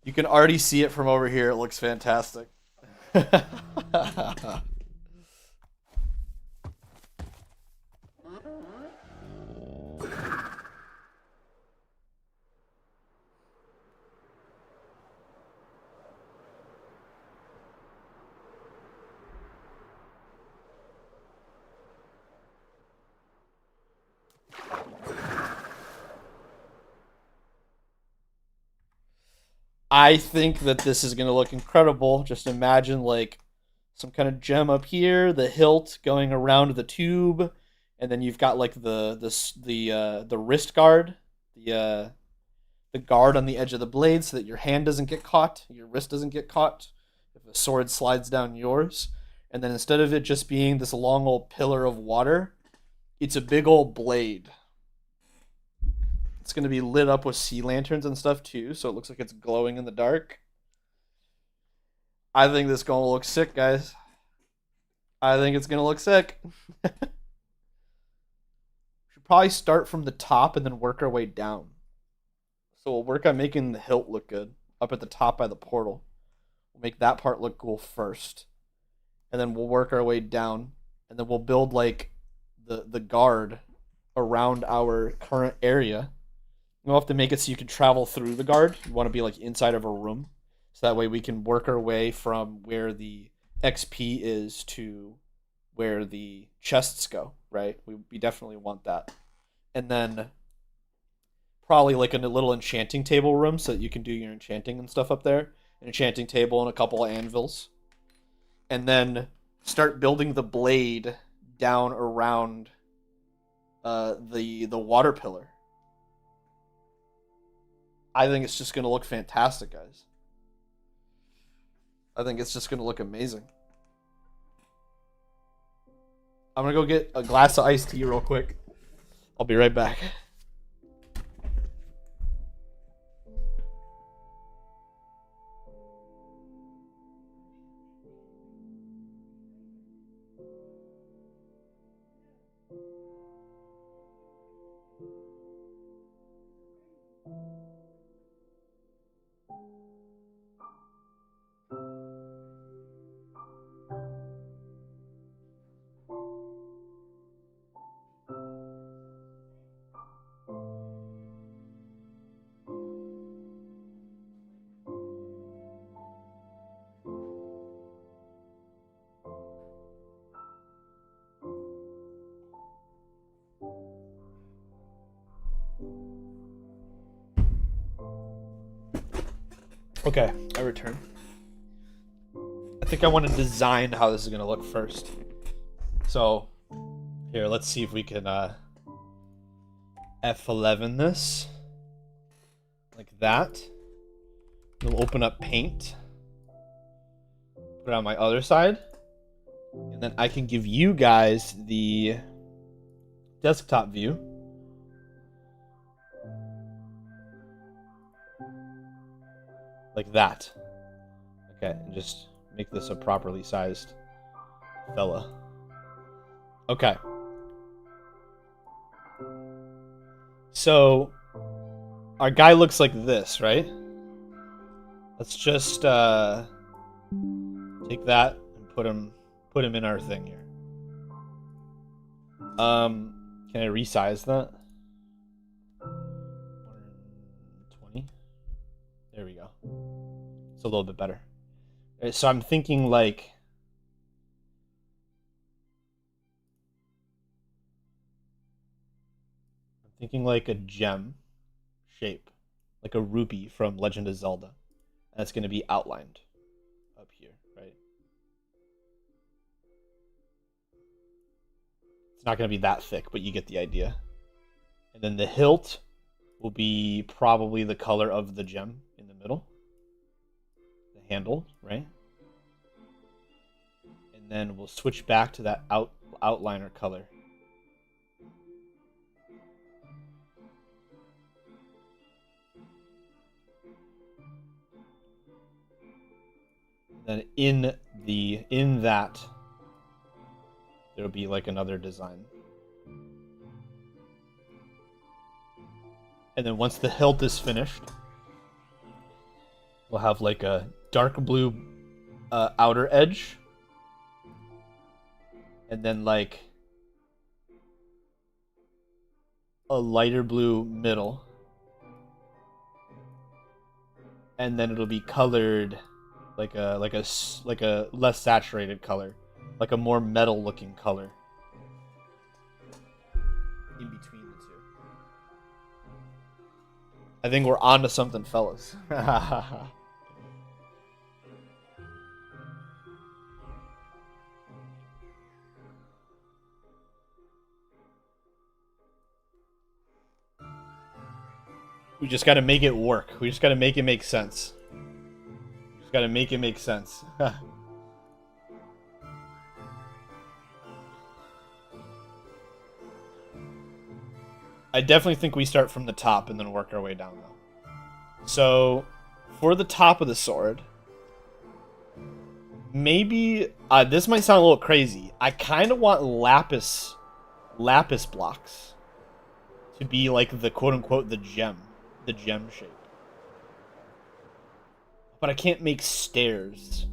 You can already see it from over here. It looks fantastic. I think that this is going to look incredible. Just imagine, like, some kind of gem up here, the hilt going around the tube, and then you've got, like, the wrist guard, the guard on the edge of the blade so that your hand doesn't get caught, your wrist doesn't get caught if the sword slides down yours. And then instead of it just being this long old pillar of water, it's a big old blade. It's going to be lit up with sea lanterns and stuff too, so it looks like it's glowing in the dark. I think this is going to look sick, guys. I think it's going to look sick. Should probably start from the top and then work our way down. So we'll work on making the hilt look good up at the top by the portal. We'll make that part look cool first. And then we'll work our way down. And then we'll build like the guard around our current area. We'll have to make it so you can travel through the guard. You want to be like inside of a room. So that way we can work our way from where the XP is to where the chests go, right? We definitely want that. And then probably like a little enchanting table room so that you can do your enchanting and stuff up there. An enchanting table and a couple of anvils. And then start building the blade down around the water pillar. I think it's just going to look fantastic, guys. I think it's just going to look amazing. I'm going to go get a glass of iced tea real quick. I'll be right back. Okay, I return. I think I want to design how this is going to look first. So, here, let's see if we can F11 this. Like that. We'll open up Paint. Put it on my other side. And then I can give you guys the desktop view. Like that. Okay, and just make this a properly sized fella. Okay. So, our guy looks like this, right? Let's just take that and put him in our thing here. Can I resize that? 120. There we go. It's a little bit better. So I'm thinking like a gem shape, like a rupee from Legend of Zelda. And that's going to be outlined up here, right? It's not going to be that thick, but you get the idea. And then the hilt will be probably the color of the gem in the middle. The handle, right? And then we'll switch back to that outliner color. Then in that there'll be like another design. And then once the hilt is finished, we'll have like a dark blue outer edge. And then like a lighter blue middle. And then it'll be colored like a less saturated color, like a more metal looking color in between the two. I think we're on to something, fellas. We just gotta make it work. We just gotta make it make sense. Gotta make it make sense. I definitely think we start from the top and then work our way down, though. So, for the top of the sword, maybe this might sound a little crazy. I kind of want lapis blocks to be like the quote unquote the gem shape. But I can't make stairs.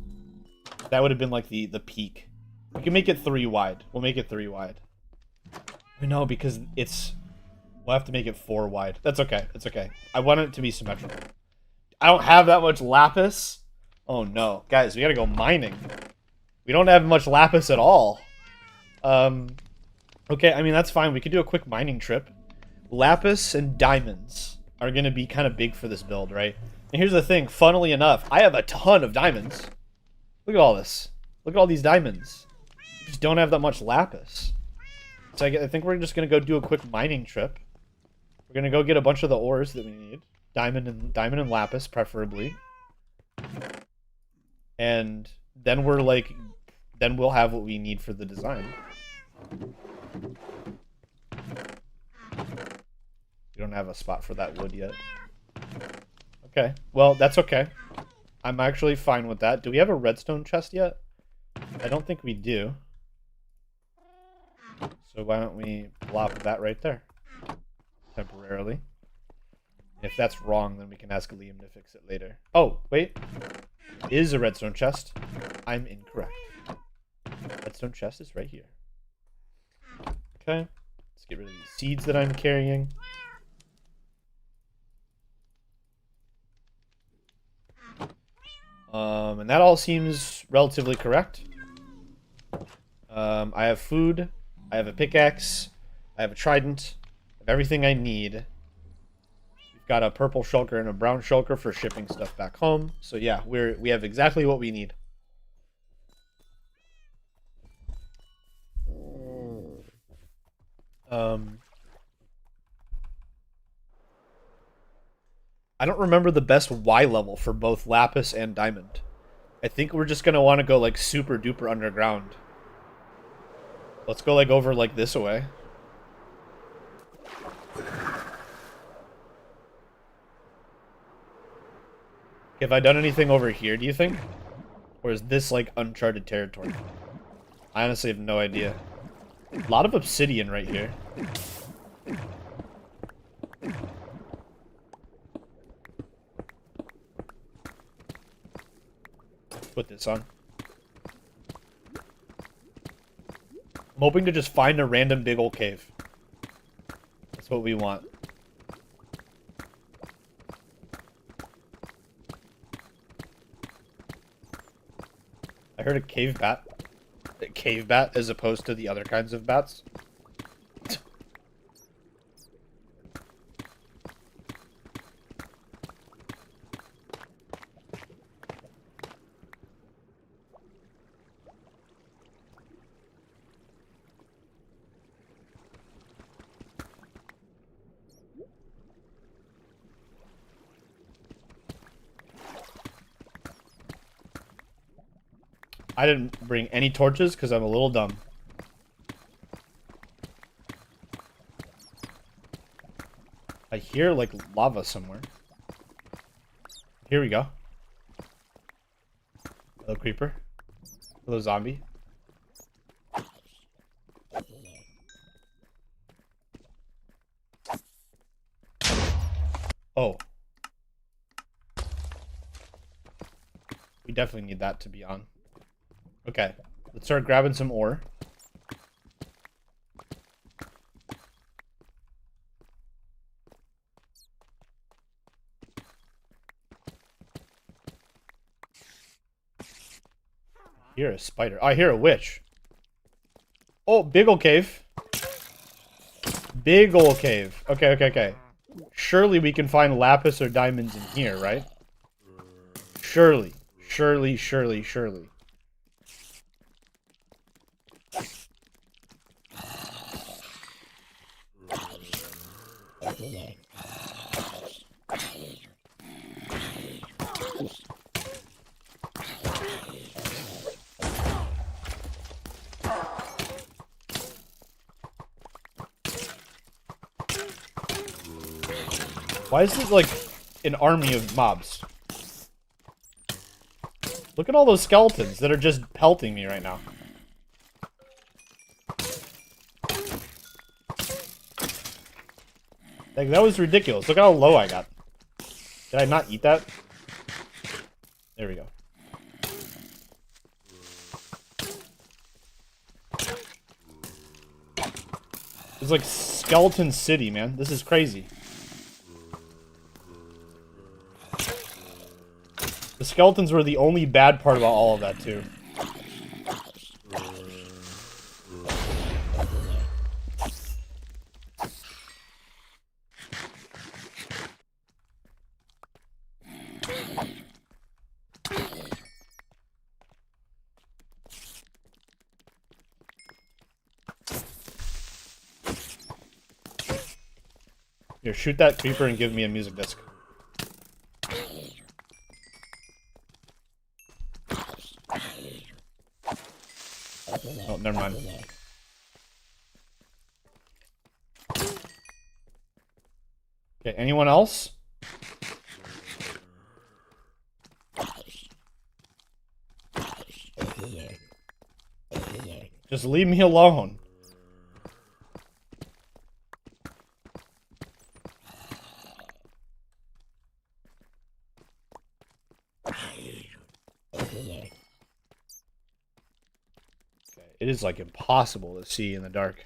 That would have been like the peak. We can make it 3 wide. We'll make it 3 wide. No, because we'll have to make it 4 wide. That's okay. It's okay. I want it to be symmetrical. I don't have that much lapis. Oh no. Guys, we gotta go mining. We don't have much lapis at all. Okay, I mean, that's fine. We could do a quick mining trip. Lapis and diamonds are gonna be kind of big for this build, right? And here's the thing, funnily enough, I have a ton of diamonds. Look at all this. Look at all these diamonds. I just don't have that much lapis. So I think we're just going to go do a quick mining trip. We're going to go get a bunch of the ores that we need. Diamond and lapis, preferably. And then we'll have what we need for the design. We don't have a spot for that wood yet. Okay, well, that's okay. I'm actually fine with that. Do we have a redstone chest yet? I don't think we do. So why don't we plop that right there? Temporarily. If that's wrong, then we can ask Liam to fix it later. Oh, wait. It is a redstone chest. I'm incorrect. Redstone chest is right here. Okay. Let's get rid of these seeds that I'm carrying. And that all seems relatively correct. I have food. I have a pickaxe. I have a trident. I have everything I need. We've got a purple shulker and a brown shulker for shipping stuff back home. So yeah, we have exactly what we need. I don't remember the best Y level for both lapis and diamond. I think we're just gonna want to go like super duper underground. Let's go like over like this away. Have I done anything over here, do you think? Or is this like uncharted territory? I honestly have no idea. A lot of obsidian right here. Put this on. I'm hoping to just find a random big old cave. That's what we want. I heard a cave bat. A cave bat as opposed to the other kinds of bats. I didn't bring any torches because I'm a little dumb. I hear like lava somewhere. Here we go. Hello, creeper. Hello, zombie. Oh. We definitely need that to be on. Okay, let's start grabbing some ore. I hear a spider. Oh, I hear a witch. Oh, big ol' cave. Big ol' cave. Okay, okay, okay. Surely we can find lapis or diamonds in here, right? Surely. Surely, surely, surely. Why is it like an army of mobs? Look at all those skeletons that are just pelting me right now. Like, that was ridiculous. Look how low I got. Did I not eat that? There we go. It's like Skeleton City, man. This is crazy. The skeletons were the only bad part about all of that, too. Here, shoot that creeper and give me a music disc. Oh, never mind. Okay, anyone else? Just leave me alone. It is like impossible to see in the dark.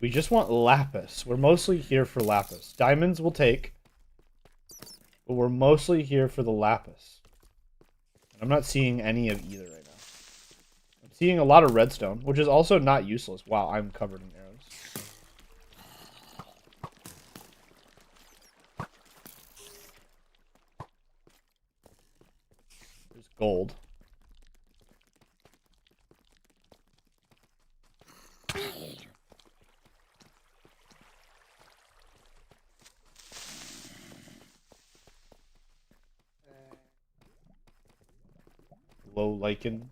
We just want lapis. We're mostly here for lapis. Diamonds we'll take, but we're mostly here for the lapis. I'm not seeing any of either right now. I'm seeing a lot of redstone, which is also not useless. Wow, I'm covered in arrows. gold. Low lichen.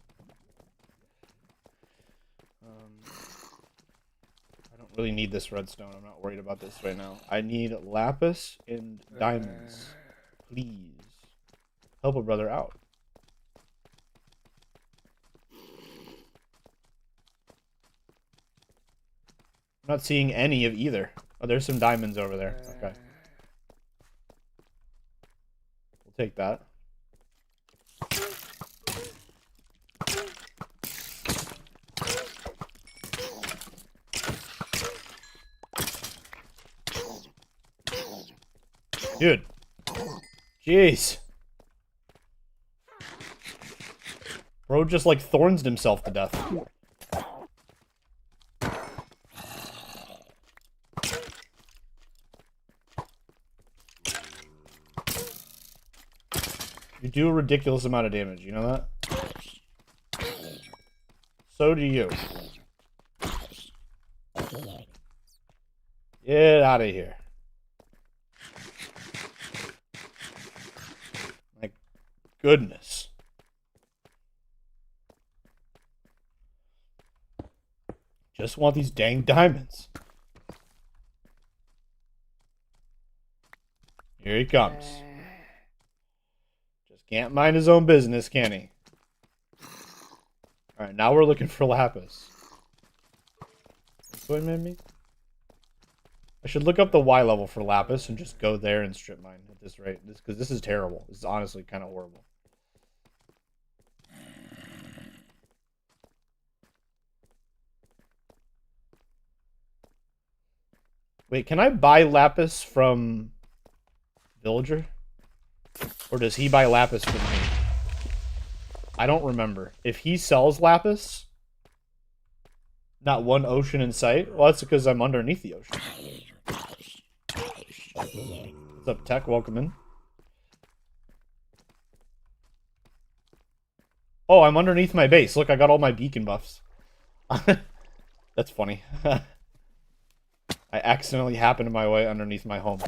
I don't really need this redstone. I'm not worried about this right now. I need lapis and diamonds. Please. Help a brother out. I'm not seeing any of either. Oh, there's some diamonds over there. Okay. We'll take that. Dude. Jeez. Bro just like thorns himself to death. You do a ridiculous amount of damage, you know that? So do you. Get out of here. My goodness. Just want these dang diamonds. Here he comes. Just can't mind his own business, can he? Alright, now we're looking for lapis. This way, maybe? I should look up the Y level for lapis and just go there and strip mine at this rate. Because this is terrible. This is honestly kind of horrible. Wait, can I buy lapis from Villager? Or does he buy lapis from me? I don't remember. If he sells lapis, not one ocean in sight. Well, that's because I'm underneath the ocean. What's up, Tech? Welcome in. Oh, I'm underneath my base. Look, I got all my beacon buffs. That's funny. I accidentally happened my way underneath my home.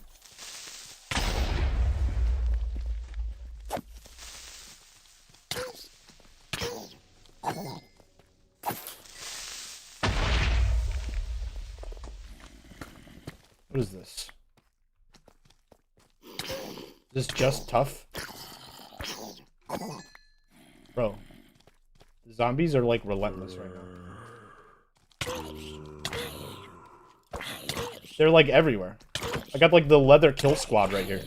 What is this? Is this just tough? Bro. The zombies are like relentless right now. They're like everywhere. I got like the leather kill squad right here.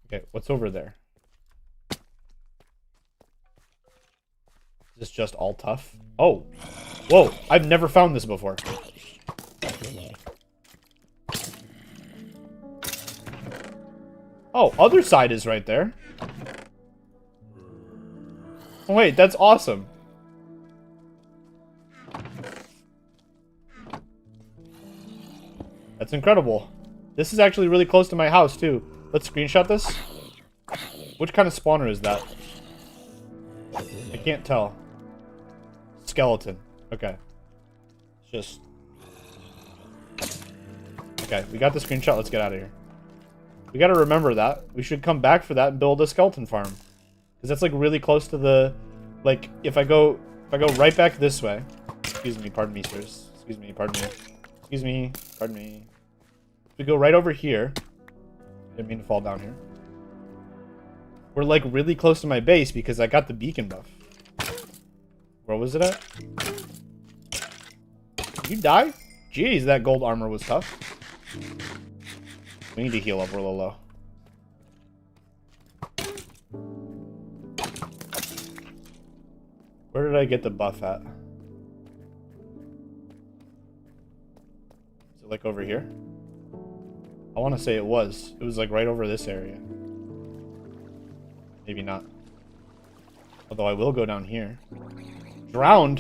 Okay, what's over there? Is this just all tough? Oh! Whoa! I've never found this before. Oh, other side is right there. Oh, wait, that's awesome. That's incredible. This is actually really close to my house, too. Let's screenshot this. Which kind of spawner is that? I can't tell. Skeleton. Okay. It's just... Okay, we got the screenshot. Let's get out of here. We gotta remember that. We should come back for that and build a skeleton farm. Because that's like really close to the... Like, if I go right back this way... Excuse me, pardon me, sirs. Excuse me, pardon me. Excuse me, pardon me. If we go right over here... Didn't mean to fall down here. We're like really close to my base because I got the beacon buff. Where was it at? Did you die? Jeez, that gold armor was tough. We need to heal up. We're a little low. Where did I get the buff at? Is it like over here? I want to say it was. It was like right over this area. Maybe not. Although I will go down here. Drowned?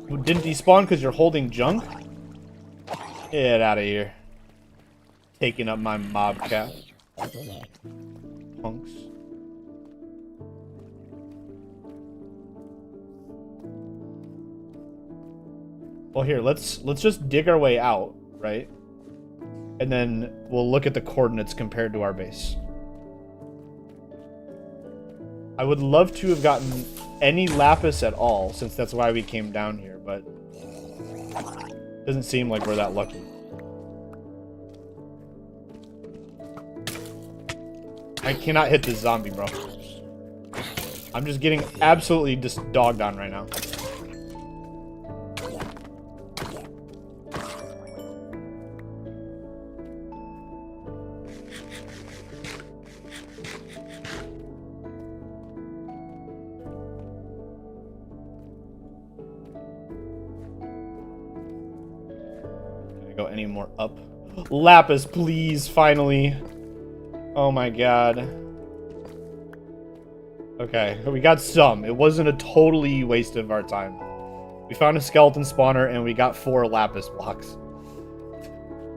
Didn't despawn because you're holding junk? Get out of here. Taking up my mob cap. Punks. Well, here, let's just dig our way out, right? And then we'll look at the coordinates compared to our base. I would love to have gotten any lapis at all, since that's why we came down here, but it doesn't seem like we're that lucky. I cannot hit this zombie, bro. I'm just getting absolutely just dogged on right now. Can I go any more up? Lapis, please, finally. Oh my god. Okay, we got some. It wasn't a totally waste of our time. We found a skeleton spawner and we got 4 lapis blocks.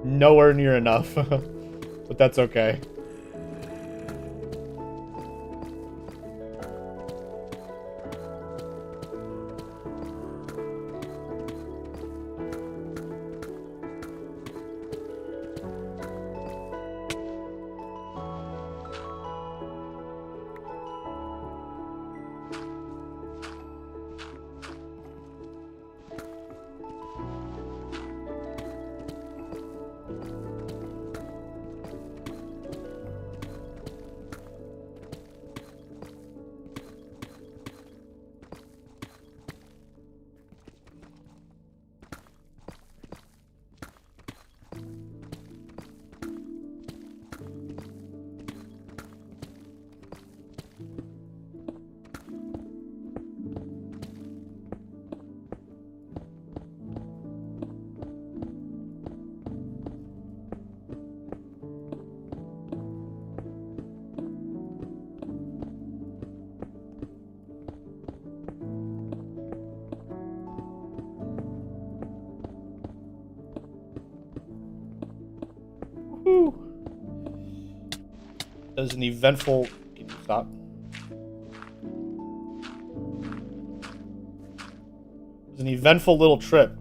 Nowhere near enough. But that's okay. That was an eventful... Can you stop? It was an eventful little trip.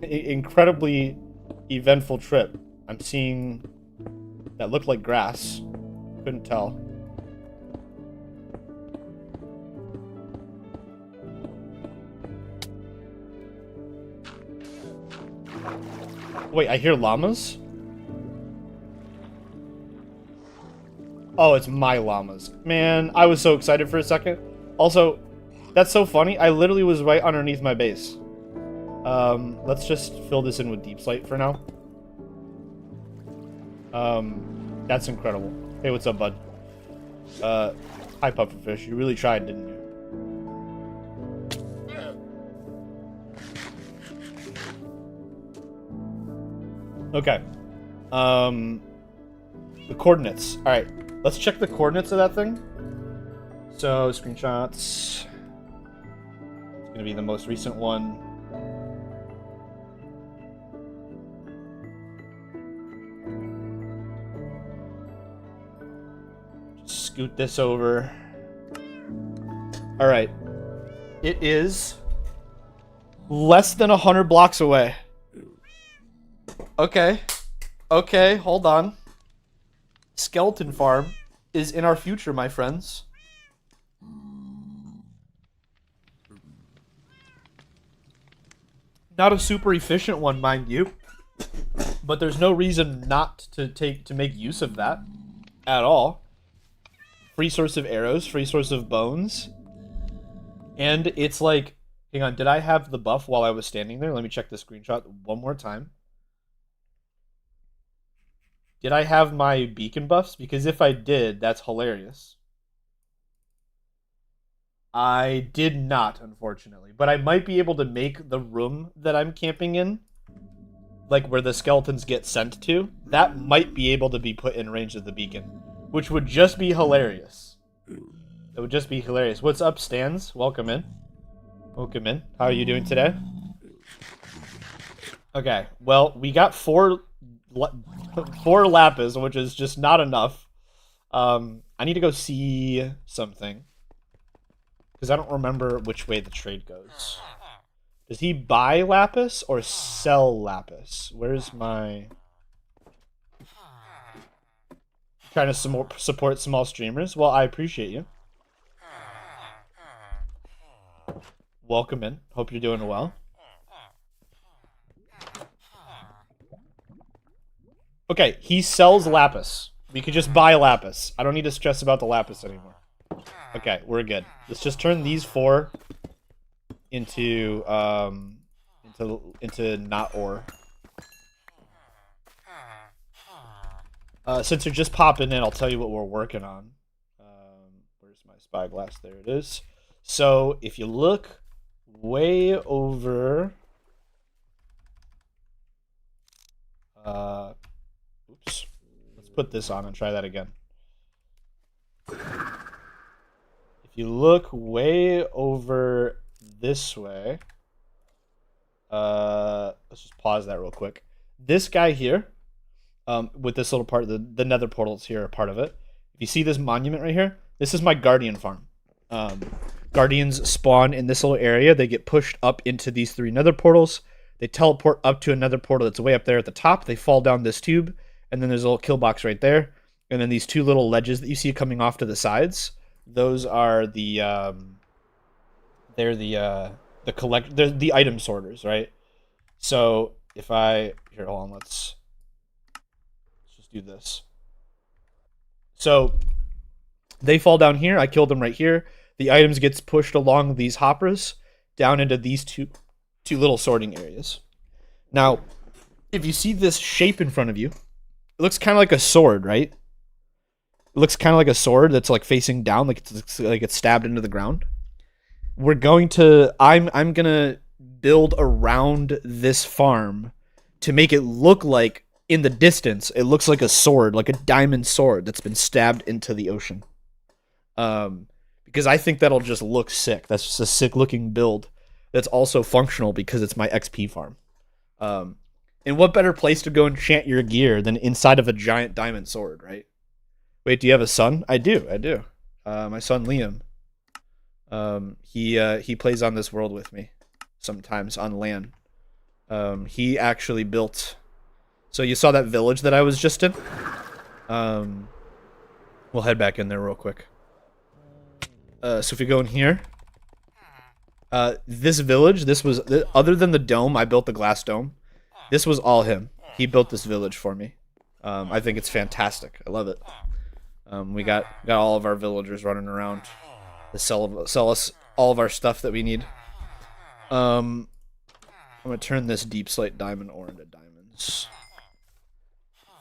Incredibly eventful trip. I'm seeing... That looked like grass. Couldn't tell. Wait, I hear llamas? Oh, it's my llamas. Man, I was so excited for a second. Also, that's so funny. I literally was right underneath my base. Let's just fill this in with deep slate for now. That's incredible. Hey, what's up, bud? Hi, pufferfish. You really tried, didn't you? Okay. The coordinates. Alright. Let's check the coordinates of that thing. So, screenshots. It's going to be the most recent one. Just scoot this over. Alright. It is less than 100 blocks away. Okay. Okay, hold on. Skeleton farm is in our future, my friends. Not a super efficient one, mind you. But there's no reason not to make use of that at all. Free source of arrows, free source of bones. And it's like, hang on, did I have the buff while I was standing there? Let me check the screenshot one more time. Did I have my beacon buffs? Because if I did, that's hilarious. I did not, unfortunately. But I might be able to make the room that I'm camping in, like where the skeletons get sent to, that might be able to be put in range of the beacon, which would just be hilarious. It would just be hilarious. What's up, Stans? Welcome in. Welcome in. How are you doing today? Okay, well, we got 4 4 lapis, which is just not enough. I need to go see something. Because I don't remember which way the trade goes. Does he buy lapis or sell lapis? Where's my... Trying to support small streamers? Well, I appreciate you. Welcome in. Hope you're doing well. Okay, he sells lapis. We could just buy lapis. I don't need to stress about the lapis anymore. Okay, we're good. Let's just turn these 4 into not ore. Since you're just popping in, I'll tell you what we're working on. Where's my spyglass? There it is. So if you look way over, oops. Let's put this on and try that again. If you look way over this way, let's just pause that real quick. This guy here, with this little part, the nether portals here are part of it. If you see this monument right here, this is my guardian farm. Guardians spawn in this little area. They get pushed up into these 3 nether portals. They teleport up to another portal that's way up there at the top. They fall down this tube, and then there's a little kill box right there. And then these 2 little ledges that you see coming off to the sides, those are the they're the item sorters, right? So if I here, hold on, let's just do this. So they fall down here. I killed them right here. The items gets pushed along these hoppers down into these two little sorting areas. Now, if you see this shape in front of you, it looks kind of like a sword, right? It looks kind of like a sword that's like facing down, like it's stabbed into the ground. I'm gonna build around this farm to make it look like, in the distance, it looks like a sword, like a diamond sword that's been stabbed into the ocean. Because I think that'll just look sick. That's just a sick looking build that's also functional because it's my XP farm. And what better place to go enchant your gear than inside of a giant diamond sword, right? Wait, do you have a son? I do. My son Liam. He plays on this world with me sometimes on LAN. He actually built. So you saw that village that I was just in. We'll head back in there real quick. So if we go in here, this village, other than the dome, I built the glass dome. This was all him. He built this village for me. I think it's fantastic. I love it. We got all of our villagers running around to sell us all of our stuff that we need. I'm gonna turn this deep slate diamond ore into diamonds.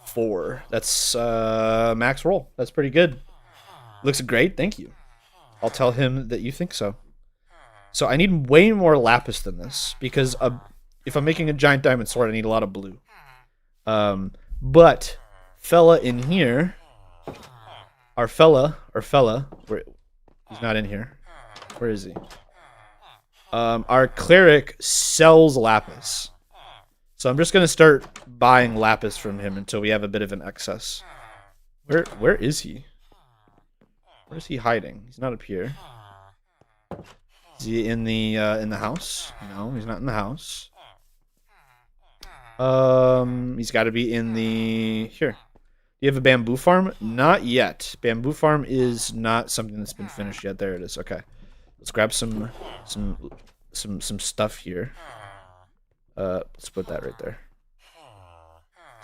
4. That's max roll. That's pretty good. Looks great. Thank you. I'll tell him that you think so. So I need way more lapis than this because if I'm making a giant diamond sword, I need a lot of blue. But fella in here, our fella, he's not in here. Where is he? Our cleric sells lapis. So I'm just gonna start buying lapis from him until we have a bit of an excess. Where is he? Where is he hiding? He's not up here. Is he in the house? No, he's not in the house. He's got to be in the here. Do you have a bamboo farm? Not yet. Bamboo farm is not something that's been finished yet. There it is. Okay, let's grab some stuff here. Let's put that right there.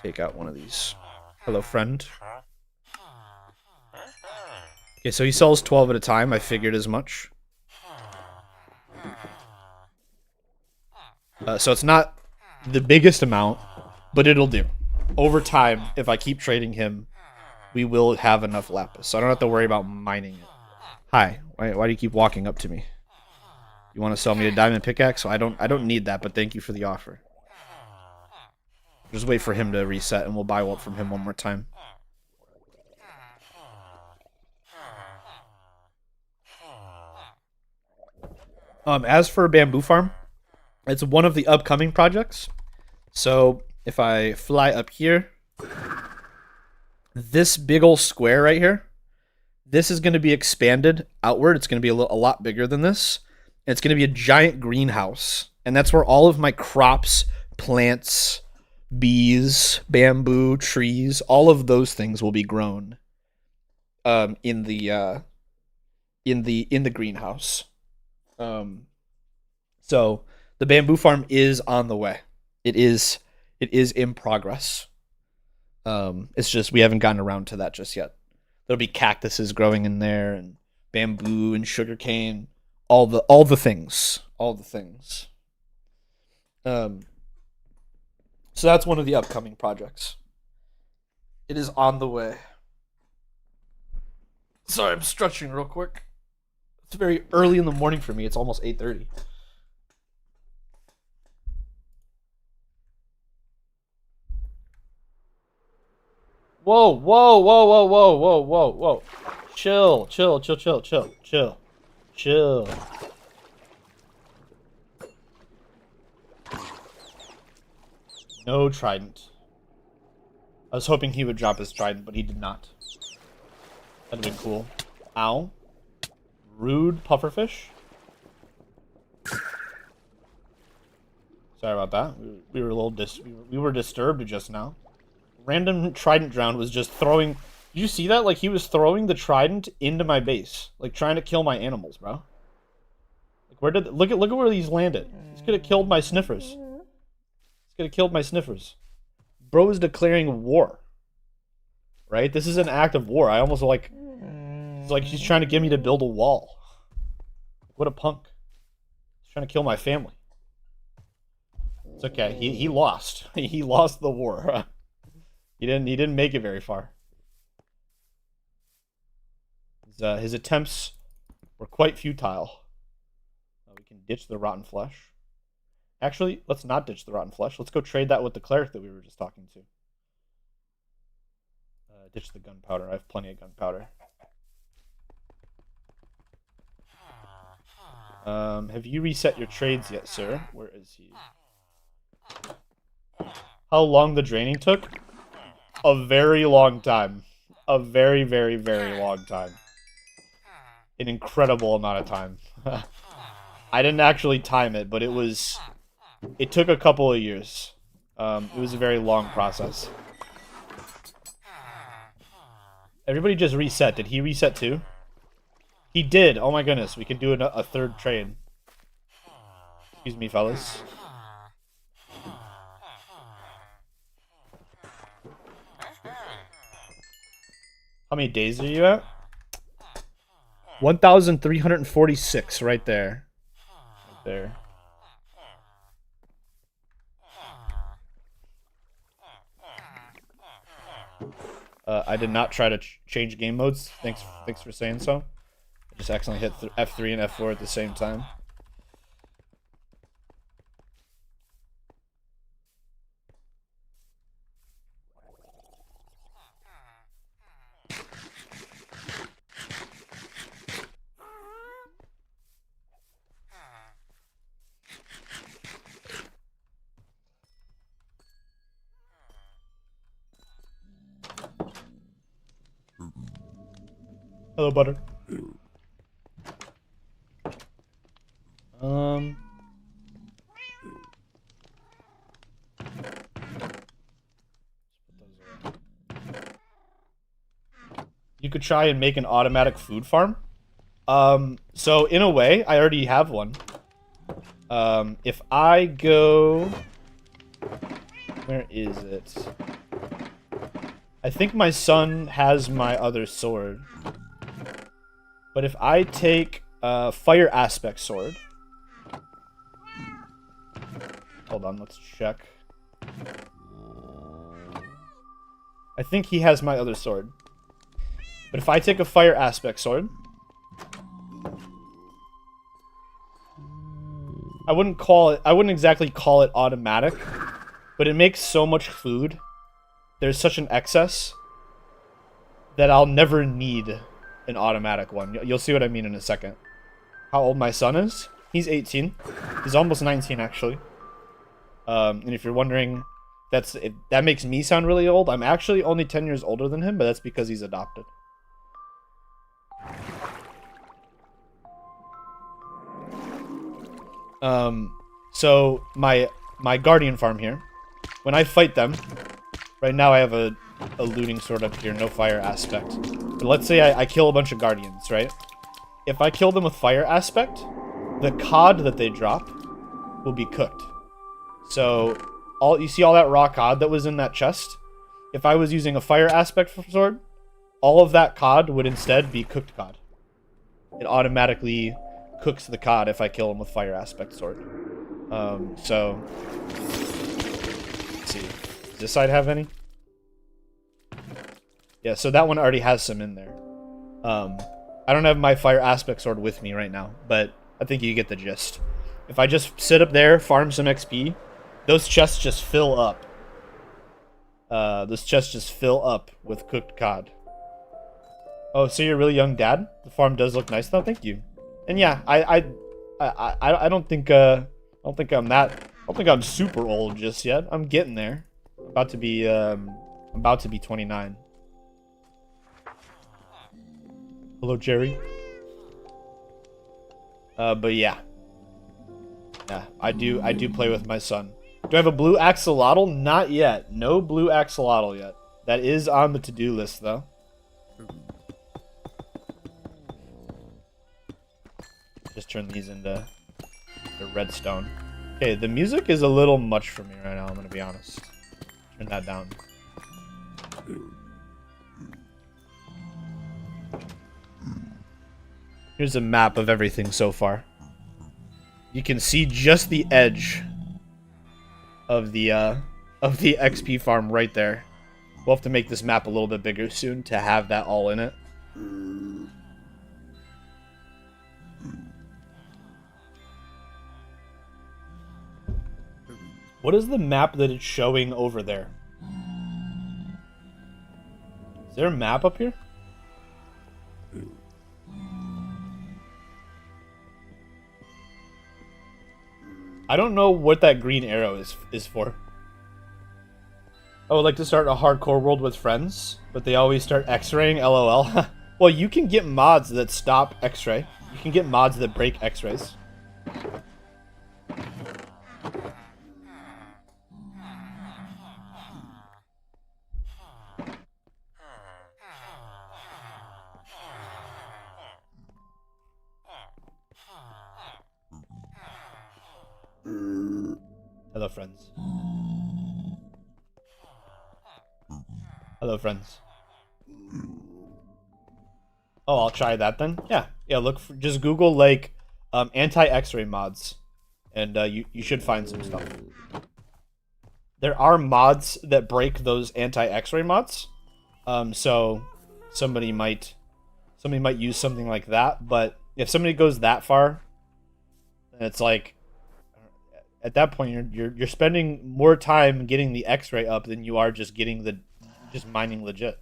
Take out one of these. Hello, friend. Okay, so he sells 12 at a time. I figured as much. So it's not the biggest amount, but it'll do. Over time, if I keep trading him, we will have enough lapis. So I don't have to worry about mining it. Hi, why do you keep walking up to me? You want to sell me a diamond pickaxe? So I don't need that, but thank you for the offer. Just wait for him to reset, and we'll buy one from him one more time. As for bamboo farm, it's one of the upcoming projects. So if I fly up here, This big old square right here, this is going to be expanded outward. It's going to be a lot bigger than this. And it's going to be a giant greenhouse. And that's where all of my crops, plants, bees, bamboo, trees, all of those things will be grown in the greenhouse. So the bamboo farm is on the way. It is in progress. It's just we haven't gotten around to that just yet. There'll be cactuses growing in there and bamboo and sugarcane, all the things. So that's one of the upcoming projects. It is on the way. Sorry, I'm stretching real quick. It's very early in the morning for me. It's almost 8:30. Whoa, whoa, whoa, whoa, whoa, whoa, whoa, whoa. Chill. No trident. I was hoping he would drop his trident, but he did not. That'd have been cool. Ow. Rude pufferfish. Sorry about that. We were a little we were disturbed just now. Random trident drown was just throwing. Did you see that? Like he was throwing the trident into my base, like trying to kill my animals, bro. Like where did look at where these landed? This could have killed my sniffers. Bro is declaring war. Right? This is an act of war. I almost like. It's like he's trying to get me to build a wall. What a punk. He's trying to kill my family. It's okay. He lost. He lost the war. He didn't make it very far. His attempts were quite futile. We can ditch the rotten flesh. Actually, let's not ditch the rotten flesh. Let's go trade that with the cleric that we were just talking to. Ditch the gunpowder. I have plenty of gunpowder. Have you reset your trades yet, sir? Where is he? How long the draining took? A very long time. A very, very, very long time. An incredible amount of time. I didn't actually time it, but it took a couple of years. It was a very long process. Everybody just reset. Did he reset too? He did. Oh my goodness. We can do a third trade. Excuse me, fellas. How many days are you at? 1,346 right there. Right there. I did not try to change game modes. Thanks for saying so. I just accidentally hit F3 and F4 at the same time. Hello, butter. You could try and make an automatic food farm. So in a way, I already have one. If I go... Where is it? I think my son has my other sword. But if I take fire aspect sword... Hold on, let's check. I think he has my other sword. But if I take a fire aspect sword... I wouldn't exactly call it automatic, but it makes so much food. There's such an excess that I'll never need an automatic one. You'll see what I mean in a second. How old my son is? He's 18. He's almost 19, actually. And if you're wondering that makes me sound really old. I'm actually only 10 years older than him, but that's because he's adopted. So my guardian farm here, when I fight them, right now I have a looting sword up here, no fire aspect. But let's say I kill a bunch of guardians, right? If I kill them with fire aspect, the cod that they drop will be cooked. So you see all that raw cod that was in that chest? If I was using a fire aspect sword, all of that cod would instead be cooked cod. It automatically cooks the cod if I kill him with fire aspect sword. So let's see. Does this side have any? Yeah, so that one already has some in there. I don't have my fire aspect sword with me right now, but I think you get the gist. If I just sit up there, farm some XP, those chests just fill up. Those chests just fill up with cooked cod. Oh, so you're a really young dad? The farm does look nice though, thank you. And yeah, I don't think I'm super old just yet. I'm getting there. I'm about to be 29. Hello, Jerry. But yeah. Yeah, I do play with my son. Do I have a blue axolotl? Not yet. No blue axolotl yet. That is on the to-do list though. Just turn these into the redstone. Okay, the music is a little much for me right now, I'm gonna be honest. Turn that down. Here's a map of everything so far. You can see just the edge of the XP farm right there. We'll have to make this map a little bit bigger soon to have that all in it. What is the map that it's showing over there? Is there a map up here? I don't know what that green arrow is for. I would like to start a hardcore world with friends, but they always start X-raying, LOL. Well, you can get mods that stop X-ray. You can get mods that break X-rays. Hello, friends. Hello, friends. Oh, I'll try that then. Yeah, look for, just Google like anti-X-ray mods, and you should find some stuff. There are mods that break those anti-X-ray mods, so somebody might use something like that. But if somebody goes that far, then it's like, at that point you're spending more time getting the X-ray up than you are just mining legit.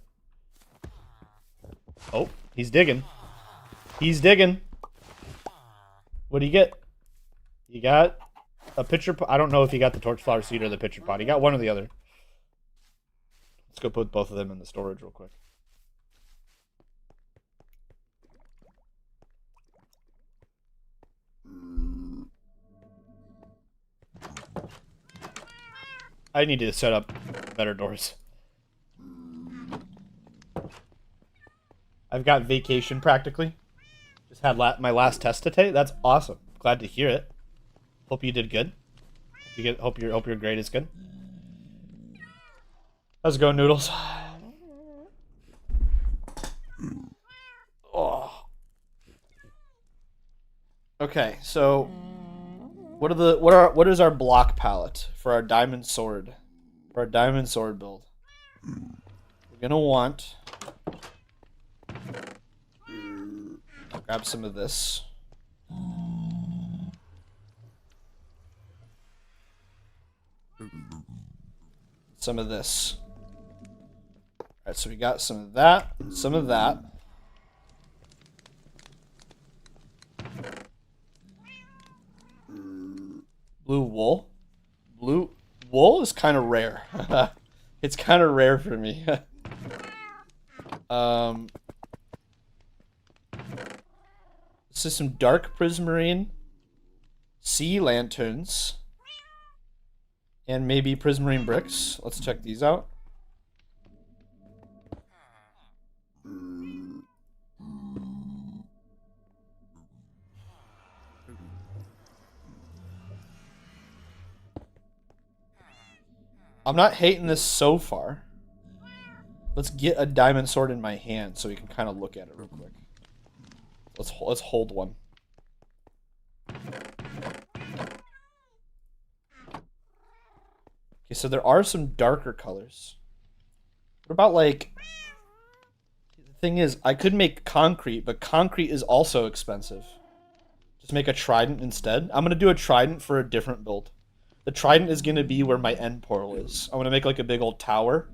Oh, he's digging. He's digging. What do you get? You got a pitcher pot. I don't know if he got the torchflower seed or the pitcher pot. He got one or the other. Let's go put both of them in the storage real quick. I need to set up better doors. I've got vacation practically. Just had my last test today. That's awesome. Glad to hear it. Hope you did good. Hope your grade is good. How's it going, Noodles? Oh. Okay, so what is our block palette for our diamond sword? For our diamond sword build. We're gonna want grab some of this. Some of this. Alright, so we got some of that, some of that. Blue wool. Blue Wool is kind of rare. It's kind of rare for me. This is some dark prismarine, sea lanterns, and maybe prismarine bricks. Let's check these out. I'm not hating this so far. Let's get a diamond sword in my hand so we can kind of look at it real quick. Let's hold one. Okay, so there are some darker colors. What about, like... The thing is, I could make concrete, but concrete is also expensive. Just make a trident instead. I'm going to do a trident for a different build. The trident is going to be where my end portal is. I'm going to make, like, a big old tower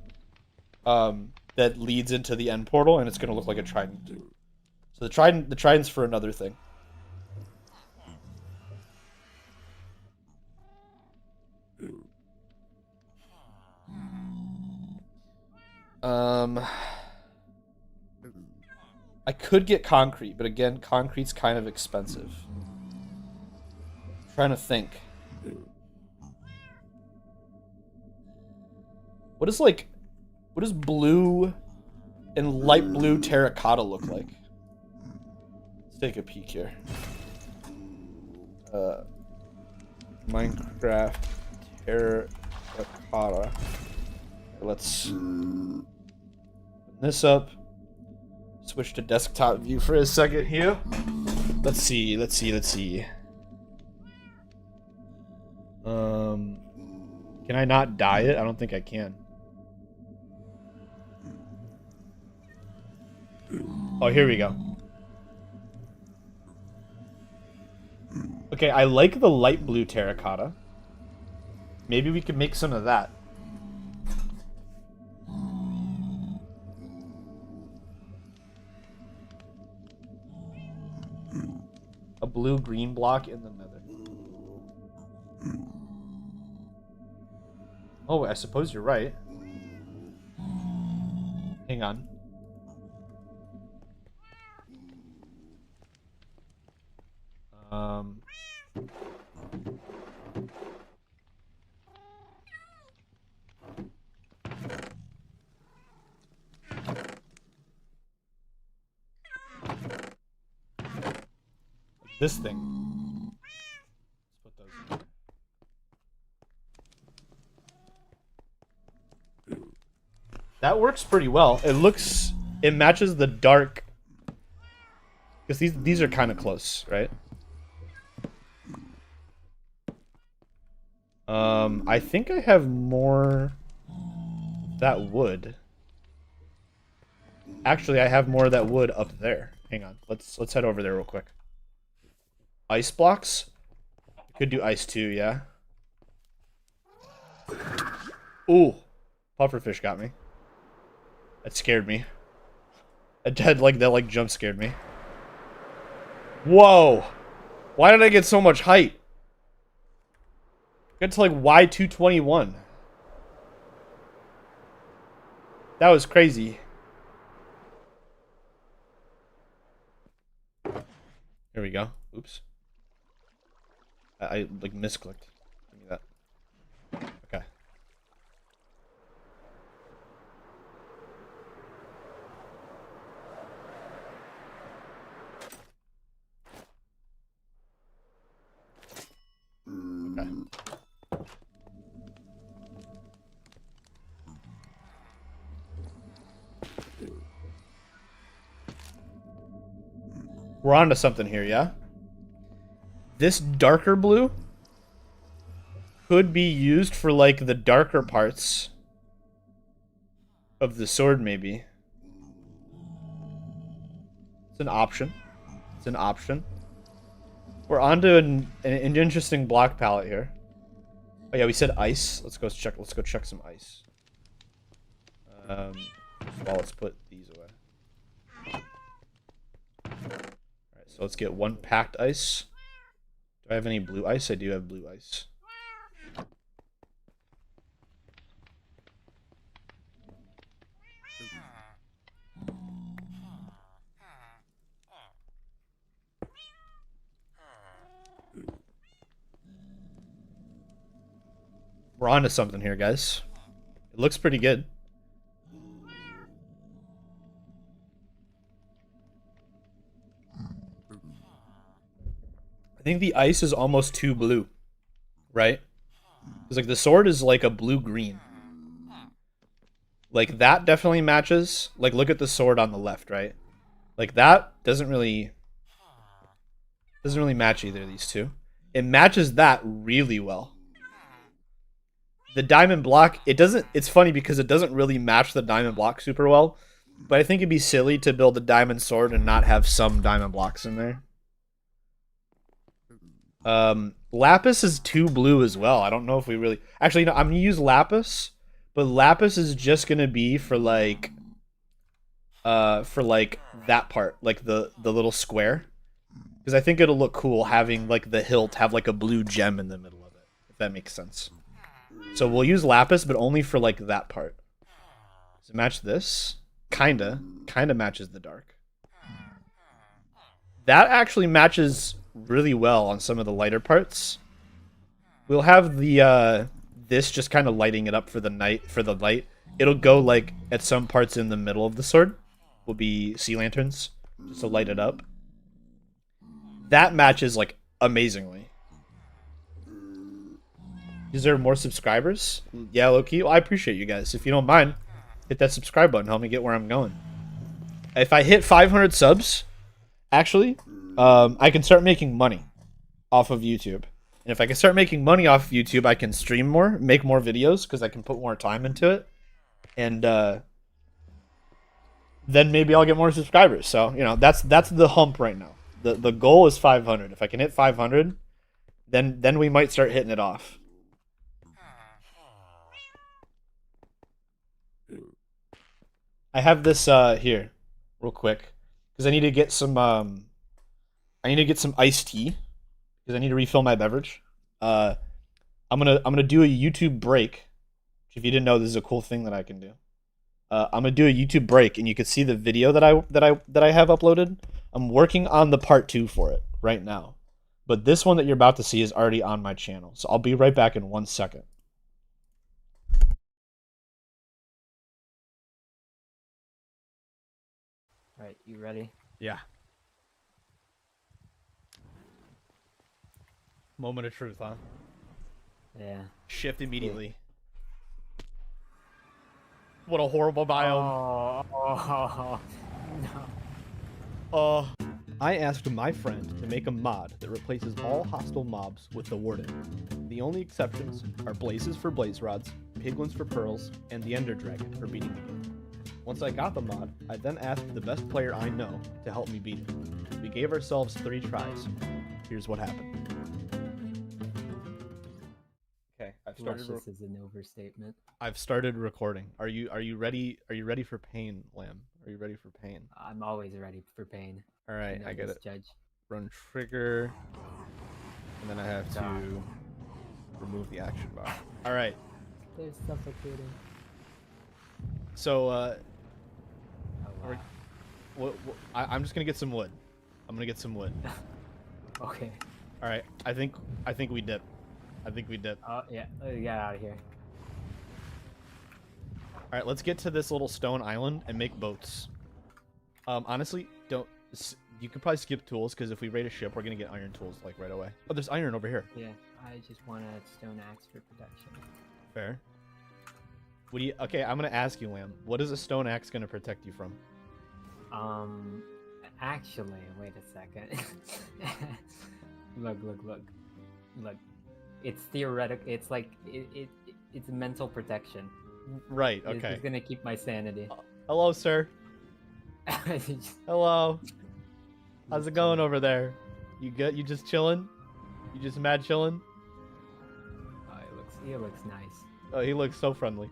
that leads into the end portal, and it's going to look like a trident. So the trident's for another thing. I could get concrete, but again, concrete's kind of expensive. I'm trying to think. What does blue and light blue terracotta look like? Let's take a peek here. Minecraft terracotta. Let's open this up. Switch to desktop view for a second here. Let's see. Can I not dye it? I don't think I can. Oh, here we go. Okay, I like the light blue terracotta. Maybe we could make some of that. A blue-green block in the nether. Oh, I suppose you're right. Hang on. This thing. Let's put those in. That works pretty well. It matches the dark. Because these are kind of close, right? I think I have more that wood. Actually, I have more of that wood up there. Hang on. Let's head over there real quick. Ice blocks? Could do ice too, yeah. Ooh. Pufferfish got me. That scared me. That jump scared me. Whoa! Why did I get so much height? Get to like Y221. That was crazy. Here we go. Oops. I like misclicked. Give me that. Okay. Okay. We're on to something here, yeah? This darker blue could be used for, like, the darker parts of the sword, maybe. It's an option. It's an option. We're on to an interesting block palette here. Oh yeah, we said ice. Let's go check some ice. Well, let's put these away. Alright, so let's get one packed ice. Do I have any blue ice? I do have blue ice. We're on to something here, guys. It looks pretty good. I think the ice is almost too blue, right? Because like the sword is like a blue-green. Like that definitely matches. Like look at the sword on the left, right? Like that doesn't really match either of these two. It matches that really well. The diamond block, it's funny because it doesn't really match the diamond block super well, but I think it'd be silly to build a diamond sword and not have some diamond blocks in there. Lapis is too blue as well. I don't know if we really... Actually, no, I'm going to use Lapis, but Lapis is just going to be for like that part, like the little square. Because I think it'll look cool having like the hilt have like a blue gem in the middle of it, if that makes sense. So we'll use Lapis, but only for like that part. Does it match this? Kinda matches the dark. That actually matches really well on some of the lighter parts. We'll have the this just kind of lighting it up for the light. It'll go like at some parts in the middle of the sword will be sea lanterns just to light it up. That matches like amazingly. Is there more subscribers? Yeah, Loki. Well, I appreciate you guys. If you don't mind, hit that subscribe button. Help me get where I'm going. If I hit 500 subs, actually, I can start making money off of YouTube. And if I can start making money off of YouTube, I can stream more, make more videos, because I can put more time into it. And then maybe I'll get more subscribers. So, you know, that's the hump right now. The goal is 500. If I can hit 500, then we might start hitting it off. I have this here, real quick, because I need to get some iced tea, because I need to refill my beverage. I'm gonna do a YouTube break. If you didn't know, this is a cool thing that I can do. I'm gonna do a YouTube break, and you can see the video that I have uploaded. I'm working on the part 2 for it right now, but this one that you're about to see is already on my channel. So I'll be right back in 1 second. Alright, you ready? Yeah. Moment of truth, huh? Yeah. Shift immediately. What a horrible biome. Oh, no. I asked my friend to make a mod that replaces all hostile mobs with the Warden. The only exceptions are Blazes for Blaze Rods, Piglins for Pearls, and the Ender Dragon for beating the game. Once I got the mod, I then asked the best player I know to help me beat it. We gave ourselves 3 tries. Here's what happened. Okay, Luscious is an overstatement. I've started recording. Are you ready? Are you ready for pain, Lamb? Are you ready for pain? I'm always ready for pain. All right, I get it. Judge. Run trigger, and then I have to remove the action bar. All right. They're suffocating. So, Oh, wow. I'm just gonna get some wood. I'm gonna get some wood. Okay. All right. I think we dip. I think we dip. Oh yeah. Get out of here. All right. Let's get to this little stone island and make boats. Honestly, don't. You could probably skip tools because if we raid a ship, we're gonna get iron tools like right away. Oh, there's iron over here. Yeah. I just want a stone axe for protection. Fair. What do you? Okay, I'm gonna ask you, Lamb. What is a stone axe gonna protect you from? Actually, wait a second. Look. It's theoretical. It's like it's mental protection. Right. Okay. It's gonna keep my sanity. Hello, sir. Hello. How's it going over there? You good? You just chilling? You just mad chilling? Oh, he looks nice. Oh, he looks so friendly.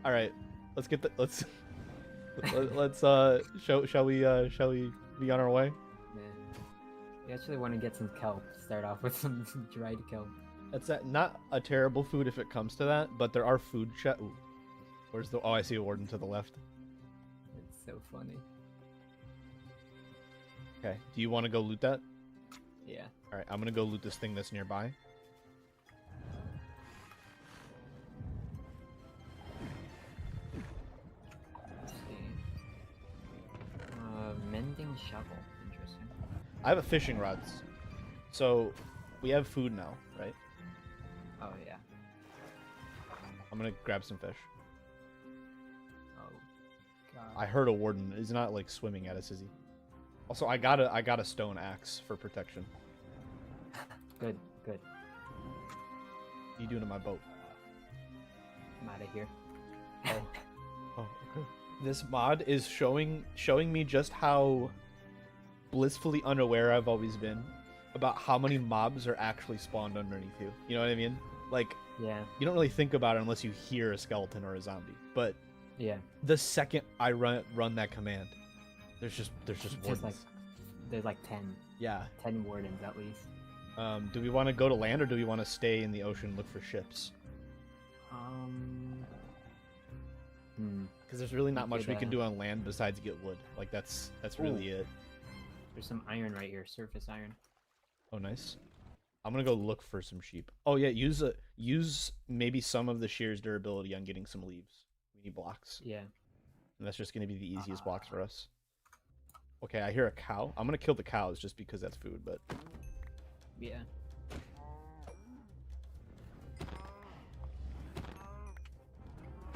All right, let's get let's shall we be on our way? Man, we actually want to get some kelp. Start off with some dried kelp. That's not a terrible food if it comes to that, but there are food Where's the? Oh, I see a warden to the left. It's so funny. Okay, do you want to go loot that? Yeah. All right, I'm gonna go loot this thing that's nearby. shovel. Interesting. I have a fishing rod. So, we have food now, right? Oh yeah. I'm gonna grab some fish. Oh god. I heard a warden. He's not like swimming at us, is he? Also, I got a stone axe for protection. Good, good. What are you doing in my boat? I'm out of here. Oh, okay. This mod is showing me just how blissfully unaware I've always been about how many mobs are actually spawned underneath you. You know what I mean? Like, Yeah. you don't really think about it unless you hear a skeleton or a zombie. But Yeah. the second I run that command, there's just wardens. There's like 10 Yeah. 10 wardens at least. Do we want to go to land or do we want to stay in the ocean and look for ships? Because there's really not much we can do on land besides get wood. Like that's really it. There's some iron right here, surface iron. Oh, nice. I'm gonna go look for some sheep. Oh yeah, use maybe some of the shear's durability on getting some leaves. We need blocks. Yeah. And that's just gonna be the easiest blocks for us. Okay, I hear a cow. I'm gonna kill the cows just because that's food, but Yeah.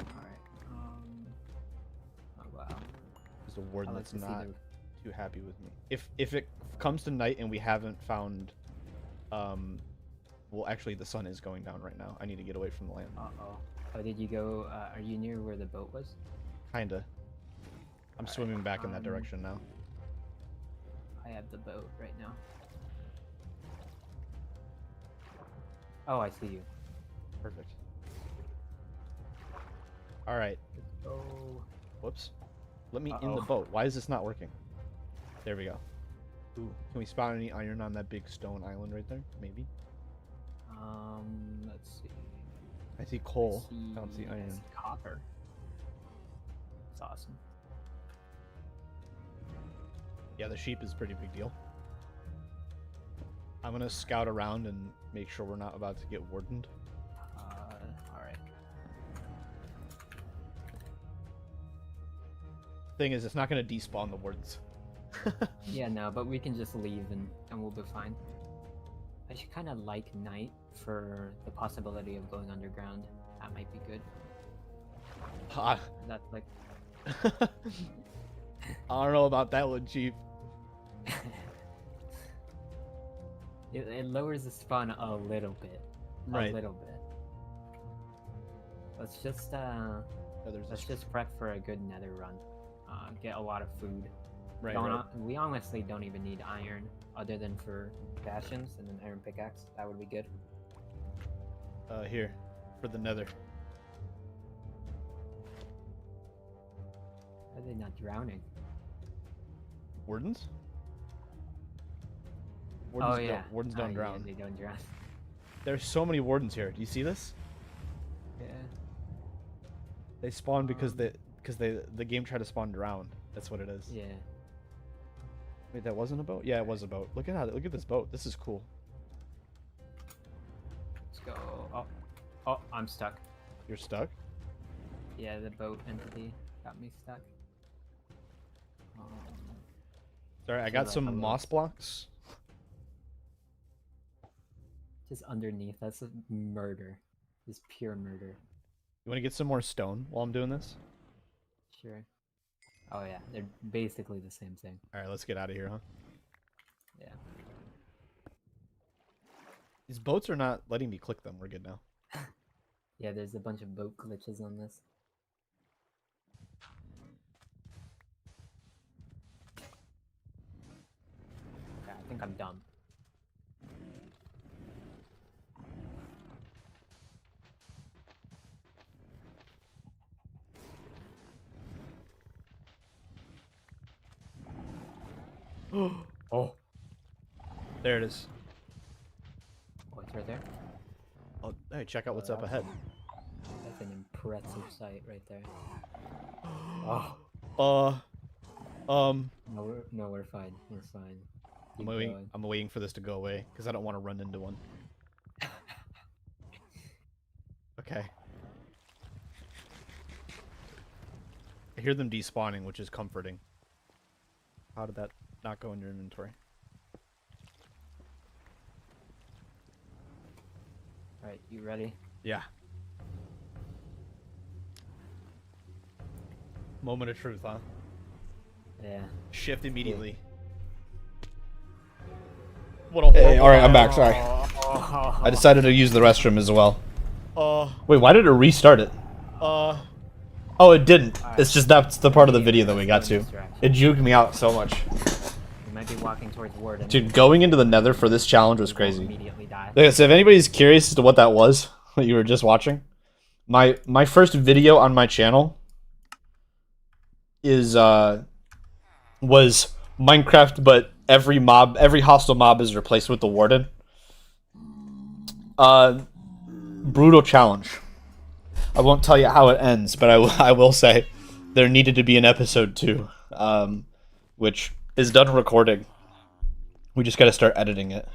Alright. Oh wow. there's a warden I like that's to see not the- too happy with me. If it comes to night and we haven't found, well, actually the sun is going down right now. I need to get away from the land. Uh-oh. Oh, did you go, are you near where the boat was? Kinda. I'm swimming back in that direction now. I have the boat right now. Oh, I see you. Perfect. All right. Let's go. Whoops. Let me in the Uh-oh. boat. Why is this not working? There we go. Ooh, can we spot any iron on that big stone island right there? Maybe. Let's see. I see coal. I I don't see I iron. see copper. That's awesome. Yeah, the sheep is a pretty big deal. I'm gonna scout around and make sure we're not about to get wardened. Alright. Thing is, it's not gonna despawn the wardens. Yeah, no, but we can just leave and we'll be fine. I should kind of like night for the possibility of going underground. That might be good. Ah, That's like... I don't know about that one, Chief. It lowers the spawn a little bit. Right. A little bit. Let's just Oh, there's let's this. just prep for a good nether run. Get a lot of food. Right, Don't- right. We honestly don't even need iron other than for bastions and an iron pickaxe. That would be good. Here, for the nether. Why are they not drowning? Wardens? Wardens Oh yeah. Wardens don't Yeah, drown. they don't drown. There's so many wardens here. Do you see this? Yeah. They spawn because the game tried to spawn drowned. That's what it is. Yeah. Wait, that wasn't a boat? Yeah, it was a boat. Look at this boat. This is cool. Let's go. Oh. Oh, I'm stuck. You're stuck? Yeah, the boat entity got me stuck. Sorry, I So got like some a little- moss blocks. Just underneath. That's a murder. Just pure murder. You want to get some more stone while I'm doing this? Sure. Oh yeah, they're basically the same thing. All right, let's get out of here, huh? Yeah. These boats are not letting me click them. We're good now. Yeah, there's a bunch of boat glitches on this. Okay, I think I'm done. Oh, There it is. oh, it's right there. Oh, hey, check out what's up ahead. That's an impressive sight right there. Oh, no, we're fine. We're fine. Keep going. I'm waiting for this to go away because I don't want to run into one. Okay. I hear them despawning, which is comforting. How did that not go in your inventory? Alright, you ready? Yeah. Moment of truth, huh? Yeah. Shift immediately. What a horrible... Hey, alright, I'm back, sorry. I decided to use the restroom as well. Wait, why did it restart it? Oh, it didn't. Right. It's just that's the part of the video that we got to. It juked me out so much. You might be walking towards Warden. Dude, going into the nether for this challenge was crazy. Immediately die. Okay, so if anybody's curious as to what that was, what you were just watching, my first video on my channel is was Minecraft, but every hostile mob is replaced with the Warden. Brutal challenge. I won't tell you how it ends, but I will say there needed to be an episode 2, which is done recording. We just got to start editing it.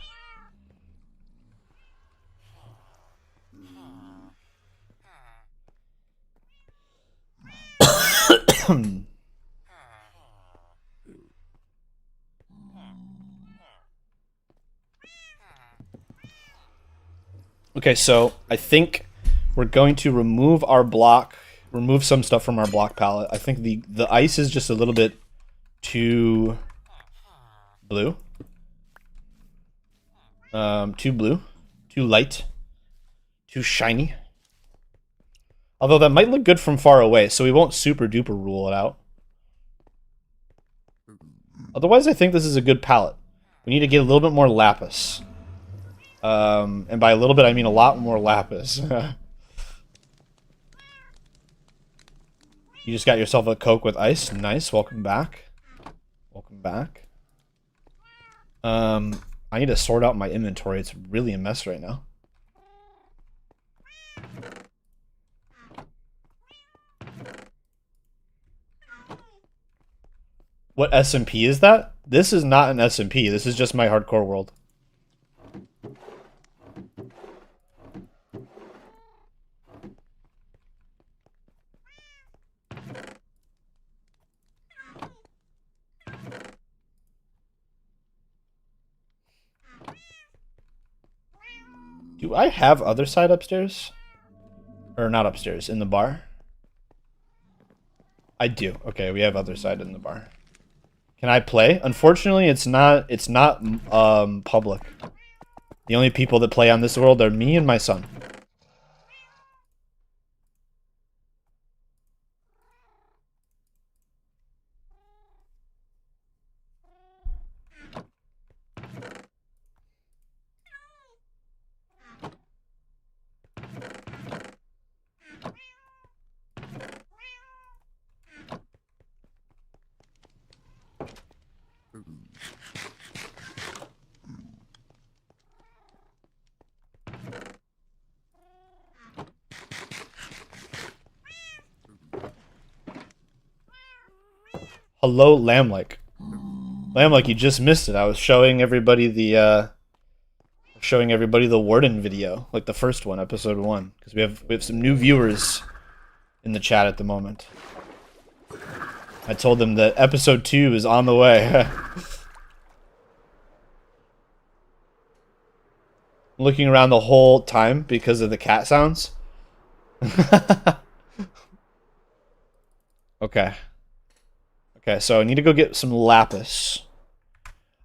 Okay, so I think we're going to remove some stuff from our block palette. I think the ice is just a little bit too blue. Too blue, too light, too shiny. Although that might look good from far away, so we won't super duper rule it out. Otherwise, I think this is a good palette. We need to get a little bit more lapis. And by a little bit, I mean a lot more lapis. You just got yourself a Coke with ice. Nice. Welcome back. Welcome back. I need to sort out my inventory. It's really a mess right now. What SMP is that? This is not an SMP. This is just my hardcore world. Do I have other side upstairs? Or not upstairs, in the bar? I do. Okay, we have other side in the bar. Can I play? Unfortunately, it's not public. The only people that play on this world are me and my son. Hello, Lamlike. Lamlike, you just missed it. I was showing everybody the Warden video, like the first one, episode 1, because we have some new viewers in the chat at the moment. I told them that episode 2 is on the way. Looking around the whole time because of the cat sounds. Okay. Okay, so I need to go get some lapis.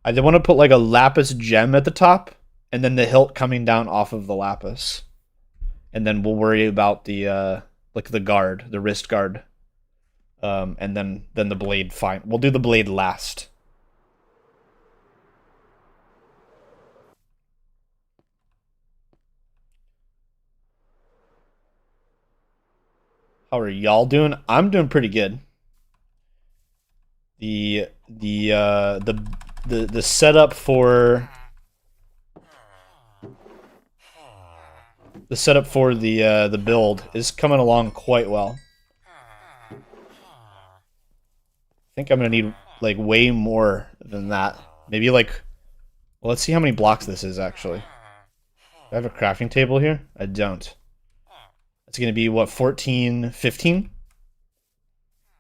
I want to put like a lapis gem at the top, and then the hilt coming down off of the lapis. And then we'll worry about the like the guard, the wrist guard. And then the blade fine. We'll do the blade last. How are y'all doing? I'm doing pretty good. The setup for the build is coming along quite well. I think I'm gonna need like way more than that. Maybe like, well, let's see how many blocks this is actually. Do I have a crafting table here? I don't. It's gonna be what, 14, 15?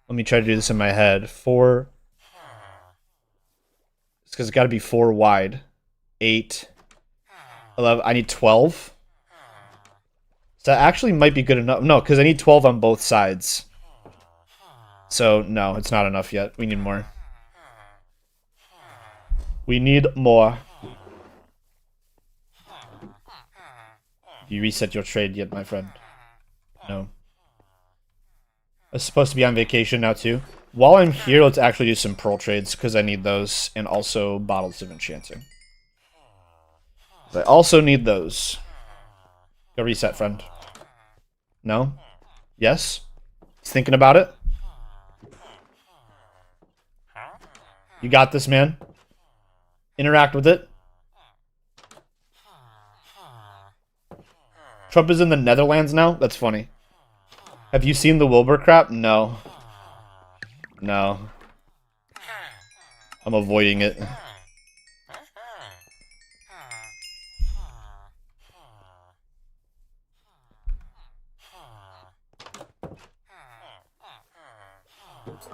Let me try to do this in my head. 4, because it's got to be 4 wide. 8, 11. I need 12. So that actually might be good enough. No, because I need 12 on both sides. So, no, it's not enough yet. We need more. We need more. You reset your trade yet, my friend? No. I'm supposed to be on vacation now, too. While I'm here, let's actually do some pearl trades, because I need those, and also bottles of enchanting. I also need those. Go reset, friend. No? Yes? He's thinking about it? You got this, man. Interact with it. Trump is in the Netherlands now? That's funny. Have you seen the Wilbur crap? No. No. I'm avoiding it.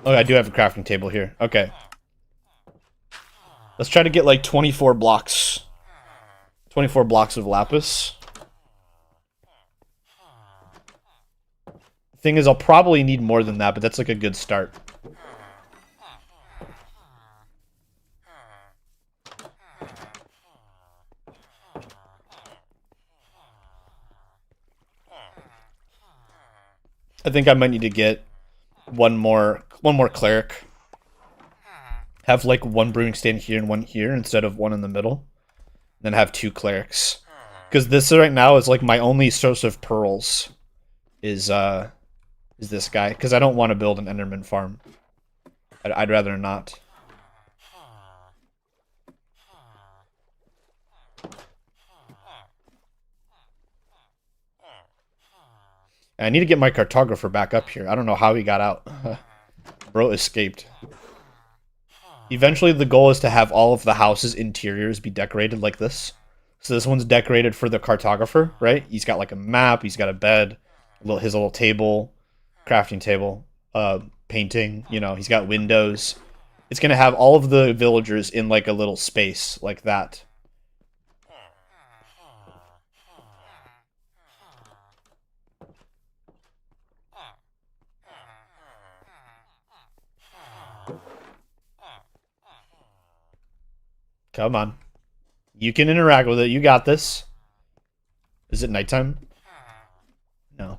Oh, I do have a crafting table here. Okay. Let's try to get like 24 blocks. 24 blocks of lapis. Thing is, I'll probably need more than that, but that's like a good start. I think I might need to get one more cleric. Have like one brewing stand here and one here instead of one in the middle. Then have 2 clerics. Because this right now is like my only source of pearls. Is this guy. Because I don't want to build an Enderman farm. I'd rather not. I need to get my cartographer back up here. I don't know how he got out. Bro escaped. Eventually, the goal is to have all of the house's interiors be decorated like this. So this one's decorated for the cartographer, right? He's got like a map, he's got a bed, his little table, crafting table, painting, you know, he's got windows. It's going to have all of the villagers in like a little space like that. Come on. You can interact with it. You got this. Is it nighttime? No.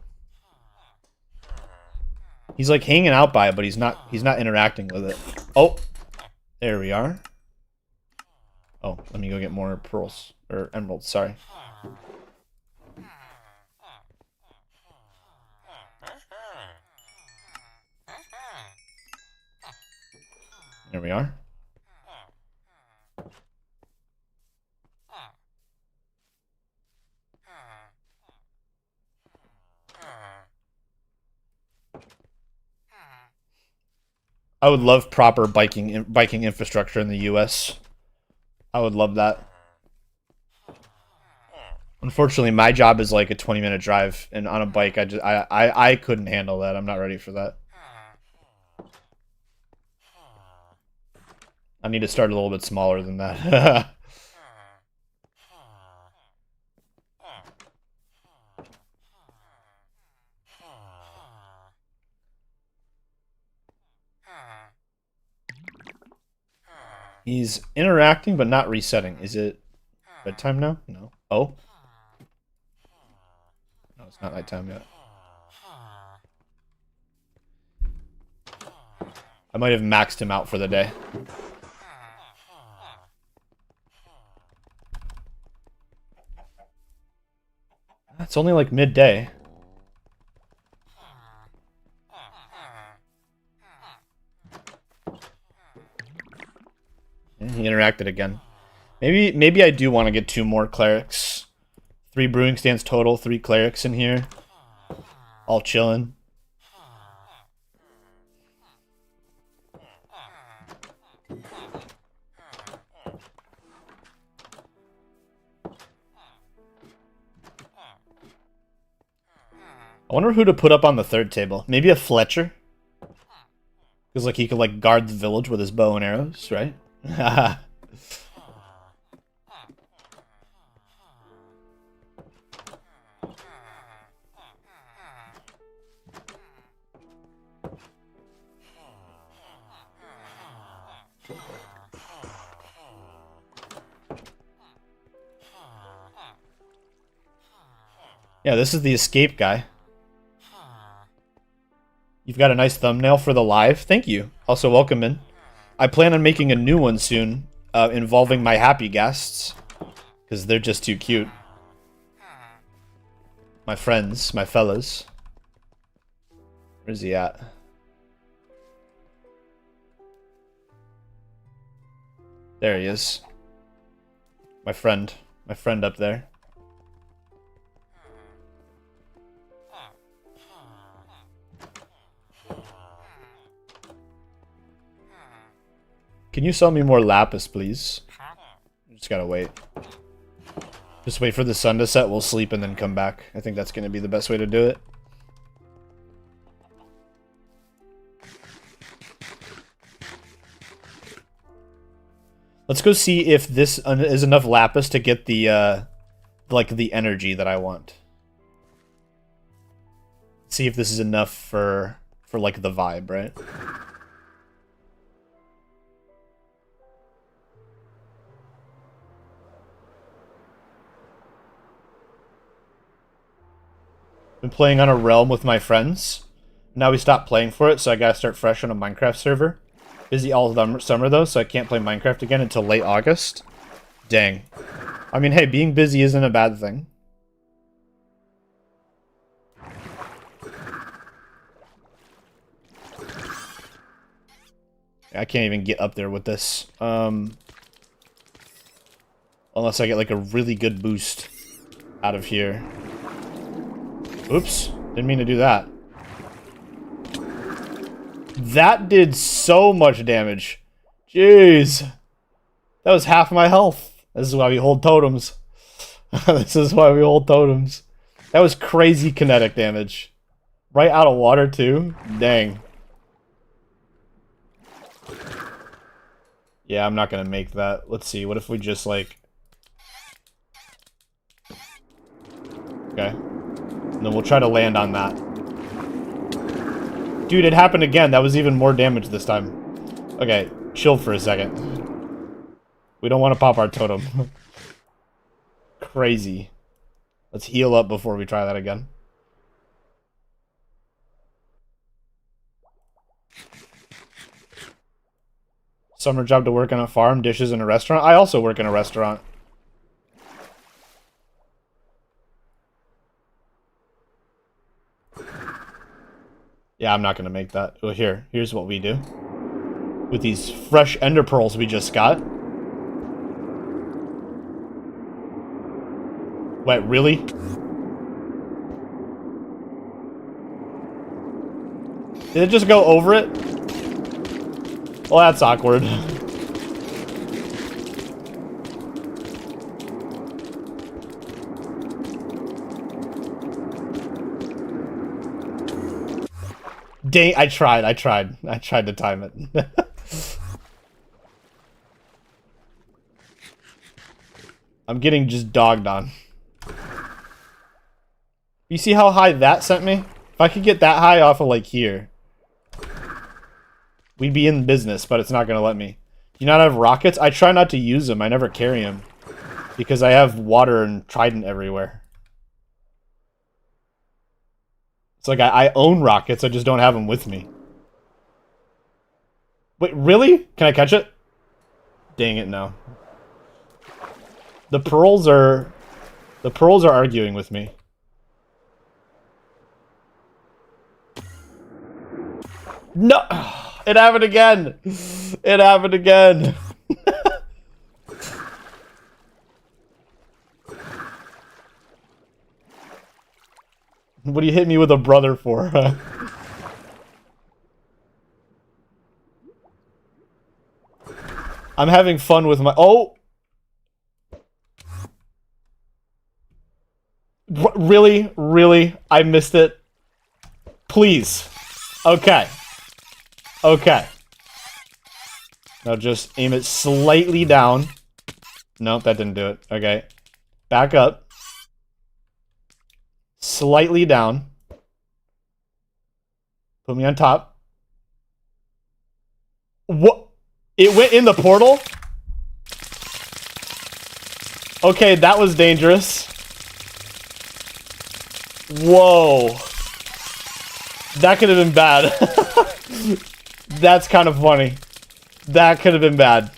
He's like hanging out by it, but he's not interacting with it. Oh. There we are. Oh, let me go get more pearls. Or emeralds, sorry. There we are. I would love proper biking infrastructure in the U.S. I would love that. Unfortunately, my job is like a 20-minute drive, and on a bike, I couldn't handle that. I'm not ready for that. I need to start a little bit smaller than that. He's interacting, but not resetting. Is it bedtime now? No. Oh. No, it's not nighttime yet. I might have maxed him out for the day. It's only like midday. And he interacted again. Maybe I do want to get 2 more clerics. 3 brewing stands total, 3 clerics in here. All chilling. I wonder who to put up on the 3rd table. Maybe a Fletcher? Because like he could like guard the village with his bow and arrows, right? Yeah, this is the escape guy. You've got a nice thumbnail for the live. Thank you. Also, welcome in. I plan on making a new one soon, involving my happy guests, because they're just too cute. My friends, my fellas. Where's he at? There he is. My friend up there. Can you sell me more lapis, please? Just gotta wait. Just wait for the sun to set, we'll sleep and then come back. I think that's gonna be the best way to do it. Let's go see if this is enough lapis to get the, like, the energy that I want. See if this is enough for like, the vibe, right? Been playing on a realm with my friends. Now we stopped playing for it, so I gotta start fresh on a Minecraft server. Busy all summer though, so I can't play Minecraft again until late August. Dang. I mean, hey, being busy isn't a bad thing. I can't even get up there with this. Unless I get like a really good boost out of here. Oops, didn't mean to do that. That did so much damage. Jeez. That was half my health. This is why we hold totems. This is why we hold totems. That was crazy kinetic damage. Right out of water too? Dang. Yeah, I'm not gonna make that. Let's see, what if we just like... Okay. And then we'll try to land on that. Dude, it happened again. That was even more damage this time. Okay, chill for a second. We don't want to pop our totem. Crazy. Let's heal up before we try that again. Summer job to work on a farm, dishes in a restaurant. I also work in a restaurant. Yeah, I'm not gonna make that. Oh, here's what we do. With these fresh ender pearls we just got. Wait, really? Did it just go over it? Well, that's awkward. Dang, I tried to time it. I'm getting just dogged on. You see how high that sent me? If I could get that high off of like here, we'd be in business, but it's not gonna let me. You not have rockets? I try not to use them. I never carry them because I have water and trident everywhere. It's like I own rockets, I just don't have them with me. Wait, really? Can I catch it? Dang it, no. The pearls are arguing with me. No! It happened again! It happened again! What do you hit me with a brother for? I'm having fun with my... Oh! Really? Really? I missed it? Please. Okay. Okay. Now just aim it slightly down. Nope, that didn't do it. Okay. Back up. Slightly down. Put me on top. What? It went in the portal? Okay, that was dangerous. Whoa. That could have been bad. That's kind of funny. That could have been bad.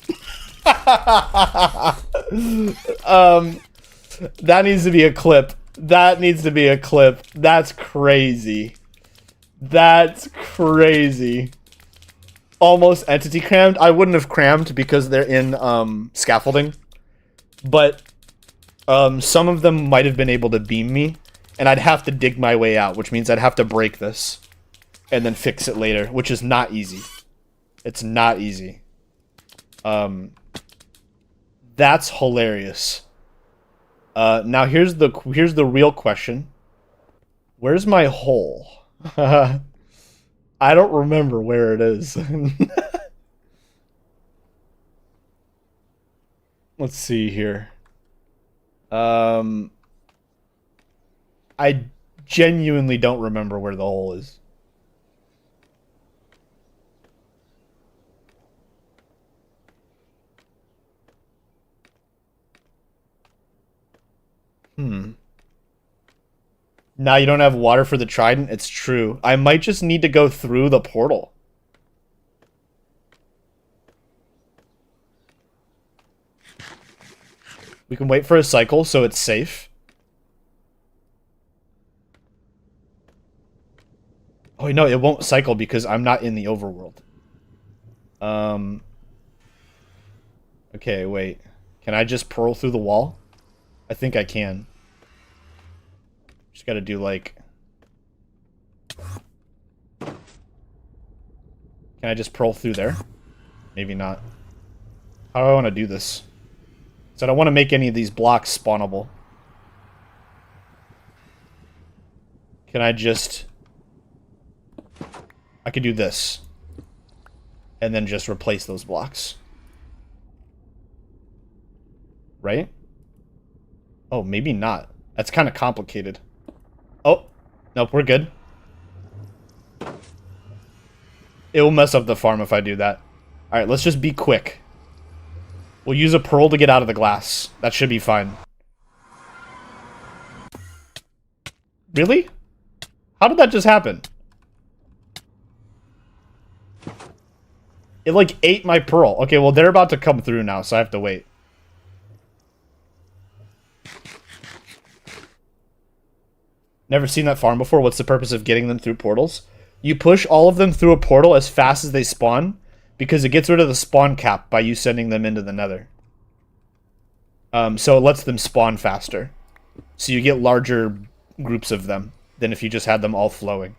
That needs to be a clip. That needs to be a clip. That's crazy. That's crazy. Almost entity crammed. I wouldn't have crammed because they're in scaffolding. But some of them might have been able to beam me. And I'd have to dig my way out, which means I'd have to break this. And then fix it later, which is not easy. It's not easy. That's hilarious. Now here's the real question. Where's my hole? I don't remember where it is. Let's see here. I genuinely don't remember where the hole is. Now you don't have water for the trident? It's true. I might just need to go through the portal. We can wait for a cycle so it's safe. Oh, no, it won't cycle because I'm not in the overworld. Okay, wait. Can I just pearl through the wall? I think I can. Just gotta do, like... Can I just pearl through there? Maybe not. How do I want to do this? So I don't want to make any of these blocks spawnable. Can I just... I could do this. And then just replace those blocks. Right? Oh, maybe not. That's kind of complicated. Oh, nope, we're good. It will mess up the farm if I do that. Alright, let's just be quick. We'll use a pearl to get out of the glass. That should be fine. Really? How did that just happen? It, like, ate my pearl. Okay, well, they're about to come through now, so I have to wait. Never seen that farm before. What's the purpose of getting them through portals? You push all of them through a portal as fast as they spawn, because it gets rid of the spawn cap by you sending them into the nether. So it lets them spawn faster. So you get larger groups of them than if you just had them all flowing.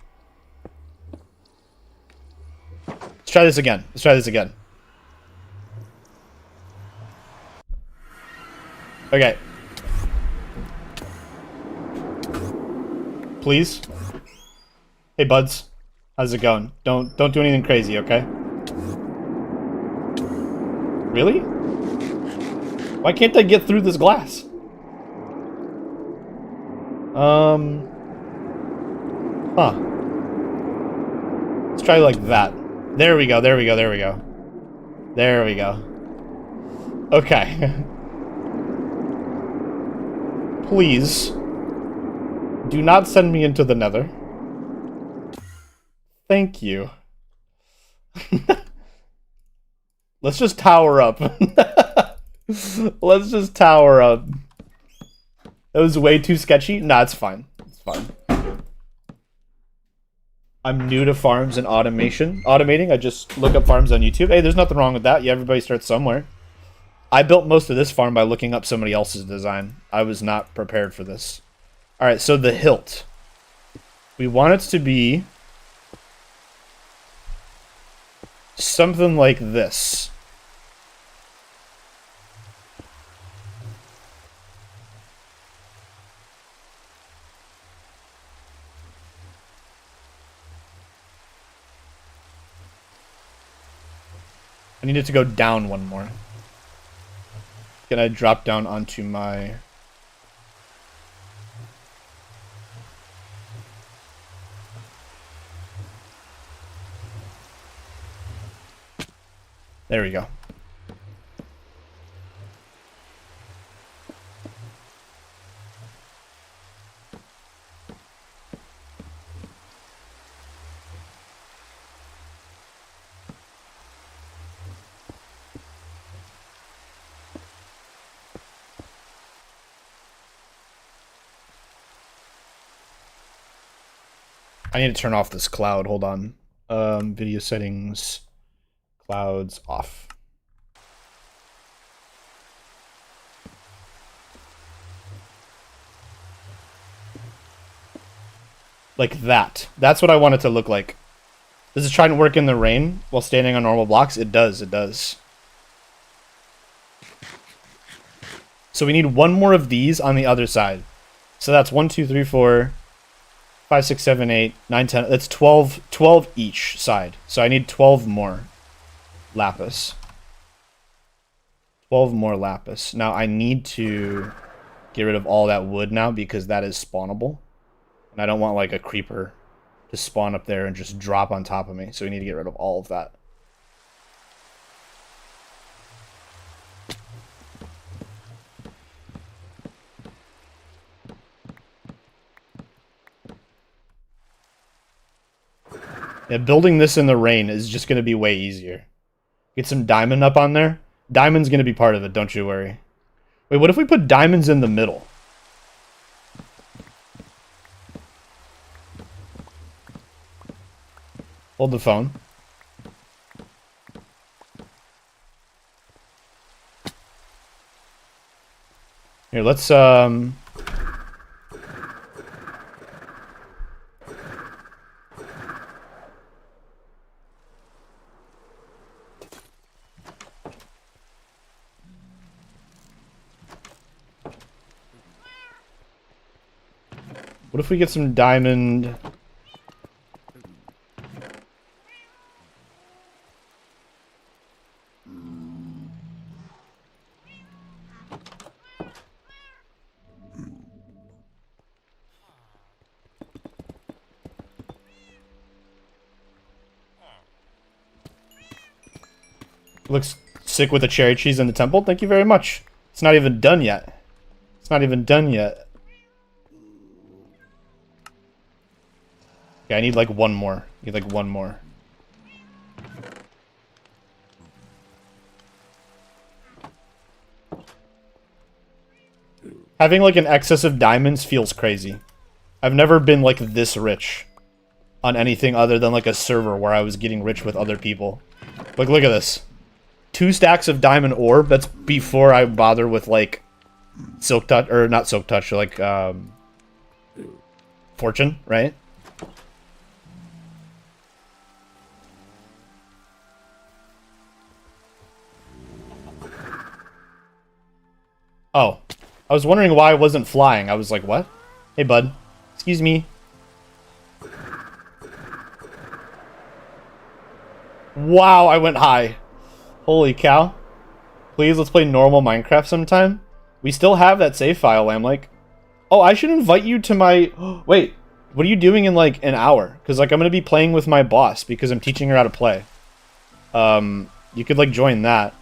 Let's try this again. Let's try this again. Okay. Please. Hey, buds. How's it going? Don't do anything crazy, okay? Really? Why can't I get through this glass? Huh. Let's try like that. There we go, there we go, there we go. There we go. Okay. Please. Do not send me into the nether. Thank you. Let's just tower up. Let's just tower up. That was way too sketchy? Nah, it's fine. It's fine. I'm new to farms and automating. I just look up farms on YouTube. Hey, there's nothing wrong with that. Yeah, everybody starts somewhere. I built most of this farm by looking up somebody else's design. I was not prepared for this. Alright, so the hilt. We want it to be something like this. I need it to go down one more. Can I drop down onto my... There we go. I need to turn off this cloud. Hold on. Video settings, clouds off. Like that. That's what I want it to look like. Does it try and work in the rain while standing on normal blocks? It does, it does. So we need one more of these on the other side. So that's 1, 2, 3, 4, 5, 6, 7, 8, 9, 10. That's 12 each side. So I need 12 more lapis. 12 more lapis. Now I need to get rid of all that wood now because that is spawnable. And I don't want like a creeper to spawn up there and just drop on top of me. So we need to get rid of all of that. Yeah, building this in the rain is just going to be way easier. Get some diamond up on there. Diamond's going to be part of it, don't you worry. Wait, what if we put diamonds in the middle? Hold the phone. Here, let's what if we get some diamond? Looks sick with the cherry cheese in the temple. Thank you very much. It's not even done yet. It's not even done yet. Okay, I need like one more. I need like one more. Having like an excess of diamonds feels crazy. I've never been like this rich on anything other than like a server where I was getting rich with other people. Like, look at this. 2 stacks of diamond ore. That's before I bother with like silk touch, or not silk touch, like fortune, right? Oh, I was wondering why I wasn't flying. I was like, what? Hey, bud. Excuse me. Wow, I went high. Holy cow. Please, let's play normal Minecraft sometime. We still have that save file, I'm like... Oh, I should invite you to my... Wait, what are you doing in, like, an hour? Because, like, I'm going to be playing with my boss because I'm teaching her how to play. You could, like, join that.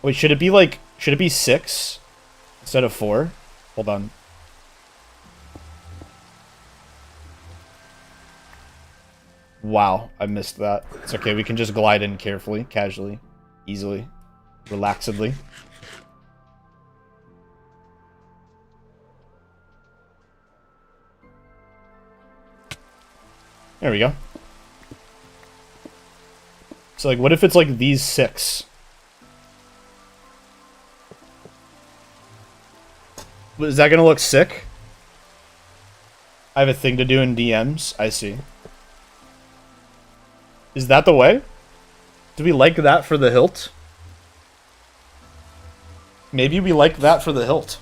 Wait, should it be, like... Should it be 6 instead of 4? Hold on. Wow, I missed that. It's okay, we can just glide in carefully, casually, easily, relaxedly. There we go. So, like, what if it's, like, these 6? Is that gonna look sick? I have a thing to do in DMs. I see. Is that the way? Do we like that for the hilt? Maybe we like that for the hilt.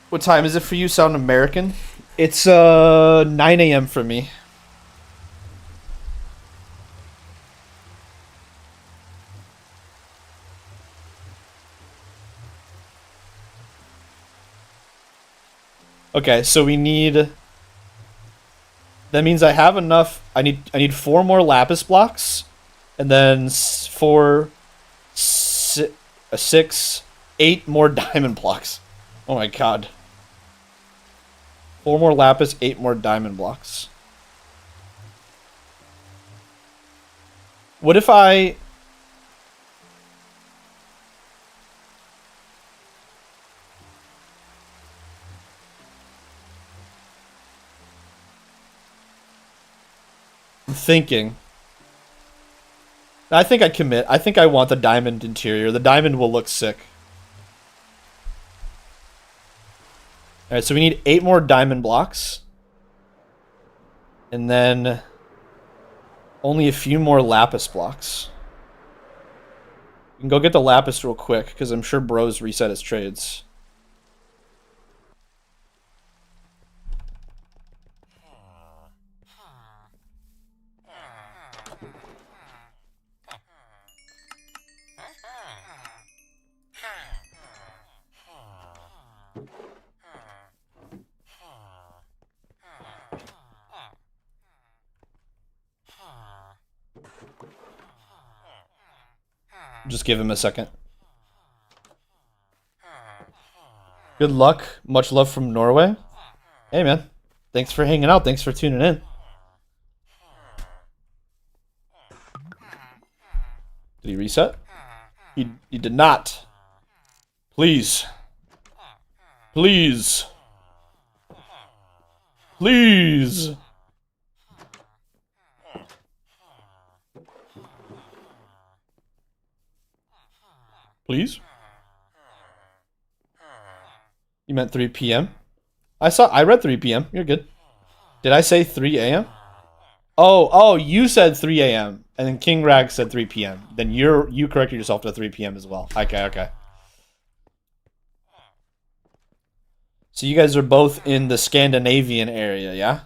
What time is it for you? Sound American? It's 9 a.m. for me. Okay, so we need. That means I have enough. I need 4 more lapis blocks, and then 6, 8 more diamond blocks. Oh my god. 4 more lapis, 8 more diamond blocks. What if I... I'm thinking. I think I commit. I think I want the diamond interior. The diamond will look sick. Alright, so we need 8 more diamond blocks. And then only a few more lapis blocks. We can go get the lapis real quick, because I'm sure bro's reset his trades. Just give him a second. Good luck. Much love from Norway. Hey, man. Thanks for hanging out. Thanks for tuning in. Did he reset? He did not. Please. Please. Please. Please? You meant 3 p.m.? I read 3 p.m. You're good. Did I say 3 a.m.? Oh, you said 3 a.m. and then King Rag said 3 p.m. Then you corrected yourself to 3 p.m. as well. Okay. So you guys are both in the Scandinavian area, yeah?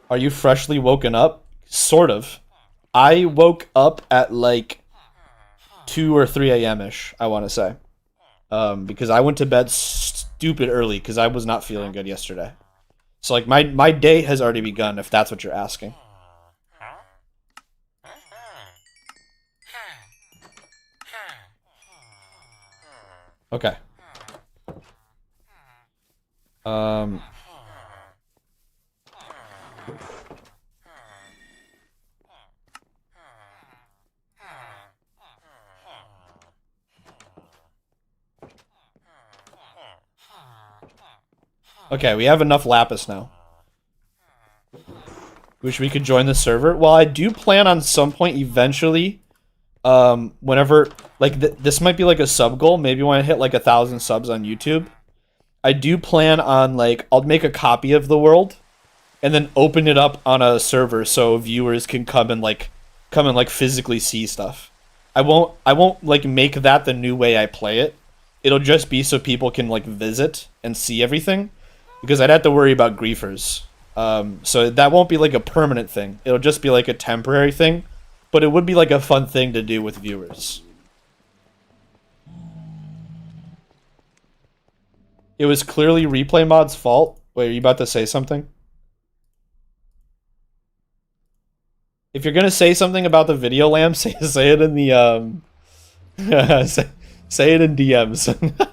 Are you freshly woken up? Sort of. I woke up at like 2 or 3 a.m.-ish, I want to say. Because I went to bed stupid early because I was not feeling good yesterday. So like my day has already begun, if that's what you're asking. Okay. Okay, we have enough lapis now. Wish we could join the server. Well, I do plan on some point eventually, whenever, like, this might be like a sub goal. Maybe when I hit like 1,000 subs on YouTube. I do plan on, like, I'll make a copy of the world and then open it up on a server so viewers can come and physically see stuff. I won't like make that the new way I play it. It'll just be so people can like visit and see everything, because I'd have to worry about griefers. So that won't be like a permanent thing. It'll just be like a temporary thing, but it would be like a fun thing to do with viewers. It was clearly Replay Mod's fault. Wait, are you about to say something? If you're gonna say something about the video lamp, say it in the say it in DMs.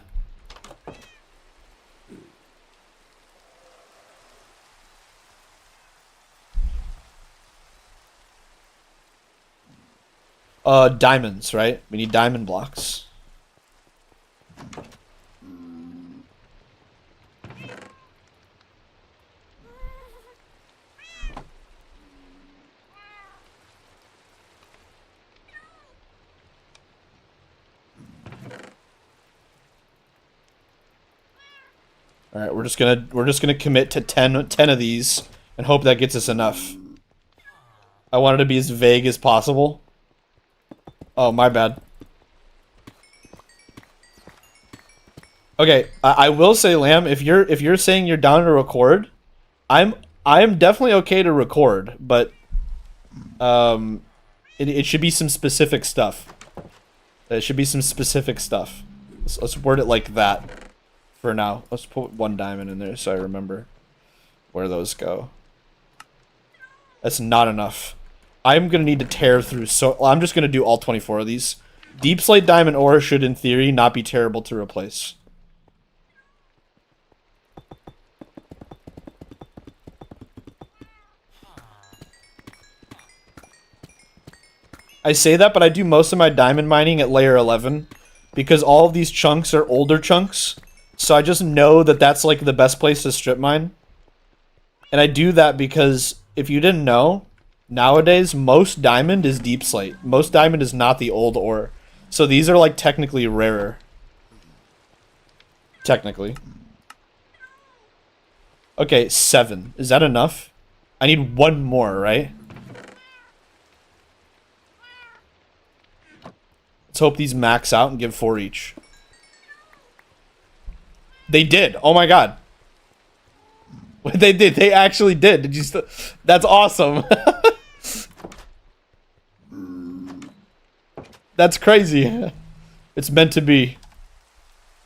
Diamonds, right? We need diamond blocks. All right, we're just gonna commit to 10 of these and hope that gets us enough. I wanted to be as vague as possible. Oh, my bad. Okay, I will say, Lamb, if you're saying you're down to record, I'm definitely okay to record, but it should be some specific stuff. It should be some specific stuff. Let's word it like that for now. Let's put 1 diamond in there so I remember where those go. That's not enough. I'm gonna need to tear through, so I'm just gonna do all 24 of these. Deep slate diamond ore should, in theory, not be terrible to replace. I say that, but I do most of my diamond mining at layer 11 because all of these chunks are older chunks. So I just know that that's like the best place to strip mine. And I do that because if you didn't know, nowadays most diamond is deep slate. Most diamond is not the old ore. So these are like technically rarer. Technically. Okay, 7. Is that enough? I need 1 more, right? Let's hope these max out and give 4 each. They did. Oh my god. They did. They actually did. Did you That's awesome. That's crazy. It's meant to be.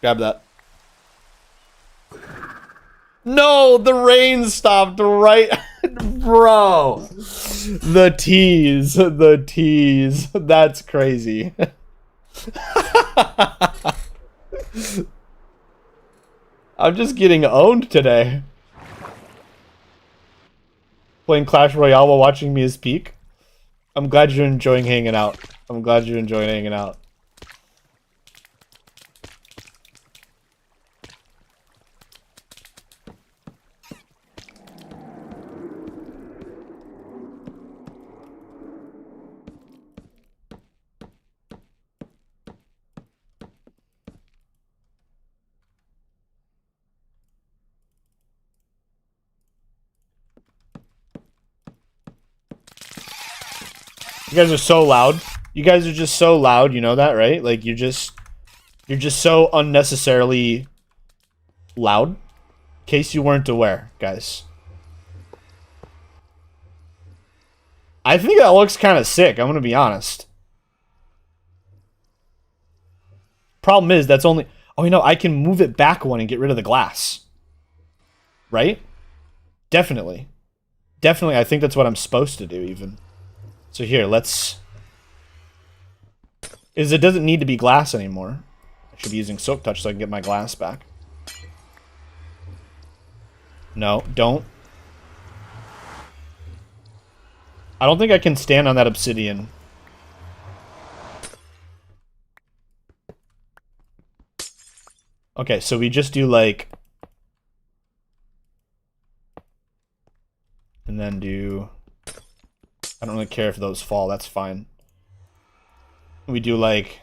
Grab that. No, the rain stopped right. Bro. The tease. The tease. That's crazy. I'm just getting owned today. Playing Clash Royale while watching me peak. I'm glad you're enjoying hanging out. I'm glad you're enjoying hanging out. You guys are so loud. You guys are just so loud, you know that, right? Like you're just so unnecessarily loud. In case you weren't aware, guys. I think that looks kind of sick, I'm gonna be honest. Problem is, that's only... Oh, you know, I can move it back 1 and get rid of the glass. Right? Definitely. Definitely, I think that's what I'm supposed to do, even. So here, let's... It doesn't need to be glass anymore. I should be using Soak Touch so I can get my glass back. No, don't. I don't think I can stand on that obsidian. Okay, so we just do like... And then do... I don't really care if those fall, that's fine. We do like...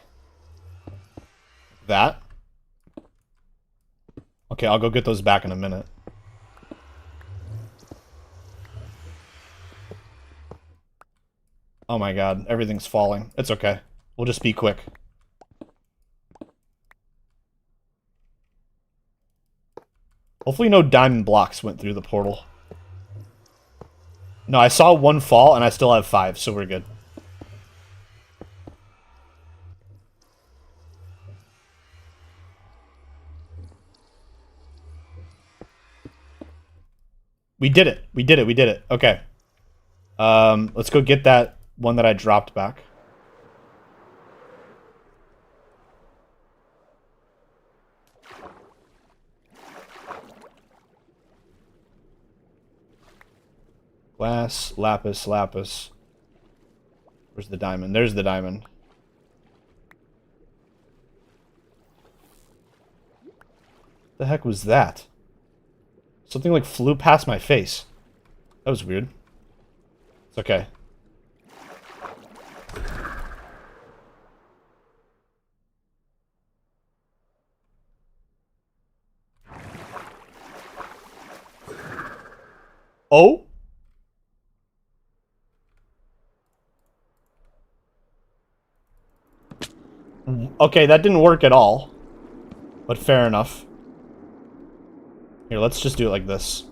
that. Okay, I'll go get those back in a minute. Oh my god, everything's falling. It's okay. We'll just be quick. Hopefully no diamond blocks went through the portal. No, I saw 1 fall and I still have 5, so we're good. We did it. We did it. We did it. Okay. Let's go get that one that I dropped back. Glass, lapis, lapis. Where's the diamond? There's the diamond. The heck was that? Something like flew past my face. That was weird. It's okay. Oh? Okay, that didn't work at all. But fair enough. Here, let's just do it like this.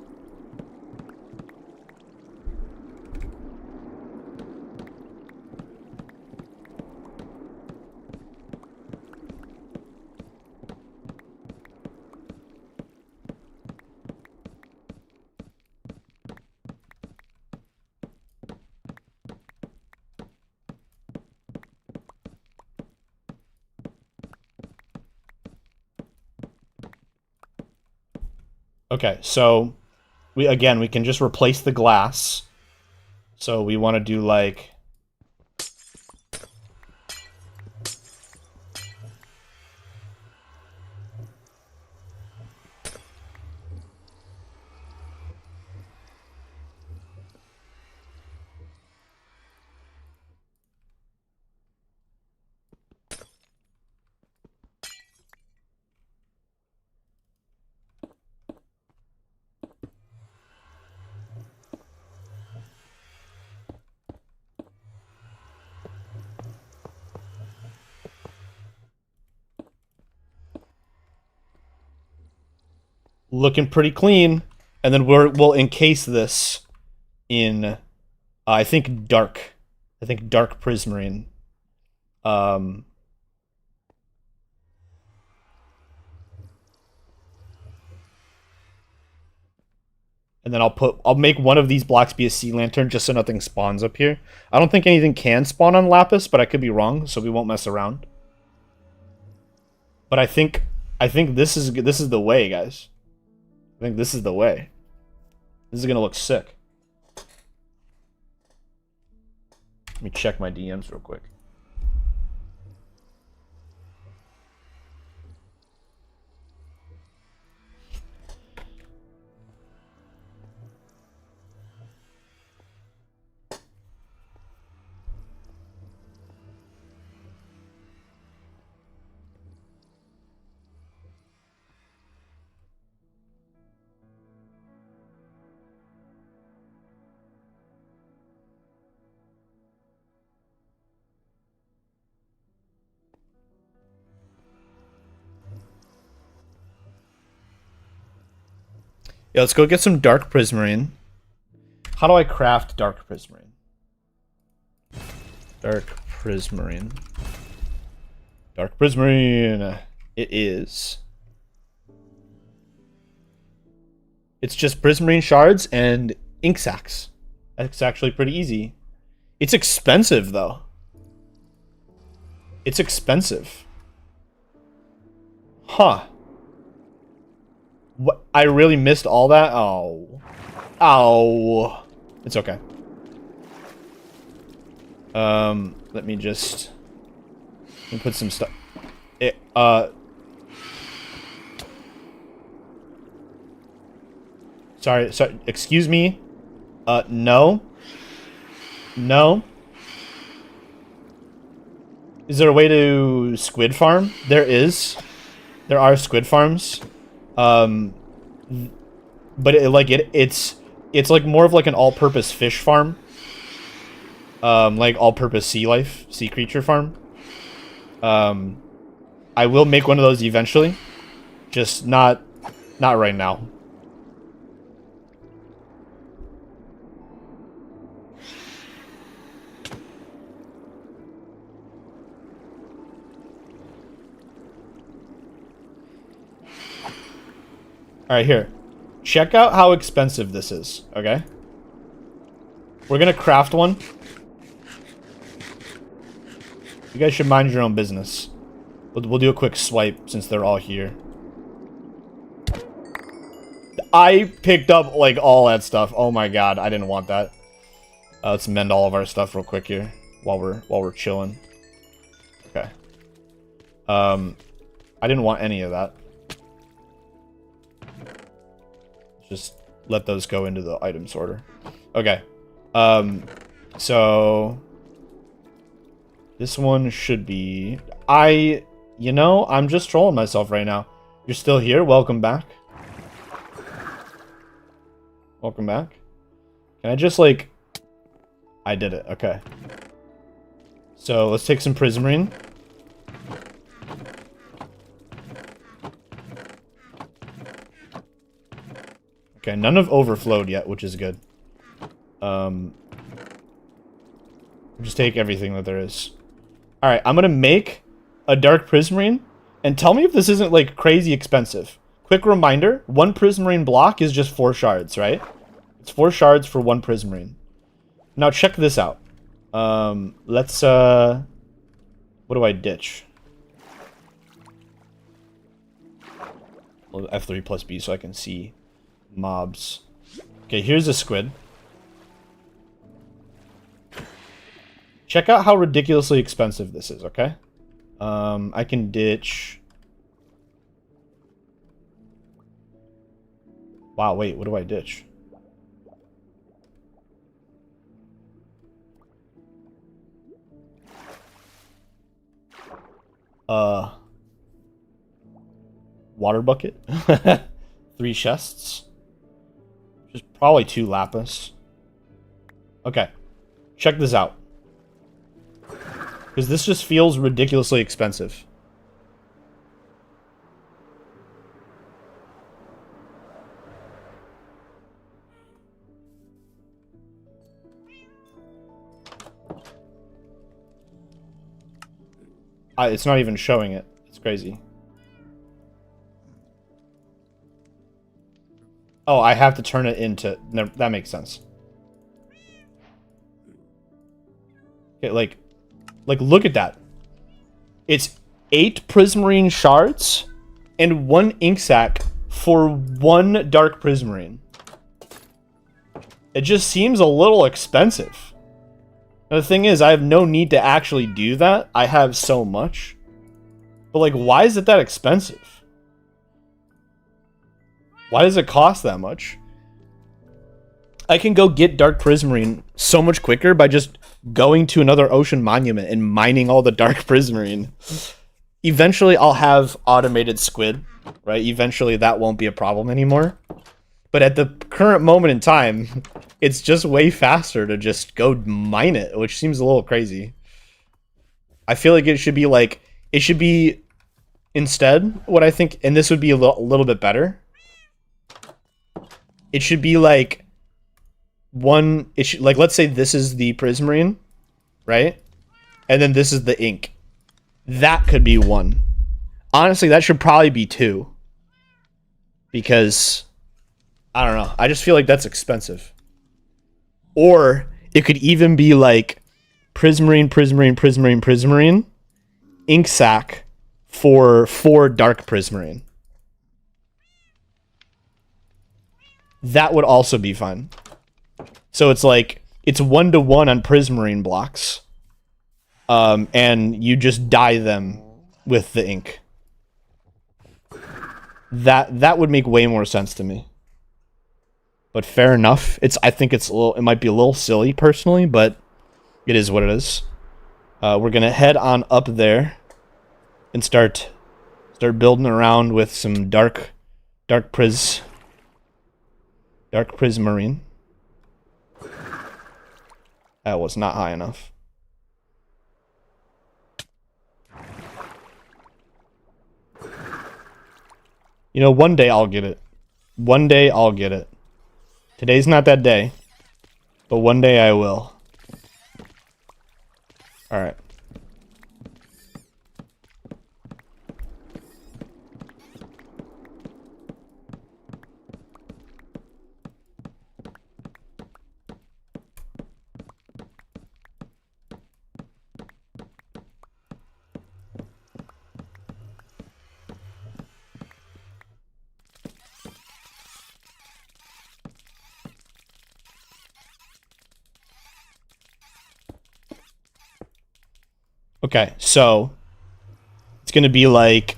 Okay, so we can just replace the glass. So we want to do like looking pretty clean, and then we'll encase this in I think dark prismarine. And then I'll make one of these blocks be a sea lantern just so nothing spawns up here. I don't think anything can spawn on lapis, but I could be wrong, so we won't mess around. But I think this is the way, guys. I think this is the way. This is gonna look sick. Let me check my DMs real quick. Yeah, let's go get some dark prismarine. How do I craft dark prismarine? Dark prismarine. Dark prismarine. It is. It's just prismarine shards and ink sacs. That's actually pretty easy. It's expensive, though. It's expensive. Huh. What? I really missed all that? Oh. Ow. It's okay. Let me just... Let me put some stuff... Sorry, excuse me. No. No. Is there a way to squid farm? There is. There are squid farms. But it's like more of like an all-purpose fish farm. Like all-purpose sea creature farm. I will make one of those eventually. Just not right now. Alright, here. Check out how expensive this is, okay? We're gonna craft one. You guys should mind your own business. We'll do a quick swipe since they're all here. I picked up, like, all that stuff. Oh my god, I didn't want that. Let's mend all of our stuff real quick here while we're chilling. Okay. I didn't want any of that. Just let those go into the item sorter. Okay. So this one should be... You know, I'm just trolling myself right now. You're still here? Welcome back. Welcome back. Can I just, like... I did it. Okay. So let's take some prismarine. Okay, none have overflowed yet, which is good. Just take everything that there is. Alright, I'm gonna make a dark prismarine, and tell me if this isn't, like, crazy expensive. Quick reminder, 1 prismarine block is just 4 shards, right? It's 4 shards for 1 prismarine. Now check this out. Let's, what do I ditch? Well, F3 plus B so I can see mobs. Okay, here's a squid. Check out how ridiculously expensive this is, okay? I can ditch... Wow, wait, what do I ditch? Water bucket? 3 chests? Just probably 2 lapis. Okay. Check this out. Because this just feels ridiculously expensive. It's not even showing it. It's crazy. Oh, I have to turn it into... No, that makes sense. Okay, like, look at that. It's 8 prismarine shards and 1 ink sac for 1 dark prismarine. It just seems a little expensive. Now, the thing is, I have no need to actually do that. I have so much. But, like, why is it that expensive? Why does it cost that much? I can go get dark prismarine so much quicker by just going to another ocean monument and mining all the dark prismarine. Eventually, I'll have automated squid, right? Eventually, that won't be a problem anymore. But at the current moment in time, it's just way faster to just go mine it, which seems a little crazy. I feel like it should be like... It should be... Instead, what I think... And this would be a little bit better. It should be like... One... It should, like, let's say this is the prismarine, right? And then this is the ink. That could be 1. Honestly, that should probably be 2. Because... I don't know. I just feel like that's expensive. Or it could even be like prismarine, prismarine, prismarine, prismarine, ink sac for 4 dark prismarine. That would also be fine. So it's like it's 1-to-1 on prismarine blocks, and you just dye them with the ink. That would make way more sense to me. But fair enough. I think it's a little. It might be a little silly personally, but it is what it is. We're gonna head on up there and start building around with some dark prismarine. That was not high enough. You know, one day I'll get it. One day I'll get it. Today's not that day, but one day I will. Alright. Okay, so it's gonna be like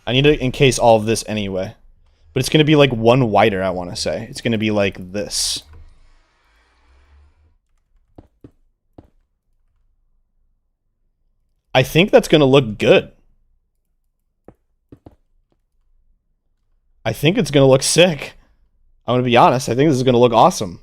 I need to encase all of this anyway, but it's gonna be like 1 wider. I want to say it's gonna be like this. I think that's gonna look good. I think it's gonna look sick. I'm gonna be honest. I think this is gonna look awesome.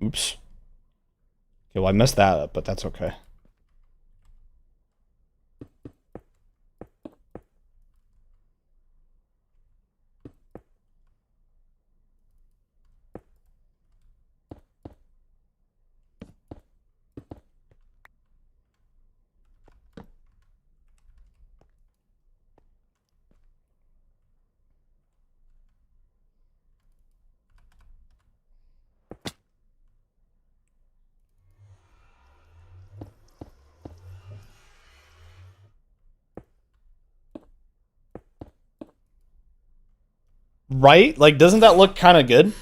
Oops. Okay, well I messed that up, but that's okay. Right? Like, doesn't that look kind of good?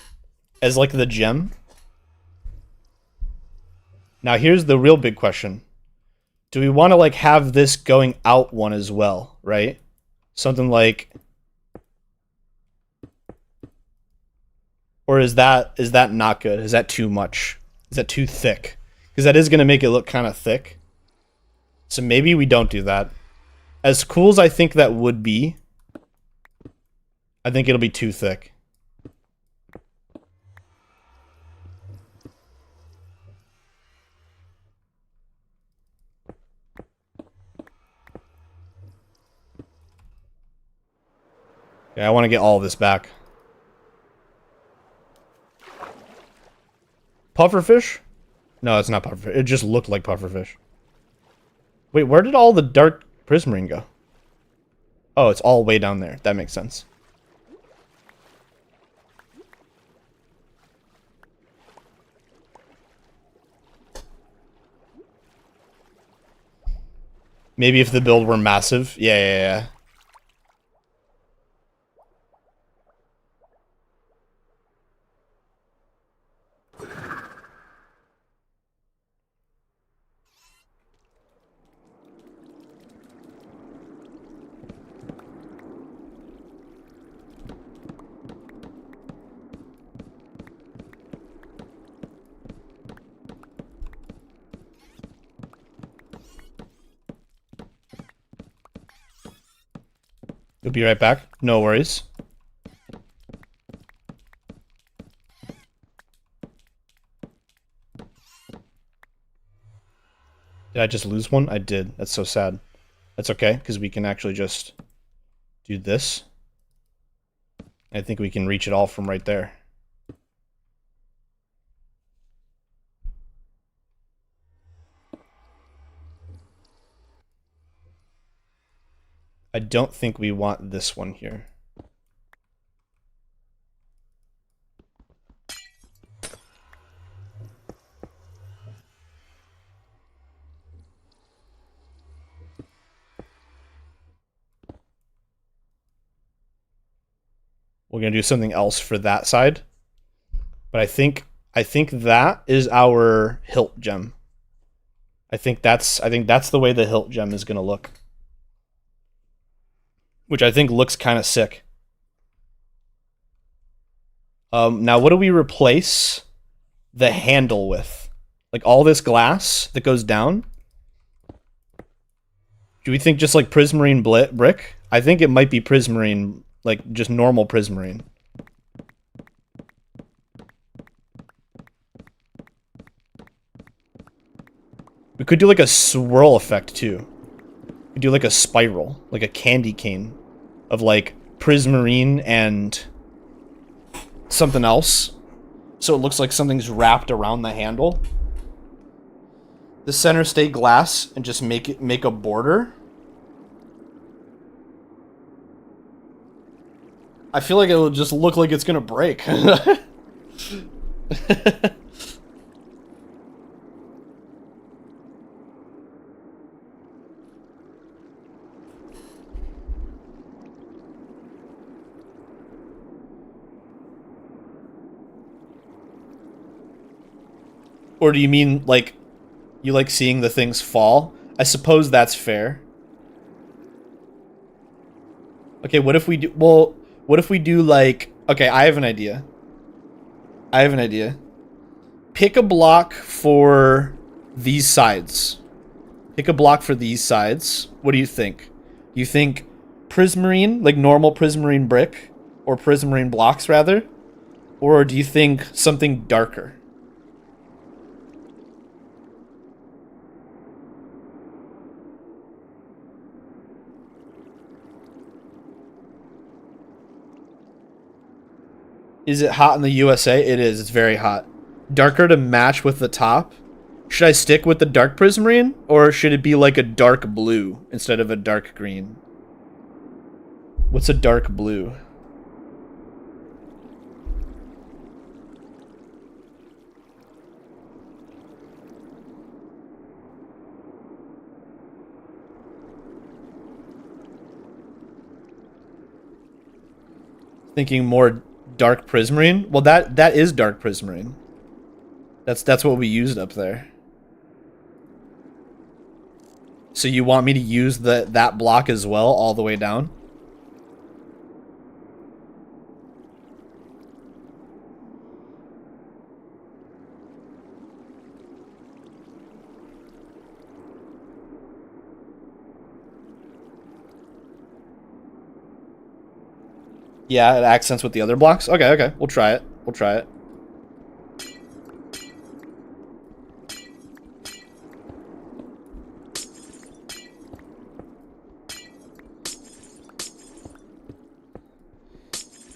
As, like, the gem? Now, here's the real big question. Do we want to, like, have this going out one as well, right? Something like... Or is that not good? Is that too much? Is that too thick? Because that is going to make it look kind of thick. So maybe we don't do that. As cool as I think that would be, I think it'll be too thick. Okay, I want to get all of this back. Pufferfish? No, it's not pufferfish. It just looked like pufferfish. Wait, where did all the dark prismarine go? Oh, it's all way down there. That makes sense. Maybe if the build were massive. Yeah. You'll be right back. No worries. Did I just lose one? I did. That's so sad. That's okay, because we can actually just do this. I think we can reach it all from right there. I don't think we want this one here. We're gonna do something else for that side. But I think that is our hilt gem. I think that's the way the hilt gem is gonna look. Which I think looks kind of sick. Now what do we replace the handle with? Like all this glass that goes down? Do we think just like prismarine brick? I think it might be prismarine, like just normal prismarine. We could do like a swirl effect too. We could do like a spiral, like a candy cane of like prismarine and something else. So it looks like something's wrapped around the handle. The center stay glass and just make a border. I feel like it will just look like it's gonna break. Or do you mean, like, you like seeing the things fall? I suppose that's fair. Okay, what if we do... Well, what if we do, like... Okay, I have an idea. Pick a block for these sides. What do you think? You think prismarine, like normal prismarine brick? Or prismarine blocks, rather? Or do you think something darker? Is it hot in the USA? It is. It's very hot. Darker to match with the top. Should I stick with the dark prismarine, or should it be like a dark blue instead of a dark green? What's a dark blue? Thinking more dark prismarine? Well, that is dark prismarine. That's what we used up there. So you want me to use that block as well all the way down? Yeah, it accents with the other blocks? Okay, okay. We'll try it. We'll try it.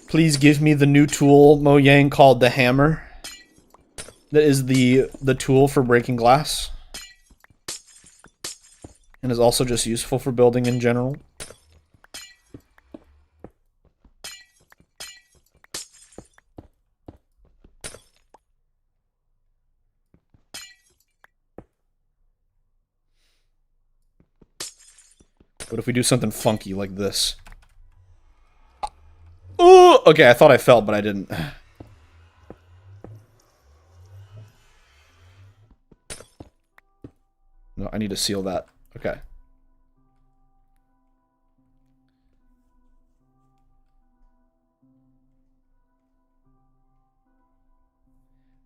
Please give me the new tool Mojang called the hammer. That is the tool for breaking glass. And is also just useful for building in general. What if we do something funky like this? Ooh, okay, I thought I felt, but I didn't. No, I need to seal that. Okay.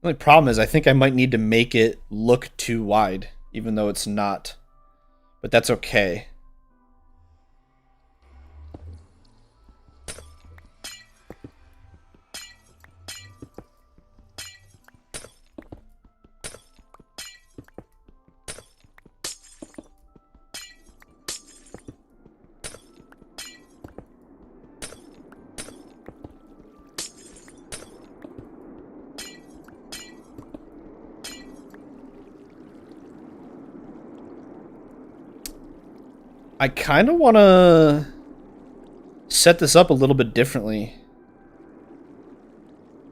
The only problem is I think I might need to make it look too wide, even though it's not. But that's okay. I kind of want to set this up a little bit differently.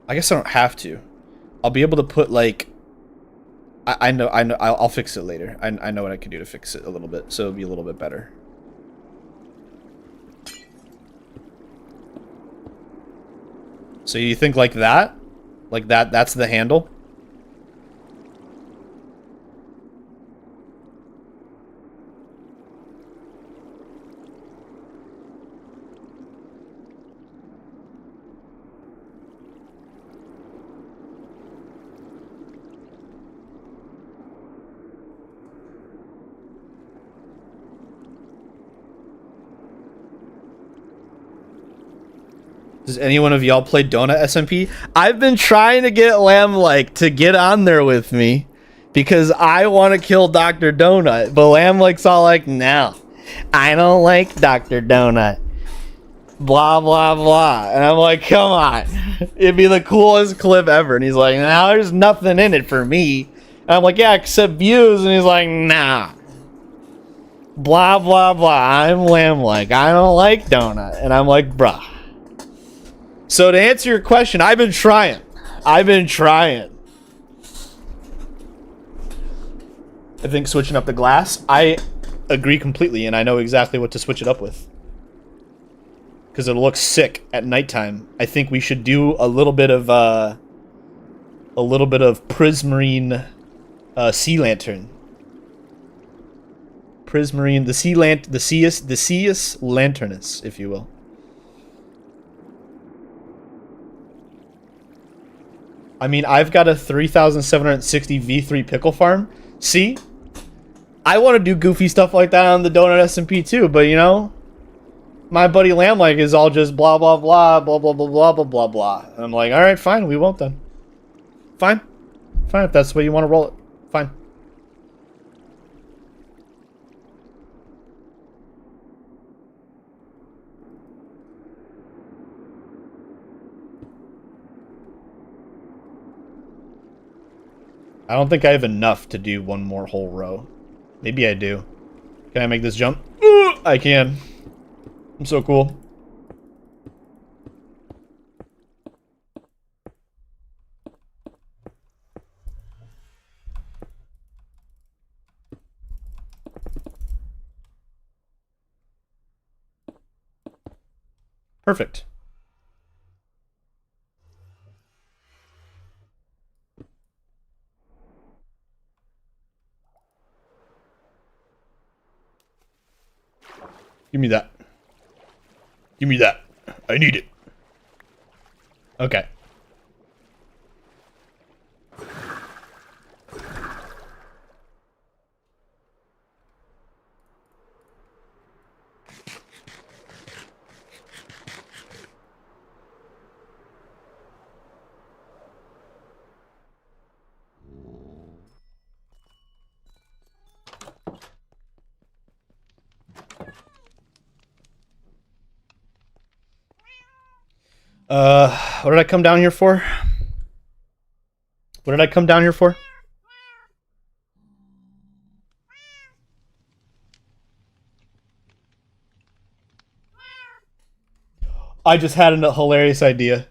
I guess I don't have to. I'll be able to put like... I know, I'll fix it later. I know what I can do to fix it a little bit, so it'll be a little bit better. So you think like that? Like that's the handle? Does anyone of y'all play Donut SMP? I've been trying to get Lamb to get on there with me because I want to kill Dr. Donut, but Lamb all like, no, I don't like Dr. Donut. Blah blah blah, and I'm like, come on, it'd be the coolest clip ever. And he's like, no, there's nothing in it for me. And I'm like, yeah, except views. And he's like, nah. Blah blah blah. I'm Lamb I don't like Donut, and I'm like, bruh. So to answer your question, I've been trying. I think switching up the glass, I agree completely, and I know exactly what to switch it up with. Because it'll look sick at nighttime. I think we should do a little bit of prismarine sea lantern. Prismarine, the Seus lanternus, if you will. I mean, I've got a 3,760 V3 pickle farm. See? I want to do goofy stuff like that on the Donut SMP too, but you know, my buddy Lamb is all just blah blah blah blah blah blah blah blah blah blah. And I'm like, alright, fine, we won't then. Fine. Fine, if that's the way you want to roll it. Fine. I don't think I have enough to do one more whole row. Maybe I do. Can I make this jump? I can. I'm so cool. Perfect. Give me that. Give me that. I need it. Okay. What did I come down here for? What did I come down here for? I just had a hilarious idea.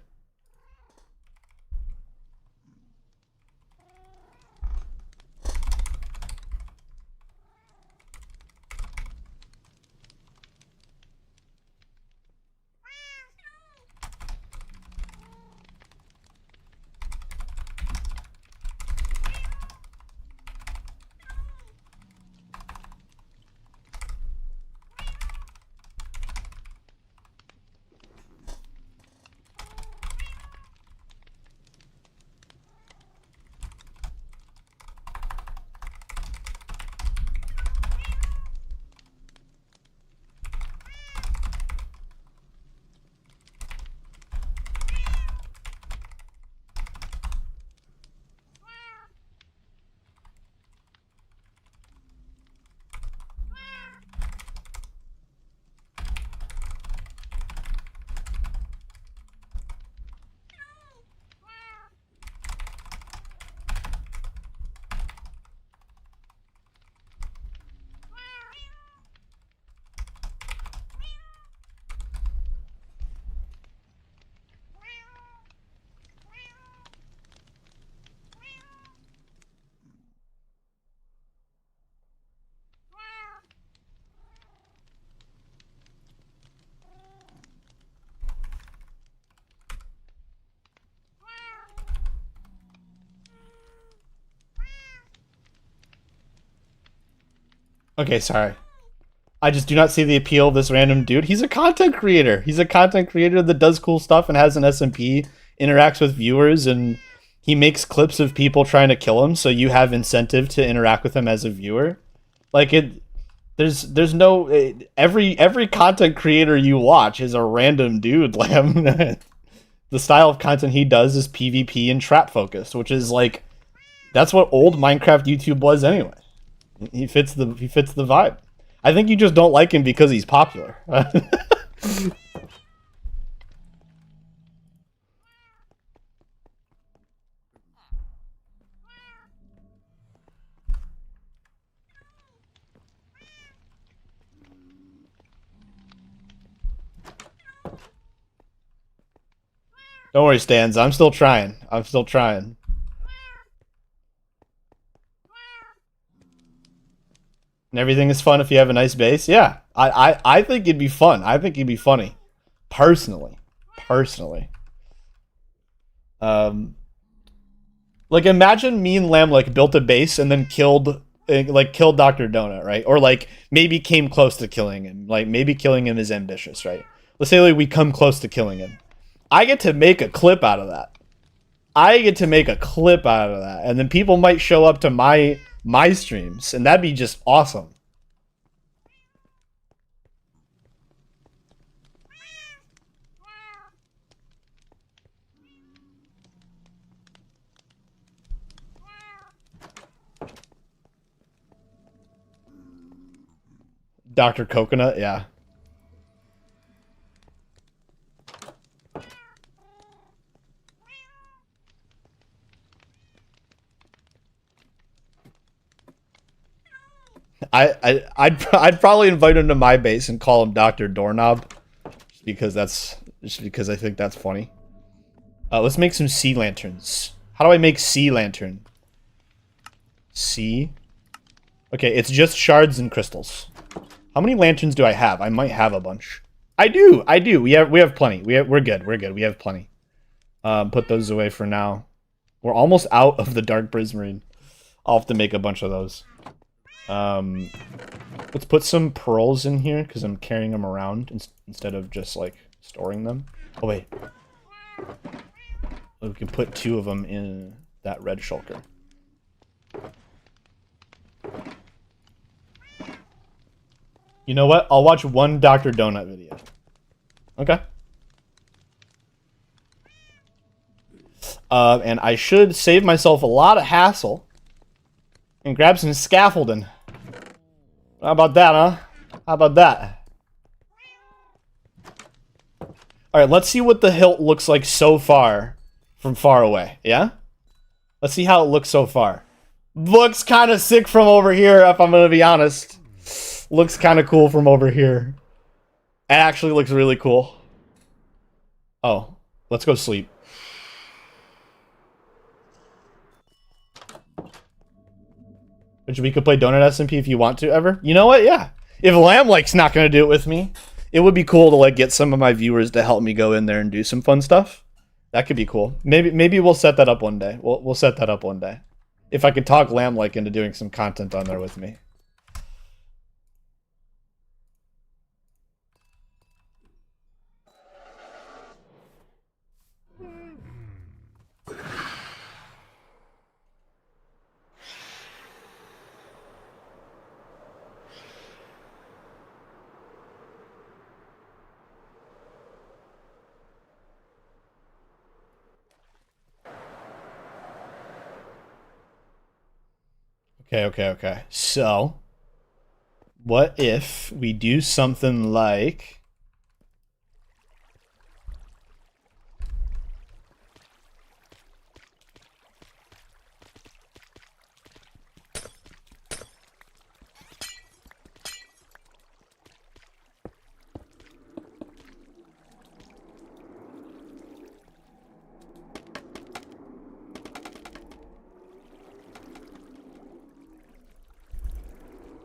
Okay, sorry. I just do not see the appeal of this random dude. He's a content creator. He's a content creator that does cool stuff and has an SMP, interacts with viewers, and he makes clips of people trying to kill him, so you have incentive to interact with him as a viewer. Like there's no every content creator you watch is a random dude, Lamb. The style of content he does is PvP and trap focused, which is like that's what old Minecraft YouTube was anyway. He fits the vibe. I think you just don't like him because he's popular. Don't worry, Stans. I'm still trying. I'm still trying. And everything is fun if you have a nice base. Yeah, I think it'd be fun. I think it'd be funny. Personally. Like imagine me and Lamb like built a base and then killed Dr. Donut, right? Or like maybe came close to killing him. Like maybe killing him is ambitious, right? Let's say like we come close to killing him. I get to make a clip out of that. And then people might show up to my streams, and that'd be just awesome. Dr. Coconut, yeah. I'd probably invite him to my base and call him Dr. Doorknob, just because I think that's funny. Let's make some sea lanterns. How do I make sea lantern? Sea. Okay, it's just shards and crystals. How many lanterns do I have? I might have a bunch. I do. We have plenty. We're good. We have plenty. Put those away for now. We're almost out of the dark prismarine. I'll have to make a bunch of those. Let's put some pearls in here because I'm carrying them around instead of just like storing them. Oh wait. We can put 2 of them in that red shulker. You know what? I'll watch 1 Dr. Donut video. Okay. And I should save myself a lot of hassle and grab some scaffolding. How about that, huh? How about that? Alright, let's see what the hilt looks like so far from far away, yeah? Let's see how it looks so far. Looks kind of sick from over here, if I'm gonna be honest. Looks kind of cool from over here. It actually looks really cool. Oh, let's go sleep. Which we could play Donut SMP if you want to ever. You know what? Yeah. If Lamb Lake's not going to do it with me, it would be cool to like get some of my viewers to help me go in there and do some fun stuff. That could be cool. Maybe we'll set that up one day. We'll set that up one day. If I could talk Lamb Lake into doing some content on there with me. Okay. So, what if we do something like...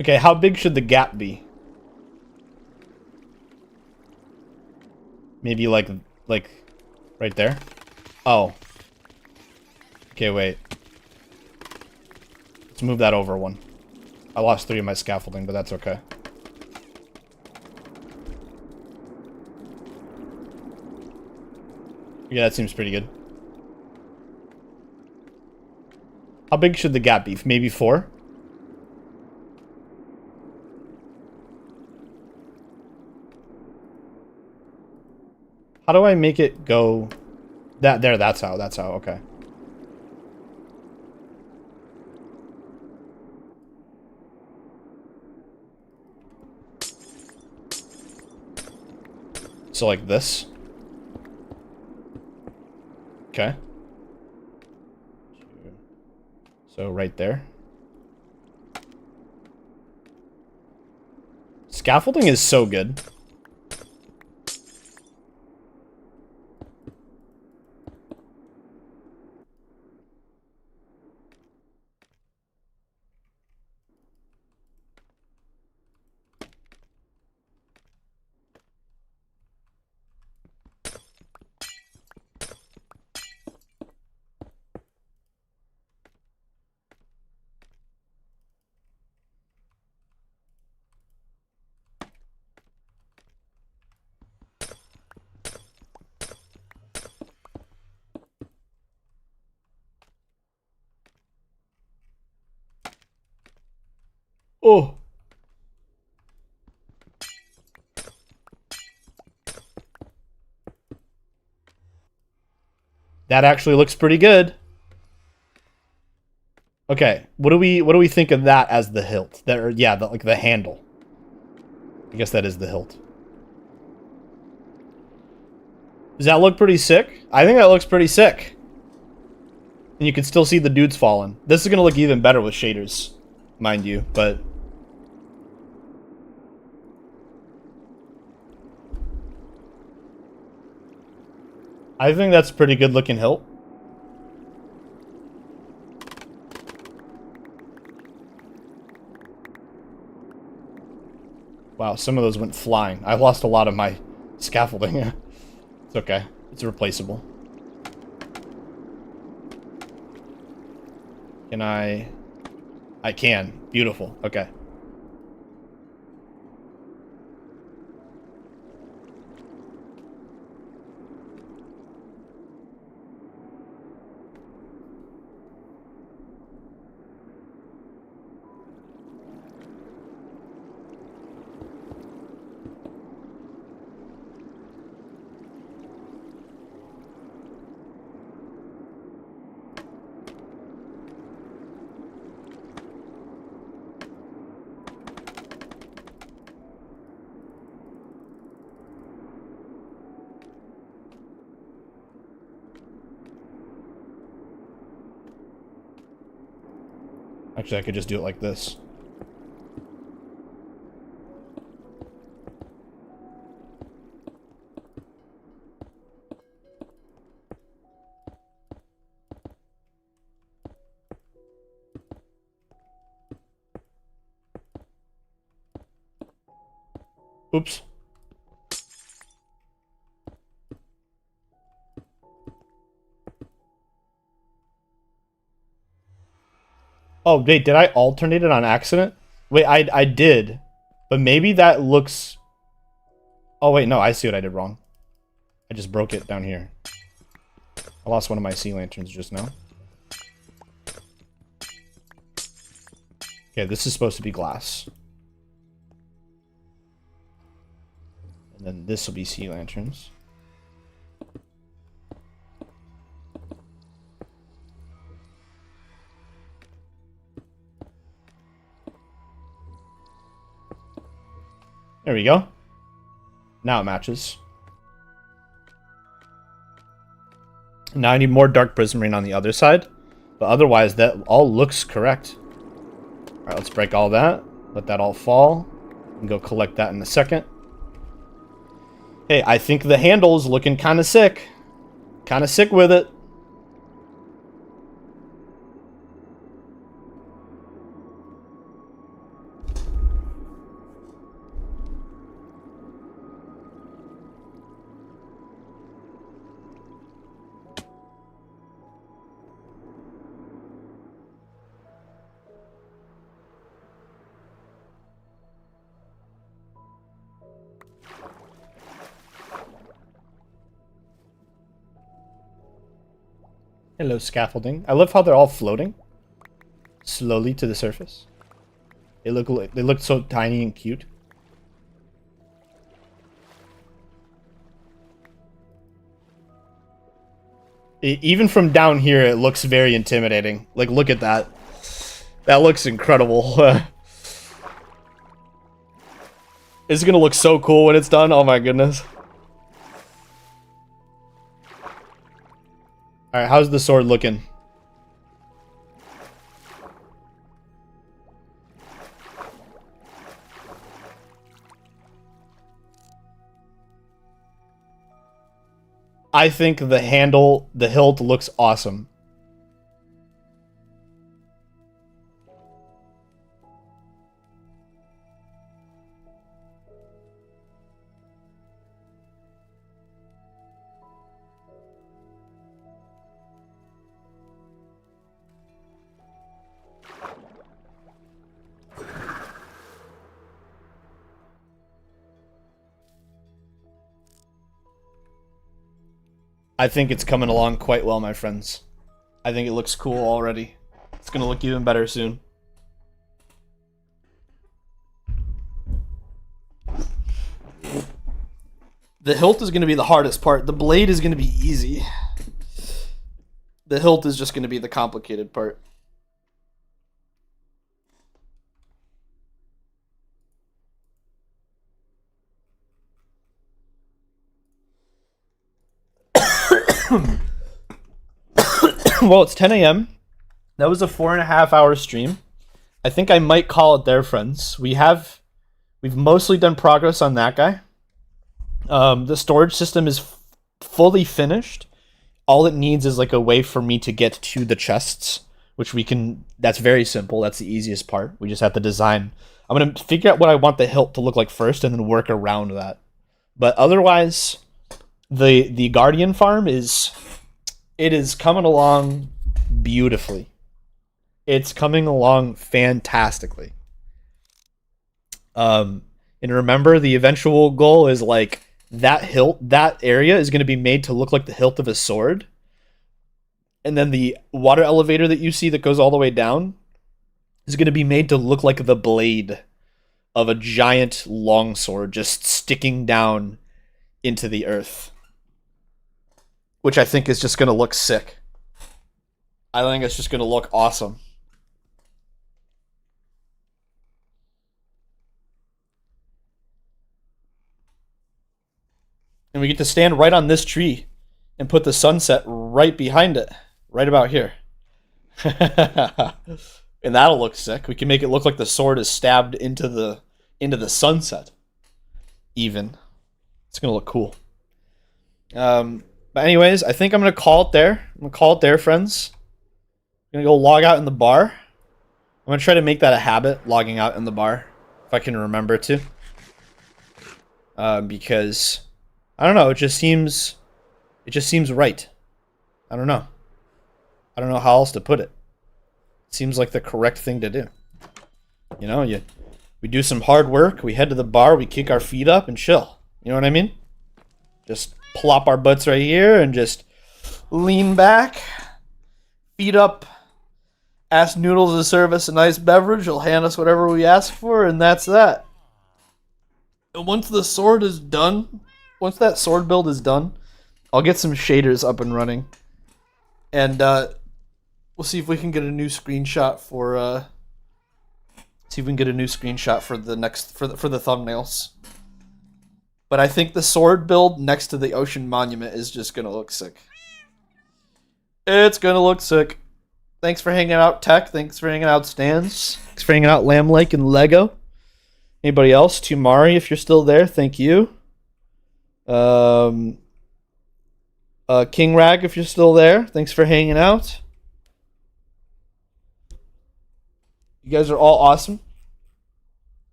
Okay, how big should the gap be? Maybe like right there? Oh. Okay, wait. Let's move that over 1. I lost 3 of my scaffolding, but that's okay. Yeah, that seems pretty good. How big should the gap be? Maybe 4? How do I make it go that there? That's how, okay. So like this. Okay. So right there. Scaffolding is so good. Oh. That actually looks pretty good. Okay, what do we think of that as the hilt? Like the handle. I guess that is the hilt. Does that look pretty sick? I think that looks pretty sick. And you can still see the dudes falling. This is gonna look even better with shaders, mind you, but I think that's a pretty good looking hilt. Wow, some of those went flying. I lost a lot of my scaffolding. It's okay. It's replaceable. Can I can. Beautiful. Okay. Actually, I could just do it like this. Oops. Oh, wait, did I alternate it on accident? Wait, I did. But maybe that looks... Oh, wait, no, I see what I did wrong. I just broke it down here. I lost one of my sea lanterns just now. Okay, this is supposed to be glass. And then this will be sea lanterns. There we go. Now it matches. Now I need more dark prismarine on the other side. But otherwise, that all looks correct. Alright, let's break all that. Let that all fall. And go collect that in a second. Hey, I think the handle's looking kind of sick. Kind of sick with it. Hello, scaffolding. I love how they're all floating slowly to the surface. They look so tiny and cute. Even from down here, it looks very intimidating. Like, look at that. That looks incredible. It's gonna look so cool when it's done. Oh my goodness. Alright, how's the sword looking? I think the handle, the hilt looks awesome. I think it's coming along quite well, my friends. I think it looks cool already. It's gonna look even better soon. The hilt is gonna be the hardest part. The blade is gonna be easy. The hilt is just gonna be the complicated part. Well, it's 10 a.m. That was a 4.5-hour stream. I think I might call it there, friends. We've mostly done progress on that guy. The storage system is fully finished. all it needs is like a way for me to get to the chests, which we can. That's very simple. That's the easiest part. We just have to design. I'm gonna figure out what I want the hilt to look like first, and then work around that. But otherwise, the Guardian farm is coming along beautifully. It's coming along fantastically. And remember, the eventual goal is like that hilt, that area is going to be made to look like the hilt of a sword. And then the water elevator that you see that goes all the way down is going to be made to look like the blade of a giant longsword just sticking down into the earth. Which I think is just going to look sick. I think it's just going to look awesome. And we get to stand right on this tree and put the sunset right behind it. Right about here. And that'll look sick. We can make it look like the sword is stabbed into the sunset. Even. It's going to look cool. But anyways, I think I'm going to call it there. I'm going to call it there, friends. I'm going to go log out in the bar. I'm going to try to make that a habit, logging out in the bar. If I can remember to. Because, I don't know, it just seems right. I don't know. I don't know how else to put it. It seems like the correct thing to do. You know, we do some hard work, we head to the bar, we kick our feet up and chill. You know what I mean? Just plop our butts right here and just lean back, feet up, ask Noodles to serve us a nice beverage. He'll hand us whatever we ask for, and that's that. And once the sword is done, once that sword build is done, I'll get some shaders up and running. And we'll see if we can get a new screenshot for the next for the thumbnails. But I think the sword build next to the ocean monument is just gonna look sick. It's gonna look sick. Thanks for hanging out, Tech. Thanks for hanging out, Stans. Thanks for hanging out, Lamb Lake and Lego. Anybody else? Tumari, if you're still there, thank you. King Rag, if you're still there, thanks for hanging out. You guys are all awesome.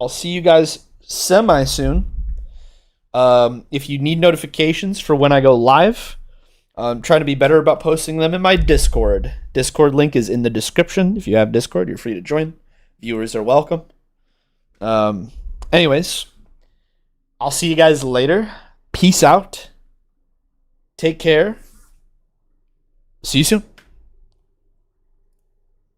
I'll see you guys semi soon. If you need notifications for when I go live, I'm trying to be better about posting them in my Discord. Discord link is in the description. If you have Discord, you're free to join. Viewers are welcome. Anyways, I'll see you guys later. Peace out. Take care. See you soon.